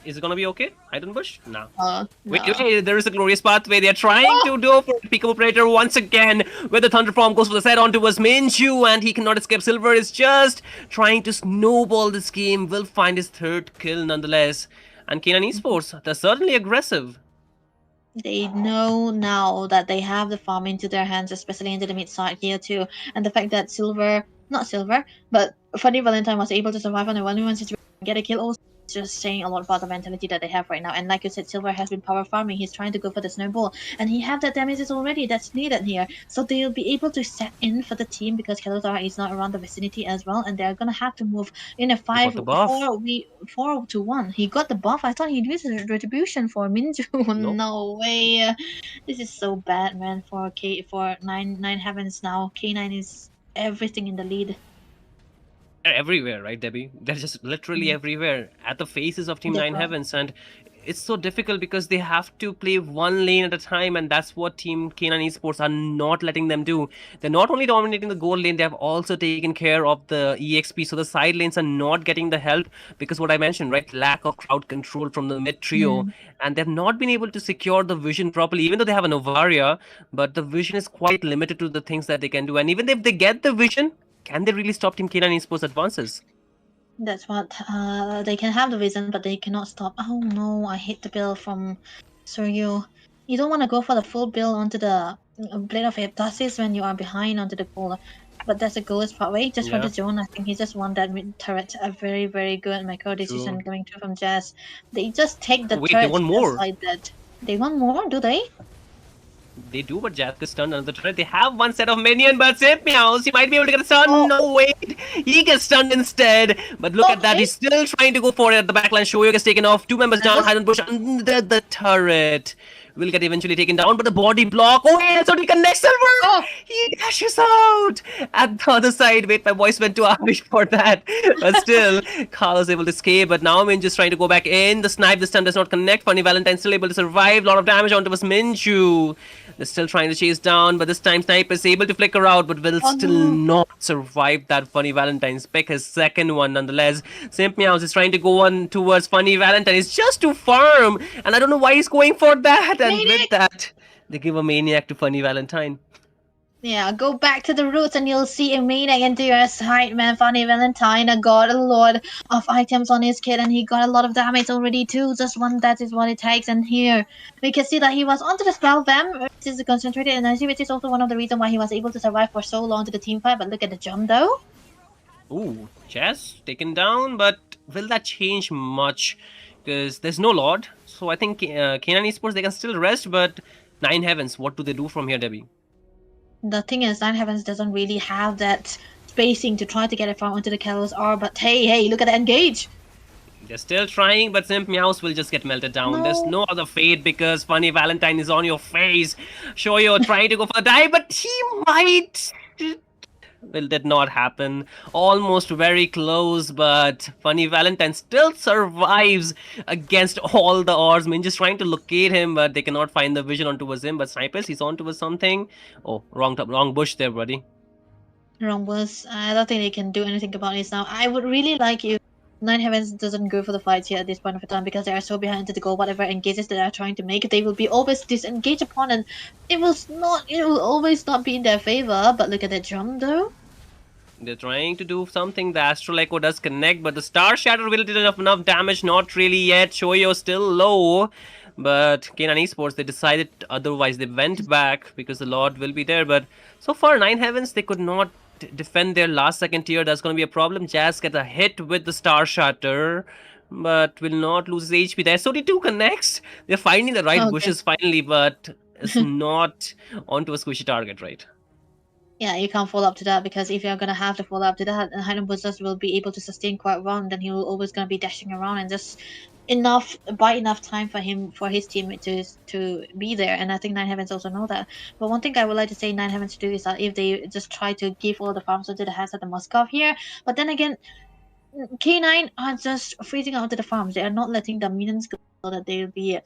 Is it gonna be okay? Hidden bush? No. No. Wait, there is a glorious pathway. They're trying to do for Pico Operator once again, where the Thunderform goes for the set onto his Minju, and he cannot escape. Silver is just trying to snowball this game. Will find his third kill nonetheless. And K9 Esports, they're certainly aggressive. They know now that they have the farm into their hands, especially into the mid side here too. And the fact that not Silver, but Funny Valentine was able to survive on a 1v1 situation and get a kill also just saying a lot about the mentality that they have right now. And like you said, Silver has been power farming. He's trying to go for the snowball, and he have the damages already that's needed here. So they'll be able to set in for the team because Kalazar is not around the vicinity as well, and they're gonna have to move in a 4-1. He got the buff. I thought he'd use the retribution for Minju. Nope. No way. This is so bad, man. For Nine Heavens now. K9 is everything in the lead. They're everywhere, right, Debbie? They're just literally everywhere at the faces of Team That's 9 right. Heavens, and it's so difficult because they have to play one lane at a time, and that's what Team K9 Esports are not letting them do. They're not only dominating the gold lane, they have also taken care of the EXP, so the side lanes are not getting the help because what I mentioned, right, lack of crowd control from the mid trio, and they've not been able to secure the vision properly, even though they have an Novaria, but the vision is quite limited to the things that they can do, and even if they get the vision, can they really stop Team K9 Esports advances? That's what they can have the vision, but they cannot stop. Oh no, I hate the build from Suryu. You don't want to go for the full build onto the Blade of Hypnosis when you are behind onto the goal. But that's a goalless pathway just for the zone. I think he just won that mid turret. A very, very good micro decision coming through from Jazz. They just take the Wait, turret they want more. like that. They want more, do they? They do, but Jack is stunned another turret. They have one set of minion, but Sip Meows, he might be able to get a stun. Oh. No, wait. He gets stunned instead. But look at that. He's still trying to go for it at the backline. Shoyo gets taken off. Two members down. Hidden bush under the turret. Will get eventually taken down, but the body block. Oh, yeah, so he connects Silver. He dashes out at the other side. Wait, my voice went too harsh for that. But still, Carl is able to escape. But now Min just trying to go back in. The snipe this time does not connect. Funny Valentine still able to survive. A lot of damage onto his Minju. They're still trying to chase down, but this time Snipe is able to flicker out, but will still not survive that Funny Valentine's pick. His second one nonetheless. Simp Meows is trying to go on towards Funny Valentine. It's just too firm, and I don't know why he's going for that. And with that, they give a maniac to Funny Valentine. Yeah, go back to the roots and you'll see a maniac into your side, man. Funny Valentine got a lot of items on his kit and he got a lot of damage already too. Just one, that is what it takes. And here, we can see that he was onto the spell vamp, which is the concentrated energy, which is also one of the reasons why he was able to survive for so long to the team fight. But look at the jump though. Ooh, Chess taken down, but will that change much? Because there's no Lord. So I think K9 Esports, they can still rest, but Nine Heavens, what do they do from here, Debbie? The thing is, Nine Heavens doesn't really have that spacing to try to get it far onto the Kalos R, but hey, look at the engage! They're still trying, but Simp Meows will just get melted down. No. There's no other fate because Funny Valentine is on your face. Shoyo trying to go for the dive, but he might... Well, did not happen. Almost very close, but Funny Valentine still survives against all the odds. Min just trying to locate him, but they cannot find the vision onto him. But Snipers, he's on towards something. Oh, wrong bush there, buddy. Wrong was. I don't think they can do anything about this now. I would really like if Nine Heavens doesn't go for the fights here at this point of time because they are so behind to go. Whatever engages that they are trying to make, they will be always disengaged upon, and it will always not be in their favor. But look at that jump though. They're trying to do something. The Astral Echo does connect, but the Star Shatter will do enough damage. Not really yet. Shoyo still low. But K9 Esports, they decided otherwise. They went back because the Lord will be there. But so far, Nine Heavens, they could not defend their last second tier. That's going to be a problem. Jazz gets a hit with the Star Shatter, but will not lose his HP. The SOD2 connects. They're finding the right bushes finally, but it's not onto a squishy target, right? Yeah, you can't follow up to that because if you're gonna have to follow up to that, Hidden Buzzers will be able to sustain quite well, and then he will always gonna be dashing around and just buy enough time for his teammate to be there. And I think Nine Heavens also know that. But one thing I would like to say Nine Heavens to do is that if they just try to give all the farms into the hands of the Moskov here, but then again, K9 are just freezing out to the farms. They are not letting the minions go, so that they will be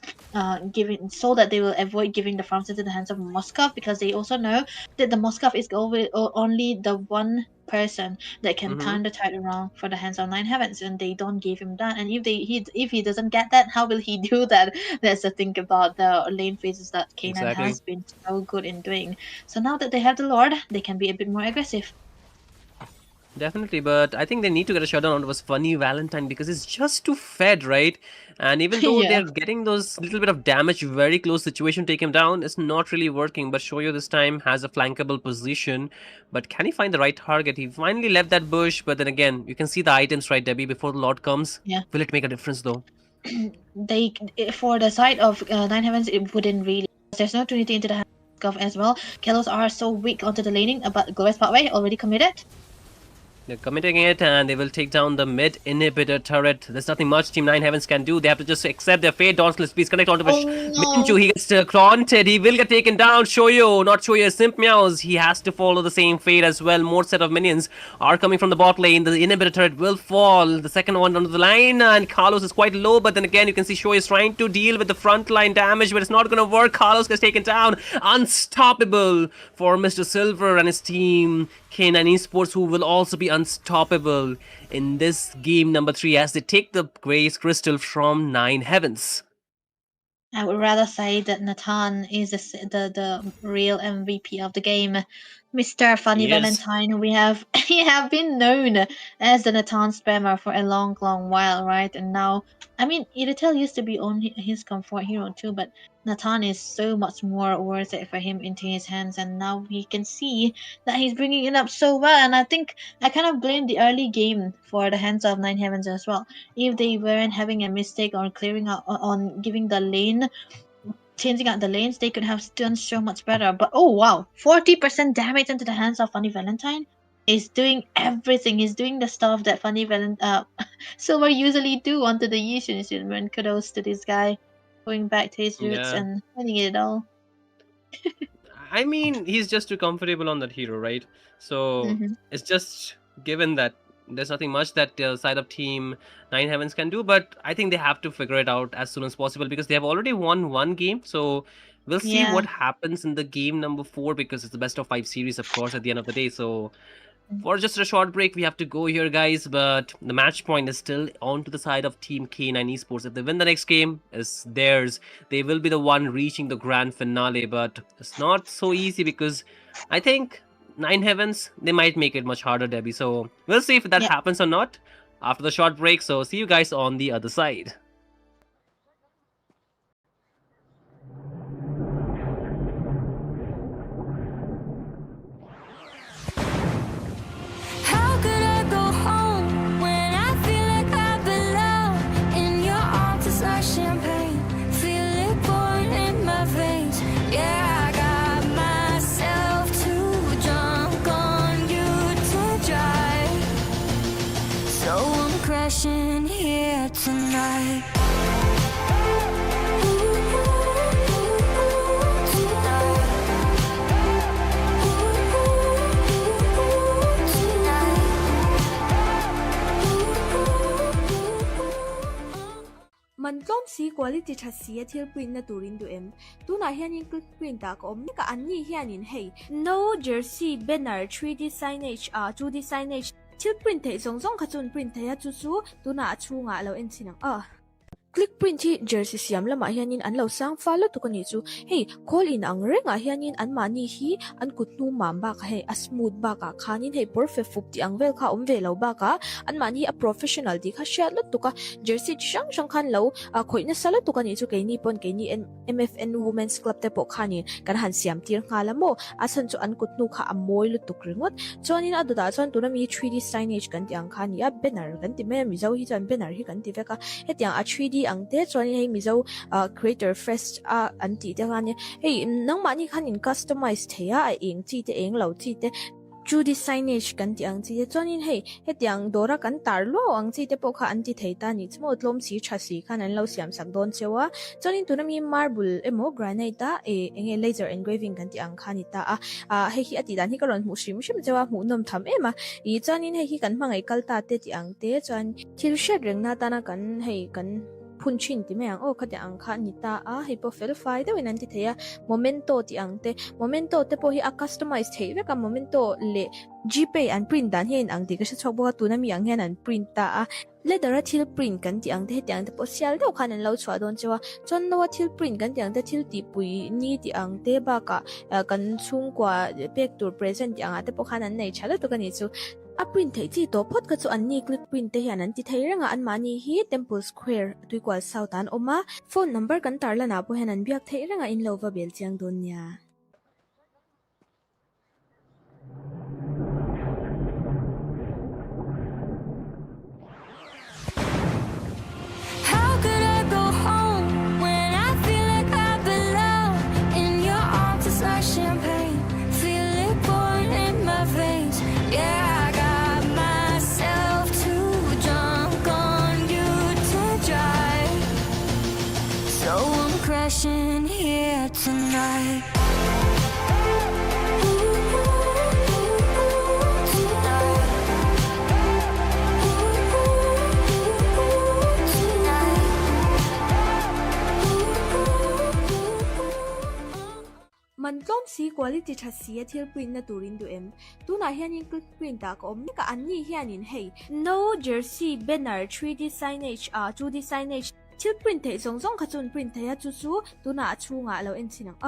so that they will avoid giving the farms into the hands of Moskov, because they also know that the Moskov is only the one person that can turn the tide around for the hands of Nine Heavens, and they don't give him that. And if he doesn't get that, how will he do that? That's the thing about the lane phases that K9 has been so good in doing. So now that they have the Lord, they can be a bit more aggressive. Definitely, but I think they need to get a shutdown on was Funny Valentine because it's just too fed, right? And even though they're getting those little bit of damage, very close situation to take him down, it's not really working. But Shoyo this time has a flankable position. But can he find the right target? He finally left that bush, but then again, you can see the items, right, Debbie, before the Lord comes. Yeah. Will it make a difference, though? They, for the side of Nine Heavens, it wouldn't really. There's no Trinity into the hands of as well. Kalos are so weak onto the laning, but Glorious Pathway already committed. They're committing it, and they will take down the mid inhibitor turret. There's nothing much Team 9 Heavens can do. They have to just accept their fate. Dauntless, please connect onto Minchu. He gets cronted. He will get taken down. Shoyo, not Shoyo, Simp Meows. He has to follow the same fate as well. More set of minions are coming from the bot lane. The inhibitor turret will fall. The second one onto the line, and Carlos is quite low, but then again, you can see Shoyo is trying to deal with the front line damage, but it's not going to work. Carlos gets taken down. Unstoppable for Mr. Silver and his team. K9 Esports, who will also be unstoppable in this game number 3 as they take the Grace Crystal from 9 Heavens. I would rather say that Nathan is the real MVP of the game. Mr. Funny Valentine, he have been known as the Nathan spammer for a long while, right? And now, I mean, Iritel used to be only his comfort hero too, but Nathan is so much more worth it for him into his hands, and now we can see that he's bringing it up so well. And I think I kind of blame the early game for the hands of 9 Heavens as well. If they weren't having a mistake on clearing out, on giving the lane, changing out the lanes, they could have done so much better. But oh wow, 40% damage into the hands of Funny Valentine is doing everything. He's doing the stuff that Funny Silver usually do onto the Yushin Silver. Kudos to this guy, going back to his roots and winning it all. I mean, he's just too comfortable on that hero, right? So it's just given that there's nothing much that the side of Team 9 Heavens can do, but I think they have to figure it out as soon as possible because they have already won one game. So we'll see what happens in the game number 4 because it's the best of 5 series, of course, at the end of the day. So for just a short break, we have to go here, guys, but the match point is still on to the side of Team K9 Esports. If they win the next game, it's theirs. They will be the one reaching the grand finale, but it's not so easy because I think 9 Heavens, they might make it much harder, Debbie. So we'll see if that happens or not after the short break. So see you guys on the other side. How could I go home when I feel like I belong in your arms? It's like champagne, feel it pouring in my veins. Yeah, I got myself too drunk on you to drive, so I'm crashing here tonight. Man tlom si quality that si athil print na turin do em tuna hianin click print ta ko omni ka anni hianin hey no jersey banner 3D signage 2D signage thil print thei song song khachun print thei chu chu tuna chunga lo en chinang click print hi jersey siam lama hianin an lo sang follow to kani chu hey call in ang renga hianin an mani hi an kutnu mamba ka hey a smooth ba ka khanin hey perfect fup ti ang vel kha om ve lo ba ka an mani a professional di kha share lot to ka jersey chang chang khan lo khoina sala to kani chu ke ni pon ke ni MFN women's club te po khani kan han siam tir ngala mo asan chu an kutnu kha amoi lu tuk ringot chonin aduda chon tuna mi 3D signage kan ti ang khani a banner kan ti me mizo hi chan banner hi kan ti veka hetiang a 3D ang te choni hei mizo creator fest anti te khani hei nang mani khanin customize theya eng chi te eng lo chi te Judy signage kan ti ang chi chuanin hei hetiang dora kan tar lo ang chi te pawh kha an ti thei ta ni chmo tlom si tha si khan an lo siam sak don chewa chuanin tunami marble emo granite a enge laser engraving kan ti ang kha ni ta a hei hi ati dan hi ka ron mu shim chewa mu nom tham ema I chuanin hei hi kan hmangai kalta te ti ang te chuan thil shed rengna ta na kan hei kan punchin ti me ang khati ang kha ni ta a hei po fel fai de winan ti theya momento ti ang te momento te po hi a customized thei ve ka momento le gpay an print dan hin ang ti ka chok bo tu na mi ang hen an print ta a leather a thil print kan ti ang te ti ang te po sial de khan an lo chwa don chewa chon no thil print kan ti ang te thil ti pui ni ti ang te ba ka kan chung kwa pek tur present ti ang te po khan an nei chala to kan ni chu a print thei chi to phot ka chu an ni click print te hian an ti thei ranga an mani hi temple square tui kwal south an oma phone number kan tar la na po hian an biak thei ranga in lova bel chiang don nya How could I go home when I feel like I belong in your arms? It's like champagne, feel it pouring in my veins. Yeah, I got myself too drunk on you to drive, so I'm crashing here tonight. man tlom si quality tha si thil print na turin du em tuna hianin click print ta ko omni ka anni hianin hei no jersey banner 3D signage 2D signage thil print thei zong kha chun print thei chu chu tuna chunga lo en chinang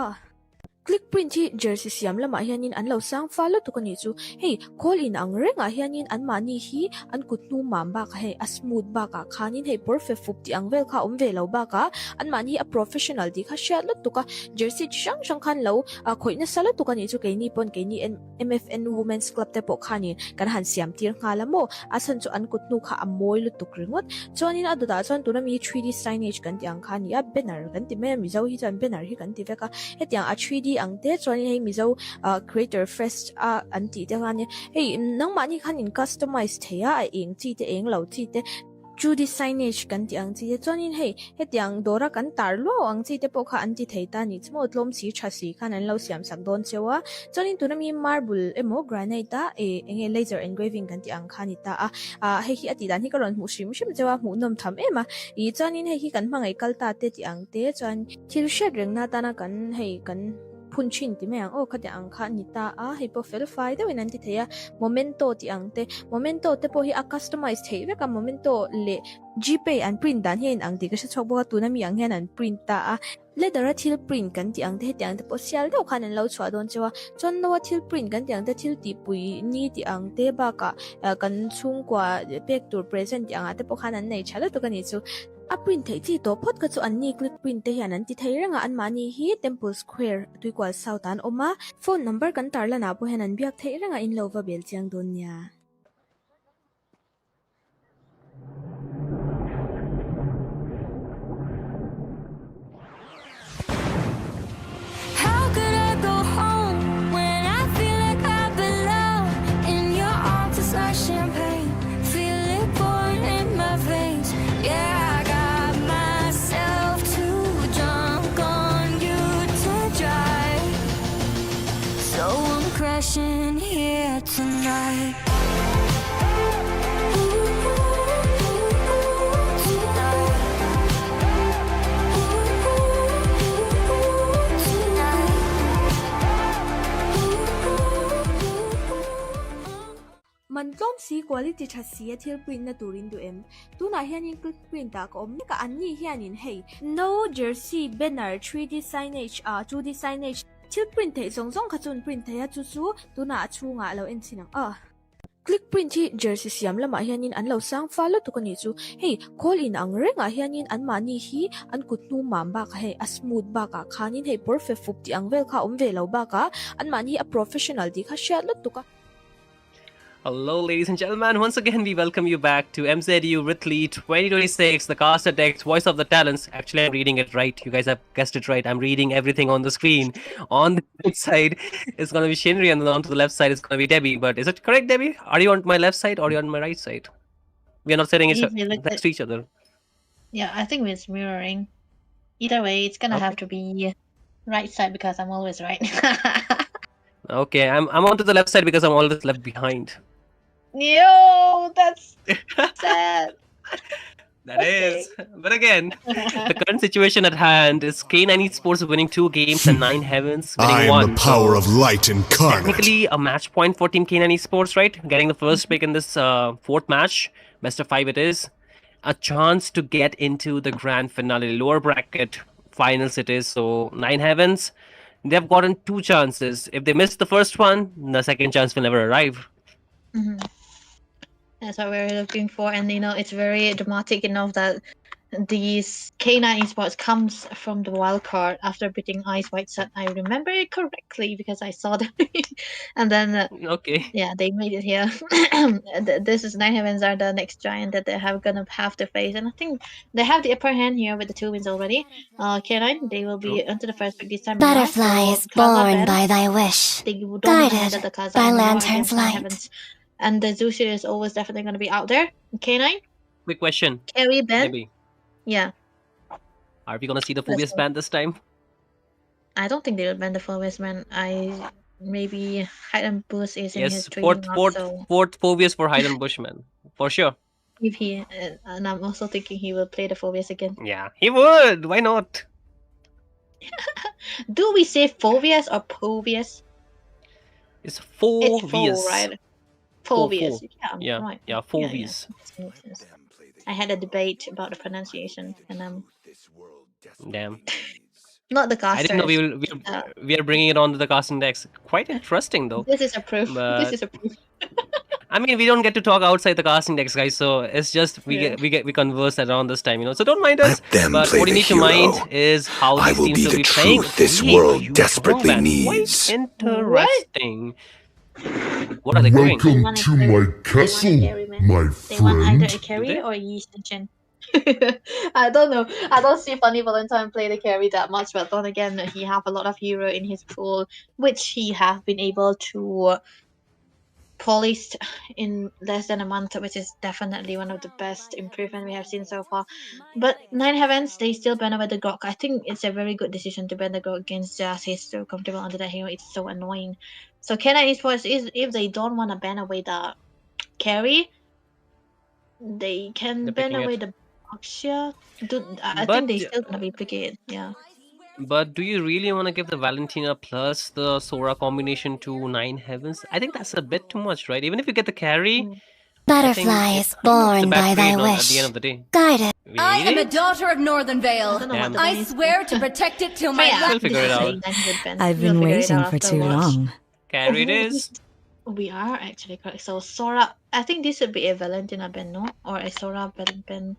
click print hi jersey siam lama hianin an lo sang falo tu kani chu hei call in ang renga hianin an mani hi an kutnu mamba ka hei a smooth ba ka khanin hei perfect fup ti ang vel kha om ve lo ba ka an mani a professional di kha share lot tu ka jersey shang khan lo khoina sala tu kani chu ke ni pon ke ni MFN women's club te po khani kan han siam tir ngalamo asan chu an kutnu kha amoi lu tuk ringot chonin aduda chon tu na mi 3D signage kan ti ang khani a banner kan ti me mizo hi chan banner hi kan ti veka hetiang a 3D ang te choni hei mizo creator fest anti te hani hei nang mani khanin customize theya eng chi te eng lo chi te Judy signage kan ti ang chi chonin hei hetiang dora kan tar lo ang chi te po kha an ti thei ta ni chmo tlom si tha si khan an lo siam sak don chewa chonin tunami marble emo granite a enge laser engraving kan ti ang khani ta hei hi ati dan hi ka ron mu shim chewa mu nom tham ema chonin hei hi kan hmangai kalta te ti ang te chuan thil shed rengna ta na kan hei kan punchin ti me ang khati ang kha ni ta hei po fel fai de winan ti theya momento ti ang te momento te po hi a customized thei ve ka momento le gpay an print dan hin ang ti ka chok bo tu na mi ang hen an print ta leather a thil print kan ti ang te tiang te po sial de khan an lo chwa don chewa chon no thil print kan tiang te thil ti pui ni ti ang te ba ka kan chung kwa pek tur present ti ang te po khan an nei chala to kani chu a print thei chi to phot ka chu an ni click print te hian an ti thei ranga an mani hi temple square tui kwal south an oma phone number kan tar la na po hian an biak thei ranga in lova bel chiang don nya How could I go home when I feel like I belong in your arms? It's like champagne, feel it pouring in my veins. Yeah, I got myself too drunk on you to drive, so I'm crashing here tonight. man tlom si quality tha si thil print na turin du em tuna hianin click print ta ko omni ka anni hianin hei no jersey banner 3D signage 2D signage thil print thei zong kha chun print thei chu chu tuna chunga lo en chinang click print hi jersey siam lama hianin an lo sang falo tu kani chu hei call in ang renga hianin an mani hi an kutnu mamba ka hei a smooth ba ka khanin hei perfect fup ti ang vel kha om ve lo ba ka an mani a professional di kha share lot tu ka Hello, ladies and gentlemen. Once again, we welcome you back to MZU Virthli 2026, the caster decks, voice of the talents. Actually, I'm reading it right. You guys have guessed it right. I'm reading everything on the screen. On the right side, it's going to be Shinri, and then on to the left side, it's going to be Debbie. But is it correct, Debbie? Are you on my left side or are you on my right side? We are not sitting next to each other. Yeah, I think it's mirroring. Either way, it's gonna have to be right side because I'm always right. Okay, I'm on to the left side because I'm always left behind. Yo, that's sad. That is. But again, the current situation at hand is K9 Esports winning 2 games and 9 Heavens winning I am 1. the power of light incarnate. Technically a match point for Team K9 Esports, right? Getting the first pick in this 4th match. Best of 5 it is. A chance to get into the grand finale, lower bracket finals it is. So 9 Heavens, they've gotten 2 chances. If they miss the first one, the second chance will never arrive. That's what we're looking for, and it's very dramatic enough that these K9 Esports comes from the wild card after beating Ice White Sun. I remember it correctly because I saw them, and then yeah, they made it here. This is 9 Heavens are the next giant that they gonna have to face, and I think they have the upper hand here with the 2 wins already. K9 they will be onto the first pick this time. Butterflies born by thy wish, guided by lantern's light. And the Zushi is always definitely going to be out there. K9? Quick question. Carry ban? Maybe. Yeah. Are we going to see the Phobius ban this time? I don't think they will ban the Phobius ban. Maybe Hide and Bush is in his fourth Phobius for Hide and Bushman. For sure. If he, and I'm also thinking he will play the Phobius again. Yeah, he would. Why not? Do we say Phobius or Phobius? It's Phobius. Right? Phobius. Yeah, right. Yeah, Phobius. Yeah. I had a debate about the pronunciation, and damn. Not the casters. I didn't know we are bringing it on to the casting decks. Quite interesting, though. This is a proof. This is a proof. I mean, we don't get to talk outside the casting decks, guys. So it's just we converse around this time, So don't mind us. Let them but play what you the need to hero. mind is how I these will teams be will the be playing. truth this world desperately needs. Quite interesting. What are they doing? Welcome to my castle, my They want friend. either a carry or Yi Chen. I don't know. I don't see Funny Valentine play the carry that much, but then again, he have a lot of hero in his pool, which he have been able to polish in less than a month, which is definitely one of the best improvement we have seen so far. But 9 Heavens, they still ban away the Grok. I think it's a very good decision to ban the Grok against Jazz. He's so comfortable under that hero. It's so annoying. So K9 Esports is, if they don't want to ban away the carry, they can ban away the Boxia. I think they still gonna be picking it. Yeah. But do you really want to give the Valentina plus the Sora combination to 9 Heavens? I think that's a bit too much, right? Even if you get the carry, Butterflies born by thy wish, at the end of the day. guided. I am a daughter of Northern Vale. Damn. I swear to protect it till my Yeah, We'll figure it out. I've been waiting for too long. Carry it is. We are actually correct. So Sora, I think this would be a Valentina ban, no? Or a Sora ban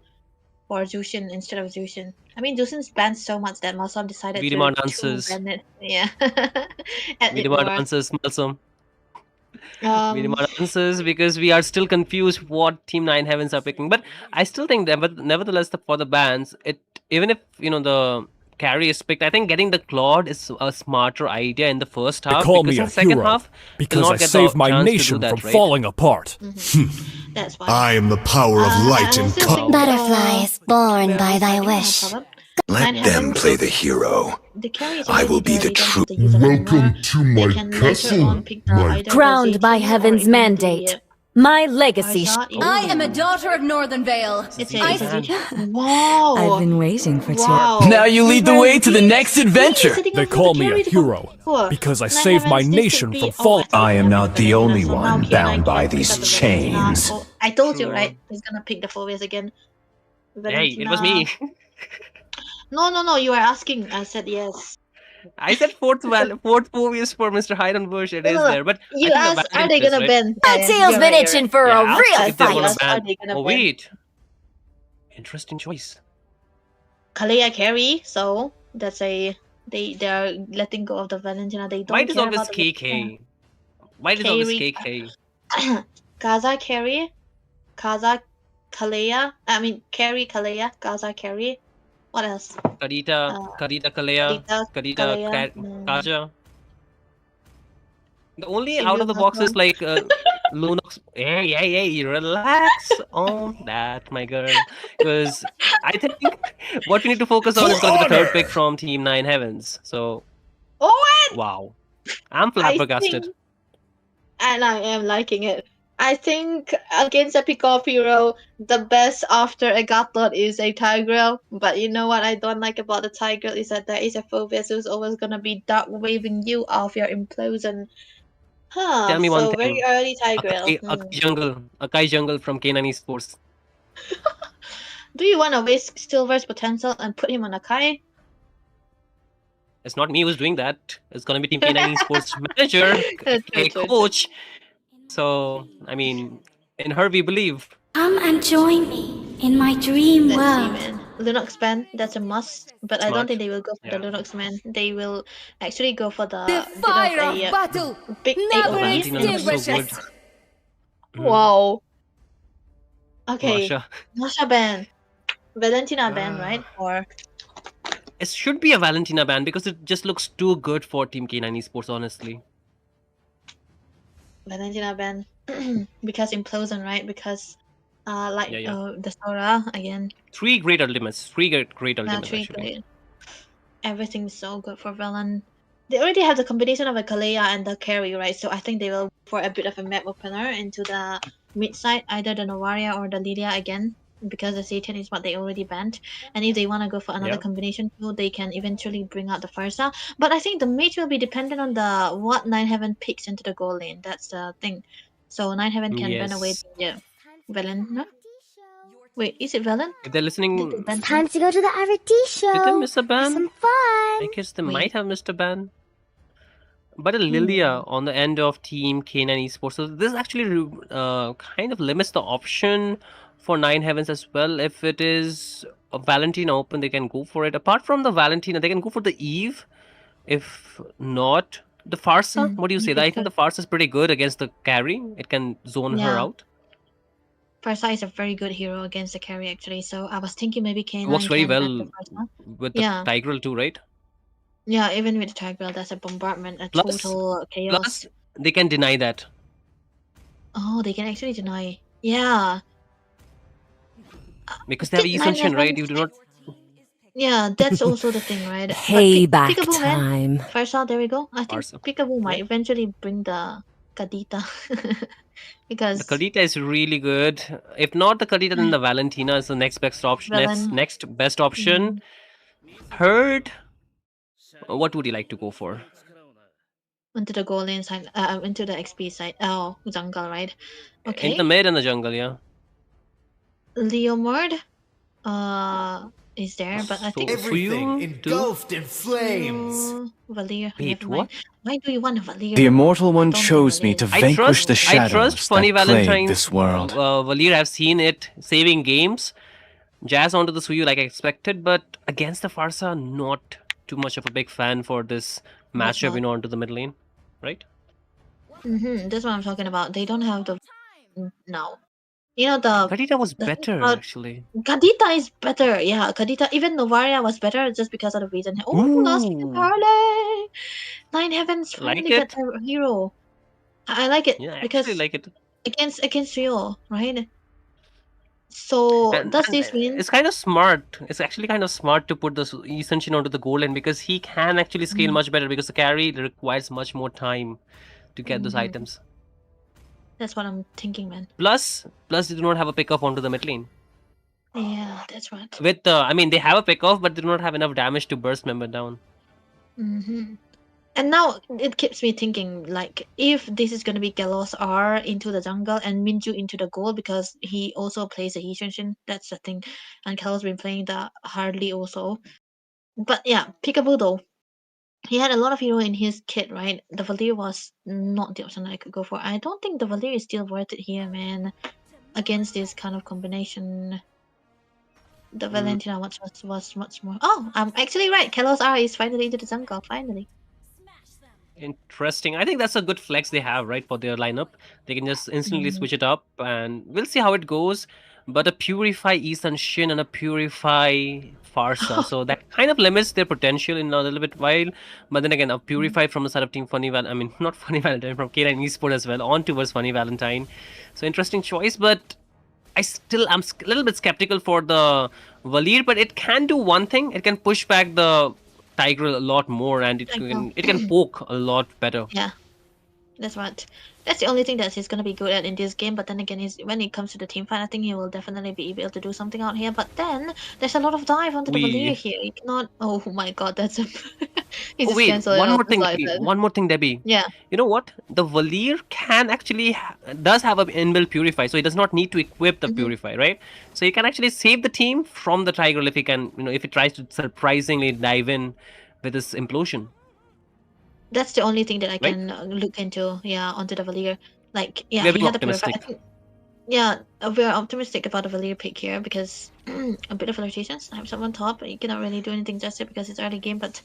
for Zushin instead of Zushin. I mean, Zushin's banned so much that Malsum decided We to demand answers. ban it. Yeah. We demand answers, Malsum. We demand answers because we are still confused what Team 9 Heavens are picking. But I still think that, but nevertheless, for the bans, even if the carry is picked, I think getting the Claude is a smarter idea in the first half. They call because me in a the second hero half, because I get the saved my chance to do nation that, from right? falling apart. That's why. I am the power of light incarnate. Butterflies born by thy wish. Let them play the hero. I will be the truth. Welcome to my castle, my Crowned by heaven's mandate, my legacy. I am a daughter of Northern Vale. Wow. I've been waiting for Wow. Now you lead the way to the next adventure. They call me a hero because I saved my nation from falling. I am not the only one bound by these chains. I told you, right? He's gonna pick the Phobius again. Hey, it was me. No, you are asking. I said yes. I said fourth Phobius for Mr. Hyden Bush. It is there, but You I think asked, the are they ban gonna is, ban? My tail's been itching for a Yeah, real if they wanna fight. ban- Are they gonna Oh ban? wait, interesting choice. Kalea carry, so that's they are letting go of the Valentina. They don't Why does care always about the KK? Why does always KK? Gaza carry, Kaza Kalea. I mean carry Kalea, Gaza carry. What else? Kadita Kalea, Kadita Kaja. The only out of the box is like Lunox. Hey, relax on that, my girl. Because I think what we need to focus on is going to be the third pick from Team 9 Heavens. So, wow. I'm flabbergasted. And I am liking it. I think against a pick-off hero, the best after Agathon is a Tigreal. But you know what I don't like about the Tigreal is that there is a Phobius who's always gonna be dark waving you off your implosion. Tell me one thing. Very early Tigreal. Akai Jungle from K9 Esports. Do you want to waste Silver's potential and put him on Akai? It's not me who's doing that. It's gonna be Team K9 Esports manager, a coach. So, I mean, in her we believe. Come and join me in my dream world. Lunox ban, that's a must. But I don't think they will go for the Lunox man. They will actually go for the fire of battle big never extinguishes. Wow. Okay. Masha ban. Valentina ban, right? Or it should be a Valentina ban because it just looks too good for Team K9 Esports, honestly. Valentina ban because implosion, right? Because the Sora again. 3 great ultimates. 3 great ultimates. 3 great. Everything's so good for Valen. They already have the combination of a Kalea and the carry, right? So I think they will for a bit of a map opener into the mid side, either the Novaria or the Lilia again, because the Satan is what they already banned. And if they want to go for another combination too, they can eventually bring out the Farsa. But I think the mage will be dependent on the what 9 Heaven picks into the goal lane. That's the thing. So 9 Heaven can ban away the Velen. No? Wait, is it Velen? If they're listening, Time to go to the RT show. Did they miss a ban? Some fun. I guess they might have missed a ban. But a Lilia on the end of Team K9 Esports. So this actually kind of limits the option for 9 Heavens as well. If it is a Valentina open, they can go for it. Apart from the Valentina, they can go for the Eve. If not, the Farsa. What do you say? I think the Farsa is pretty good against the carry. It can zone her out. Farsa is a very good hero against the carry actually. So I was thinking maybe K9 works very well with the Tigreal too, right? Yeah, even with the Tigreal, that's a bombardment, total chaos. Plus, they can deny that. Oh, they can actually deny. Yeah. Because they have Ascension, right? You do not... Yeah, that's also the thing, right? Payback time. Farsa, there we go. I think Peekaboo might eventually bring the Kadita. Because the Kadita is really good. If not the Kadita, then the Valentina is the next best option. Next best option. Third... What would you like to go for? Into the goal lane side, into the XP side. Oh, jungle, right? Okay. In the mid and the jungle, yeah. Leomord, is there, but I think everything engulfed in flames. Valir. Wait, what? Why do you want Valir? The Immortal One chose me to vanquish the shadows that plague this world. Valir, I've seen it saving games. Jazz onto the Suyu like I expected, but against the Farsa, not too much of a big fan for this matchup, onto the mid lane, right? That's what I'm talking about. They don't have the now. You know the Kadita was better actually. Kadita is better, yeah. Kadita, even Novaria was better just because of the reason. Oh, last parlay. 9 Heavens finally get a hero. I like it because I like it against Rio, right? So does this mean it's kind of smart? It's actually kind of smart to put the Ascension onto the goal lane because he can actually scale much better because the carry requires much more time to get those items. That's what I'm thinking, man. Plus they do not have a pick-off onto the mid lane. Yeah, that's right. With I mean, they have a pick-off, but they do not have enough damage to burst member down. And now it keeps me thinking, like, if this is going to be Galos R into the jungle and Minju into the goal, because he also plays the Ascension, that's the thing. And Galos been playing the Hardly also. But yeah, Peekaboo though. He had a lot of hero in his kit, right? The Valir was not the option I could go for. I don't think the Valir is still worth it here, man. Against this kind of combination. The Valentina was much more. Oh, I'm actually right. Kalos R is finally into the jungle, finally. Interesting. I think that's a good flex they have, right, for their lineup. They can just instantly switch it up, and we'll see how it goes. But a Purify Isan Shin and a Purify Farsa, so that kind of limits their potential in a little bit while. But then again, a Purify from the side of Team Funny Valentine, I mean, not Funny Valentine, from K9 Esports as well, on towards Funny Valentine. So interesting choice, but I'm a little bit skeptical for the Valir, but it can do one thing. It can push back the Tiger a lot more, and it can poke a lot better. Yeah, that's right. That's the only thing that he's gonna be good at in this game. But then again, when it comes to the team fight, I think he will definitely be able to do something out here. But then there's a lot of dive onto the Valir here. He cannot. Oh my God, that's a. One more thing, Debbie. Yeah. You know what? The Valir can actually does have an inbuilt Purify, so he does not need to equip the Purify, right? So he can actually save the team from the Tiger if he can, if he tries to surprisingly dive in with this implosion. That's the only thing that I can look into. Yeah, onto the Valir. Like, yeah, We're he had the optimistic. Purify. Yeah, we're optimistic about the Valir pick here because a bit of flirtations. I have someone top, but you cannot really do anything just yet because it's early game. But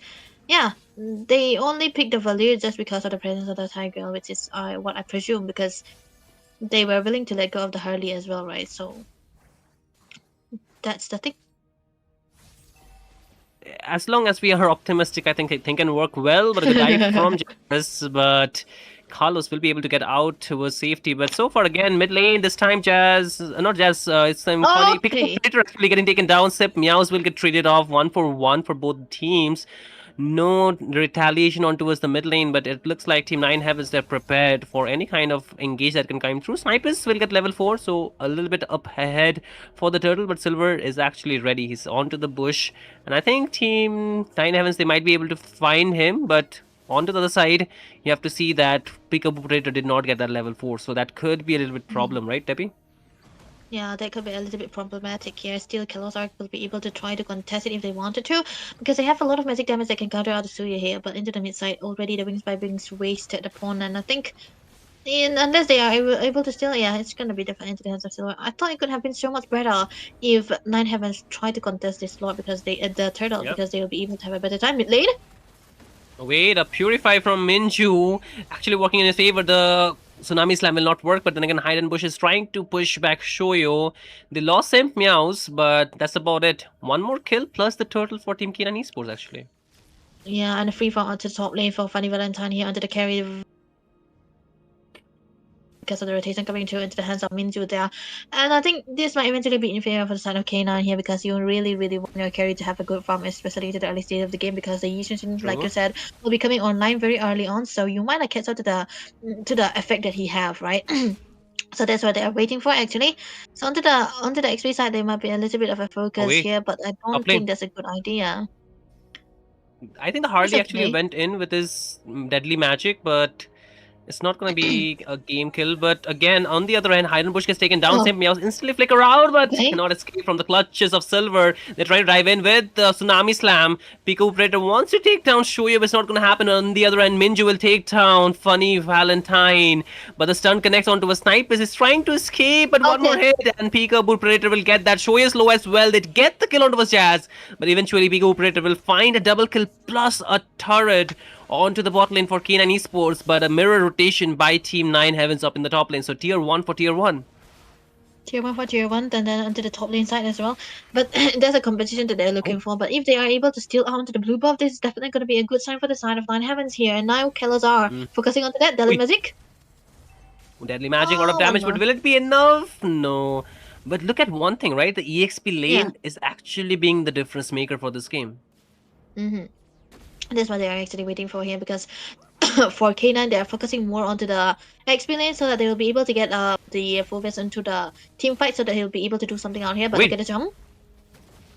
yeah, they only picked the Valir just because of the presence of the Tiger, which is what I presume, because they were willing to let go of the Hurley as well, right? So that's the thing. As long as we are optimistic, I think it can work well. But a good dive from Jazz, but Carlos will be able to get out towards safety. But so far, again, mid lane, this time not Jazz, it's Funny. Pikachu actually getting taken down. Sip Meows will get traded off 1-for-1 for both teams. No retaliation on towards the mid lane, but it looks like Team 9 Heavens, they're prepared for any kind of engage that can come through. Snipers will get level 4, so a little bit up ahead for the Turtle, but Silver is actually ready. He's onto the bush, and I think Team 9 Heavens, they might be able to find him, but onto the other side, you have to see that Collaborator did not get that level 4, so that could be a little bit problem, right, Debbie? Yeah, that could be a little bit problematic here. Still, Kelozark will be able to try to contest it if they wanted to, because they have a lot of magic damage that can counter out the Suya here. But into the mid side, already the Wings by Wings wasted upon, and I think, unless they are able to still, yeah, it's gonna be definitely into the hands of Silver. I thought it could have been so much better if 9 Heavens tried to contest this slot because the Turtle, because they will be able to have a better time mid lane. Wait, a Purify from Minju actually working in his favor. The Tsunami Slam will not work, but then again, Hide and Bush is trying to push back Shoyo. They lost Simp Meows, but that's about it. One more kill plus the Turtle for Team K9 Esports, actually. Yeah, and a free fall onto the top lane for Funny Valentine here under the carry. Because of the rotation coming into the hands of Minju there. And I think this might eventually be in favor for the side of K9 here, because you really want your carry to have a good farm, especially to the early stage of the game, because the Yishin, like you said, will be coming online very early on, so you might not catch up to the effect that he have, right? So that's what they are waiting for, actually. So onto the XP side, there might be a little bit of a focus here, but I don't think that's a good idea. I think the Harley actually went in with his deadly magic, but it's not going to be a game kill. But again, on the other hand, Hide and Bush gets taken down. Simp Meows instantly flicker out, but cannot escape from the clutches of Silver. They try to dive in with the Tsunami Slam. Pico Operator wants to take down Shoya, but it's not going to happen. On the other end, Minju will take down Funny Valentine. But the stun connects onto a sniper. He's trying to escape, but one more hit. And Pico Operator will get that. Shoya is low as well. They get the kill onto his Jazz. But eventually, Pico Operator will find a double kill plus a turret onto the bot lane for K9 Esports, but a mirror rotation by Team 9 Heavens up in the top lane. So tier 1 for tier 1. Tier 1 for tier 1, and then onto the top lane side as well. But there's a competition that they're looking for. But if they are able to steal out onto the blue buff, this is definitely going to be a good sign for the side of 9 Heavens here. And now Kellos are focusing onto that. Deadly Magic. Deadly Magic, a lot of damage, but will it be enough? No. But look at one thing, right? The EXP lane is actually being the difference maker for this game. That's what they are actually waiting for here, because for K9 they are focusing more onto the XP lane so that they will be able to get the full vest into the team fight, so that he'll be able to do something out here. But get a jump.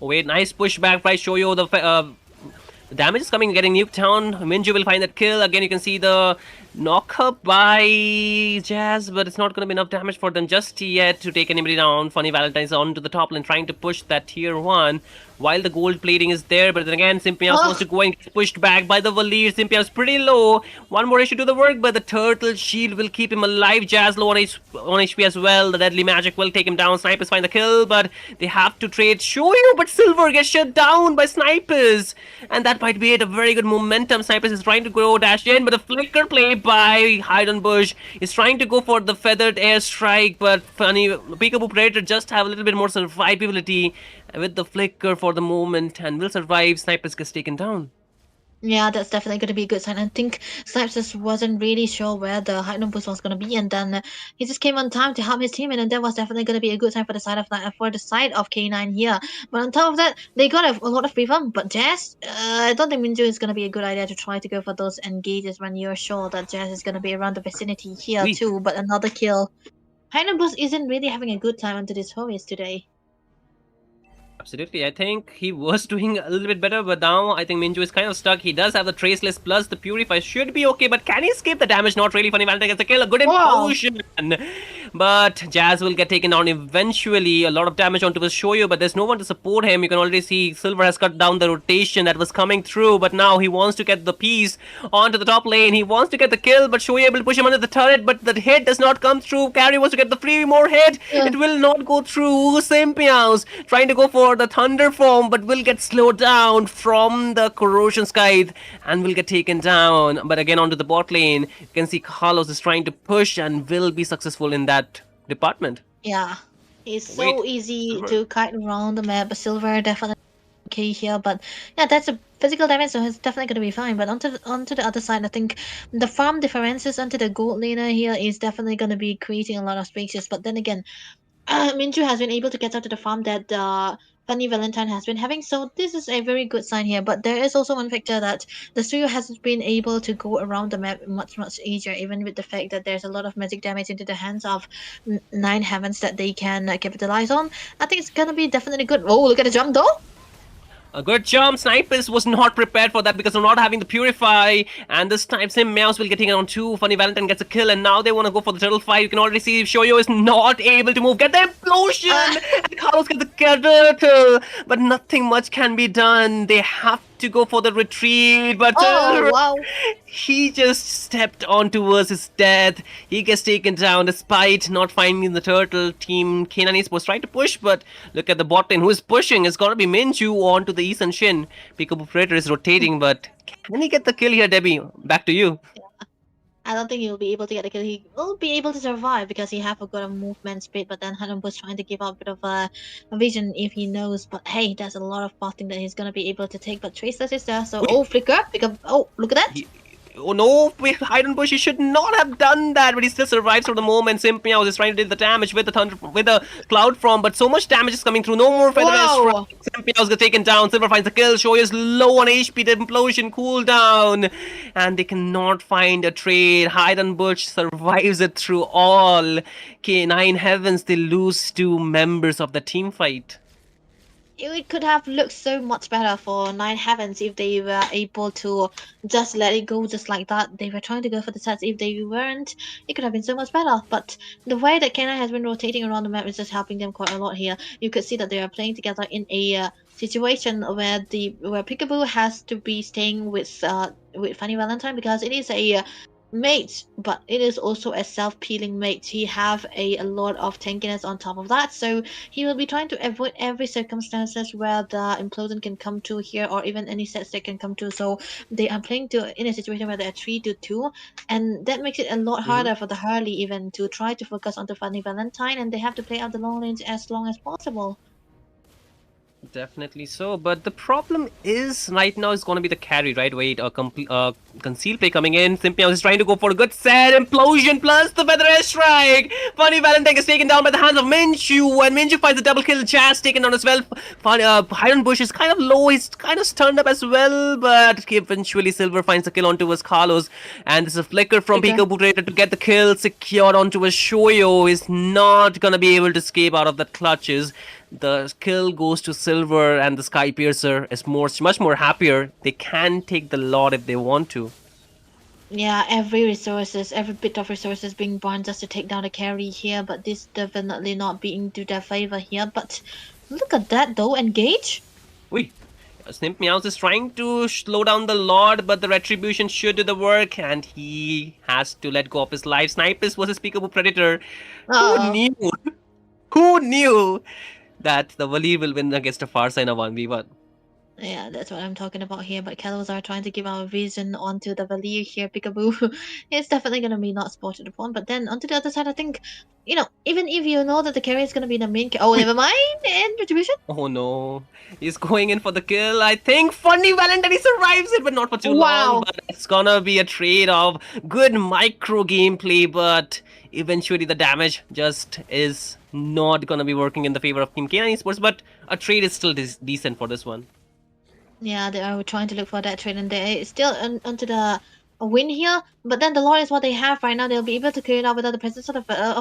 Oh wait, nice pushback by Shoyo. The damage is coming, getting nuked down. Minju will find that kill. Again, you can see the knock-up by Jazz, but it's not going to be enough damage for them just yet to take anybody down. Funny Valentine's on to the top lane, trying to push that tier 1. while the gold plating is there. But then again, Simpias wants to go and get pushed back by the Valir. Simpias pretty low. One more issue to the work, but the turtle shield will keep him alive. Jazz low on HP as well. The deadly magic will take him down. Snipers find the kill, but they have to trade Shoyu, but Silver gets shut down by Snipers. And that might be it. A very good momentum. Snipers is trying to go dash in, but the flicker play by Hidden Bush is trying to go for the feathered airstrike, but funny, Peekaboo Predator just have a little bit more survivability with the flicker for the moment and will survive. Snipers gets taken down. Yeah, that's definitely going to be a good sign. I think Snipes just wasn't really sure where the high boost was going to be, and then he just came on time to help his team, and that was definitely going to be a good sign for the side of K9 here. But on top of that, they got a lot of freedom. But Jazz, I don't think Minju is going to be a good idea to try to go for those engages when you're sure that Jazz is going to be around the vicinity here too. But another kill. High boost isn't really having a good time until this Horus today. Absolutely, I think he was doing a little bit better, but now I think Minju is kind of stuck. He does have the Traceless plus the Purify, should be okay, but can he escape the damage? Not really. Funny Valentine gets a kill, a good implosion. But Jazz will get taken down eventually. A lot of damage onto his Shoyu, but there's no one to support him. You can already see Silver has cut down the rotation that was coming through, but now he wants to get the piece onto the top lane. He wants to get the kill, but Shoyu able to push him under the turret, but the hit does not come through. Carry wants to get the free more hit. It will not go through. Simpiaus trying to go for the Thunder Form, but will get slowed down from the Corrosion Scythe and will get taken down. But again, onto the bot lane, you can see Carlos is trying to push and will be successful in that department. Yeah, it's so easy to kite around the map, but Silver definitely okay here. But yeah, that's a physical damage, so it's definitely going to be fine. But onto the other side, I think the farm differences onto the gold laner here is definitely going to be creating a lot of spaces. But then again, Minju has been able to get out to the farm that Funny Valentine has been having, so this is a very good sign here. But there is also one factor that the studio hasn't been able to go around the map much easier, even with the fact that there's a lot of magic damage into the hands of Nine Heavens that they can capitalize on. I think it's gonna be definitely good. Oh, look at the jump though. A good jump. Snipers was not prepared for that because of not having the Purify. And this time, Mouse will get taken on too. Funny Valentine gets a kill, and now they want to go for the turtle fight. You can already see Shoyo is not able to move. Get the implosion! And Carlos gets the turtle. But nothing much can be done. They have to go for the retreat, but he just stepped on towards his death. He gets taken down despite not finding the turtle. Team K9 Esports trying to push, but look at the bot lane. Who is pushing? It's gonna be Minju onto the East and Shin. Peekaboo Predator is rotating, but can he get the kill here, Debbie? Back to you. I don't think he'll be able to get a kill. He will be able to survive because he have a good movement speed, but then Hanum was trying to give up a bit of a vision if he knows. But hey, there's a lot of botting that he's gonna be able to take. But Traceless is there, so flicker. Oh, look at that. Oh no, Hidden Bush, he should not have done that, but he still survives for the moment. Simpiao is trying to deal the damage with the Cloud Form, but so much damage is coming through. No more feather strike. Simpiao's got taken down. Silver finds the kill. Shoyu is low on HP, the implosion cooldown, and they cannot find a trade. Hidden Bush survives it through all. K9 Heavens, they lose 2 members of the team fight. It could have looked so much better for Nine Heavens if they were able to just let it go just like that. They were trying to go for the sets. If they weren't, it could have been so much better. But the way that K9 has been rotating around the map is just helping them quite a lot here. You could see that they are playing together in a situation where Peekaboo has to be staying with Funny Valentine because it is a mate, but it is also a self-peeling mate. He have a lot of tankiness on top of that, so he will be trying to avoid every circumstances where the implosion can come to here, or even any sets that can come to. So they are playing in a situation where they are 3-2, and that makes it a lot harder for the Hurley even to try to focus on the Funny Valentine, and they have to play out the long lanes as long as possible. Definitely so, but the problem is right now is going to be the carry, right? Wait, a conceal play coming in. Simpiao is trying to go for a good set. Implosion plus the Feather Strike. Funny Valentine is taken down by the hands of Minju, and Minju finds a double kill. Jazz taken down as well. Iron Bush is kind of low. He's kind of stunned up as well, but eventually Silver finds the kill onto his Carlos, and there's a flicker from Peekaboo Predator to get the kill secured onto his Shoyo. Is not going to be able to escape out of the clutches. The kill goes to Silver, and the Sky Piercer is much more happier. They can take the lot if they want to. Yeah, every bit of resources being burned just to take down the carry here, but this definitely not being to their favor here. But look at that though, engage. Wait. Snip Meows is trying to slow down the Lord, but the Retribution should do the work, and he has to let go of his life. Snipers versus Peekaboo Predator. Who knew? Who knew that the Wali will win against a Farsa in a 1v1? Yeah, that's what I'm talking about here. But Kalos are trying to give our vision onto the Valir here. Peekaboo is definitely going to be not spotted upon. But then onto the other side, I think, you know, even if you know that the carry is going to be the main oh, never mind. And Retribution? Oh no. He's going in for the kill. I think Funny Valentine survives it, but not for too long. But it's going to be a trade of good micro gameplay, but eventually the damage just is not going to be working in the favor of Team K9 Esports. But a trade is still decent for this one. Yeah, they are trying to look for that trade, and they still onto the win here. But then the Lord is what they have right now. They'll be able to clear it out without the presence of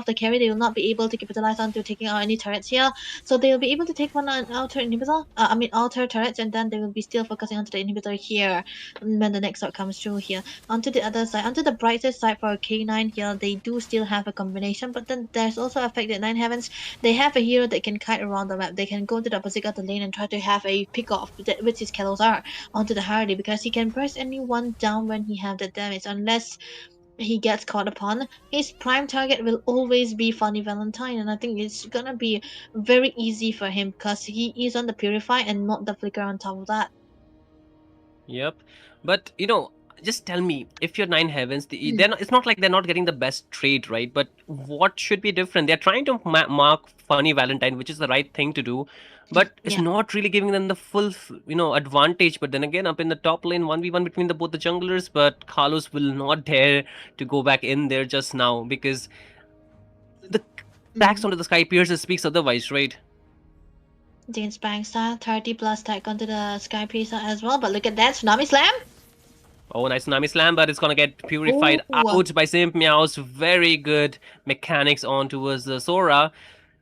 the carry. They will not be able to capitalize onto taking out any turrets here. So they will be able to take one outer inhibitor. Outer turrets, and then they will be still focusing onto the inhibitor here when the next shot comes through here. Onto the other side, onto the brighter side for K9 here, they do still have a combination. But then there's also a fact that Nine Heavens, they have a hero that can kite around the map. They can go to the opposite of the lane and try to have a pick off, which is Kalozar, onto the Hardy, because he can burst anyone down when he have the damage, unless he gets caught upon. His prime target will always be Funny Valentine, and I think it's gonna be very easy for him because he is on the Purify and not the Flicker on top of that. Yep, but you know, just tell me, if you're Nine Heavens, it's not like they're not getting the best trade, right? But what should be different? They're trying to mark Funny Valentine, which is the right thing to do, but it's not really giving them the full, advantage. But then again, up in the top lane, 1v1 between both the junglers, but Carlos will not dare to go back in there just now because the tax onto the Sky Piercer speaks otherwise, right? James Bangstar, 30 plus tag onto the Sky Piercer as well, but look at that, Tsunami Slam! Oh, nice Tsunami Slam, but it's gonna get purified out by Simp Meows. Very good mechanics on towards the Sora.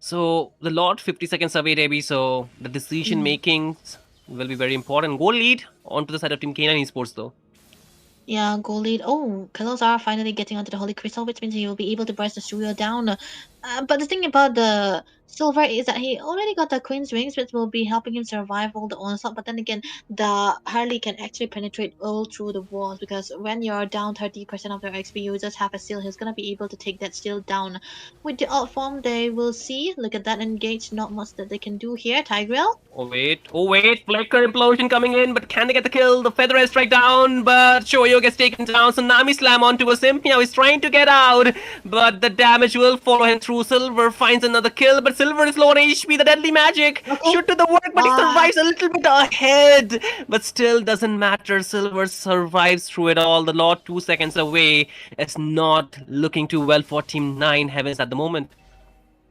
So the Lord 50 seconds away, Debbie. So the decision making will be very important. Goal lead onto the side of Team K9 Esports though. Yeah, goal lead. Oh, Kalos are finally getting onto the Holy Crystal, which means he will be able to burst the studio down. But the thing about the Silver is that he already got the Queen's Wings, which will be helping him survive all the onslaught. But then again, the Harley can actually penetrate all through the walls, because when you're down 30% of their XP, you just have a seal. He's gonna be able to take that seal down. With the alt form, they will see. Look at that engage. Not much that they can do here. Tigreal. Oh wait, Flicker Implosion coming in, but can they get the kill? The Feather Edge strike down, but Shoyo gets taken down. Tsunami Slam onto a Simp. Now he's trying to get out, but the damage will follow him through. Silver finds another kill, but Silver is low on HP. The Deadly Magic should do the work, but he survives a little bit ahead. But still doesn't matter. Silver survives through it all. The Lord 2 seconds away. It's not looking too well for Team 9 Heavens at the moment.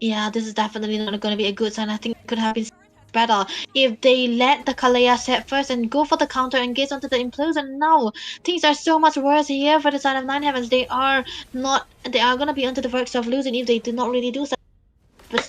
Yeah, this is definitely not going to be a good sign. I think it could have been better if they let the Kalaya set first and go for the counter and get onto the implosion. Now things are so much worse here for the side of Nine Heavens. They are going to be onto the verge of losing if they do not really do so,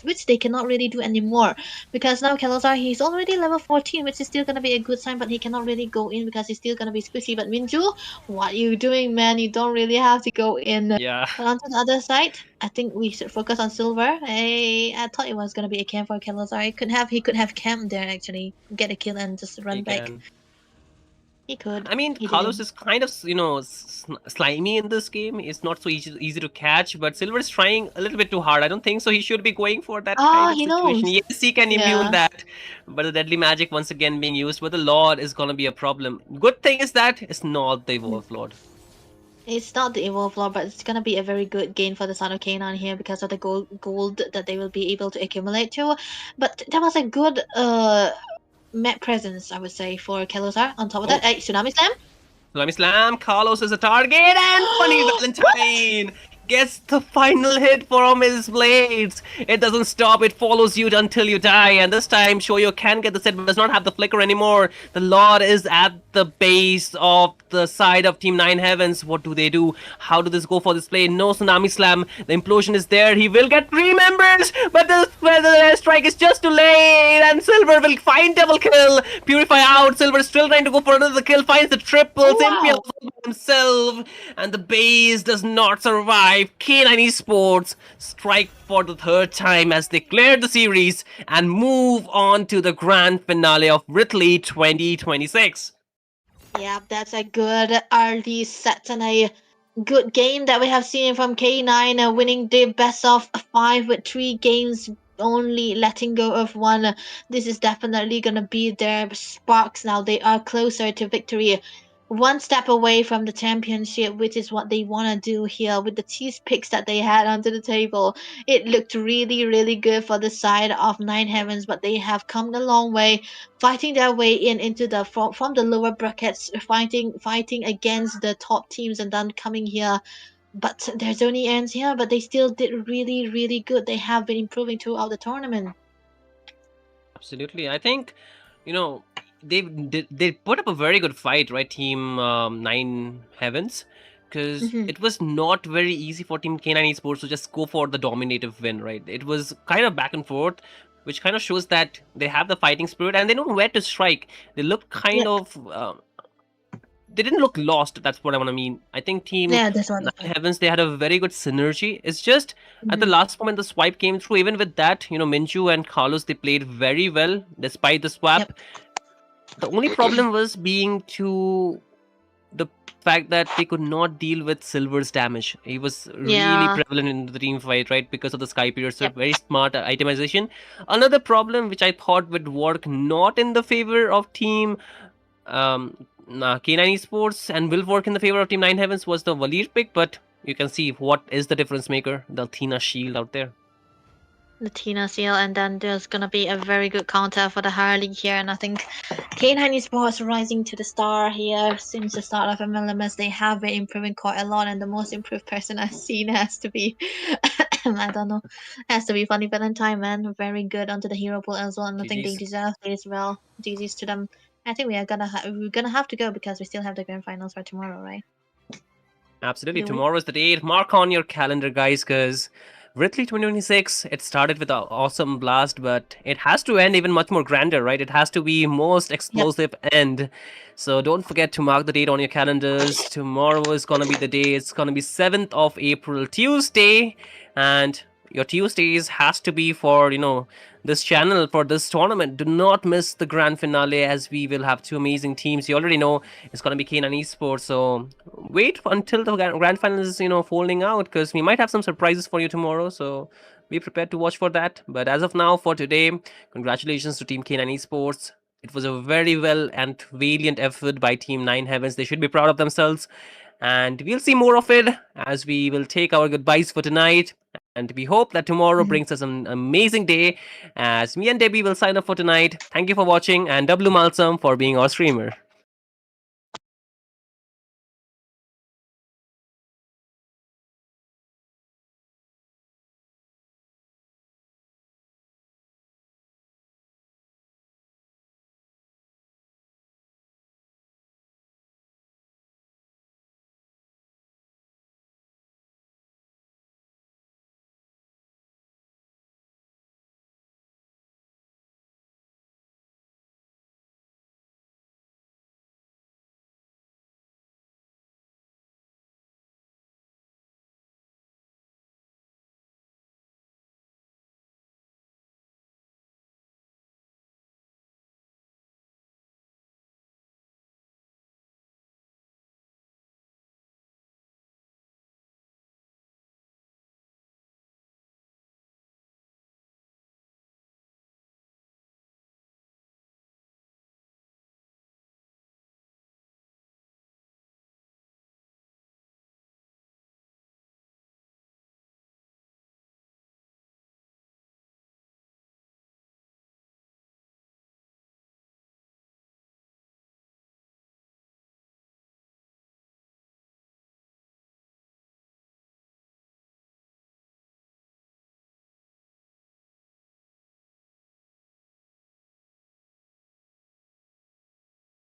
which they cannot really do anymore, because now Kalazar, he's already level 14, which is still going to be a good sign, but he cannot really go in because he's still going to be squishy. But Minju, what are you doing, man? You don't really have to go in. Yeah. But onto the other side, I think we should focus on Silver. I thought it was going to be a camp for Kalazar. He could have camped there, actually, get a kill and just run back. He could. I mean, Carlos is kind of, slimy in this game. It's not so easy to catch, but Silver is trying a little bit too hard. I don't think so. He should be going for that kind of situation. Knows. Yes, he can immune that, but the Deadly Magic once again being used, but the Lord is going to be a problem. Good thing is that it's not the Evolve Lord. It's not the Evolve Lord, but it's going to be a very good gain for the Son of Canaan here because of the gold that they will be able to accumulate too. But that was a good map presence, I would say, for Kalosar. On top of that, Tsunami Slam. Tsunami Slam, Carlos is a target, and Funny Valentine gets the final hit from his blades. It doesn't stop, it follows you until you die, and this time Shoyo can get the set but does not have the flicker anymore. The Lord is at the base of the side of Team 9 Heavens. What do? How do this go for this play? No Tsunami Slam. The implosion is there. He will get 3 members, but the strike is just too late, and Silver will find double kill. Purify out. Silver is still trying to go for another kill. Finds the triple. Himself, and the base does not survive. 5, K9 Esports strike for the 3rd time as they clear the series and move on to the grand finale of Virthli 2026. Yeah, that's a good early set and a good game that we have seen from K9, winning the best of 5 with 3 games, only letting go of 1. This is definitely gonna be their sparks now. They are closer to victory, 1 step away from the championship, which is what they want to do here with the cheese picks that they had onto the table. It looked really, really good for the side of Nine Heavens, but they have come a long way, fighting their way into the from the lower brackets, fighting against the top teams, and then coming here. But their journey ends here, but they still did really, really good. They have been improving throughout the tournament. Absolutely. I think, they put up a very good fight, right, Team 9 Heavens, because it was not very easy for Team K9 Esports to just go for the dominative win, right? It was kind of back and forth, which kind of shows that they have the fighting spirit and they know where to strike. They looked kind of... they didn't look lost, that's what I want to mean. I think Team 9 Heavens, they had a very good synergy. It's just at the last moment the swipe came through. Even with that, Minju and Carlos, they played very well despite the swap. The only problem was being to the fact that they could not deal with Silver's damage. He was really prevalent in the team fight, right? Because of the Sky Piercer. Very smart itemization. Another problem which I thought would work not in the favor of Team K9 Esports and will work in the favor of Team 9 Heavens was the Valir pick, but you can see what is the difference maker, the Athena shield out there. The Tina seal, and then there's gonna be a very good counter for the Harley here, and I think K9 Esports rising to the star here since the start of MLMS. They have been improving quite a lot, and the most improved person I've seen has to be I don't know, has to be Funny Valentine, man. Very good onto the hero pool as well, and I think they deserve it as well. GG's to them. I think we're gonna have to go because we still have the grand finals for tomorrow, right? Absolutely, tomorrow is the date. Mark on your calendar, guys, because Virthli 2026, it started with an awesome blast, but it has to end even much more grander, right? It has to be most explosive end. So don't forget to mark the date on your calendars. Tomorrow is going to be the day. It's going to be 7th of April, Tuesday. And your Tuesdays has to be for, this channel, for this tournament. Do not miss the grand finale, as we will have 2 amazing teams. You already know it's going to be K9 Esports. So wait until the grand final is, folding out, because we might have some surprises for you tomorrow. So be prepared to watch for that. But as of now, for today, congratulations to Team K9 Esports. It was a very well and valiant effort by Team 9 Heavens. They should be proud of themselves. And we'll see more of it as we will take our goodbyes for tonight. And we hope that tomorrow brings us an amazing day, as me and Debbie will sign up for tonight. Thank you for watching, and W Malsam for being our streamer.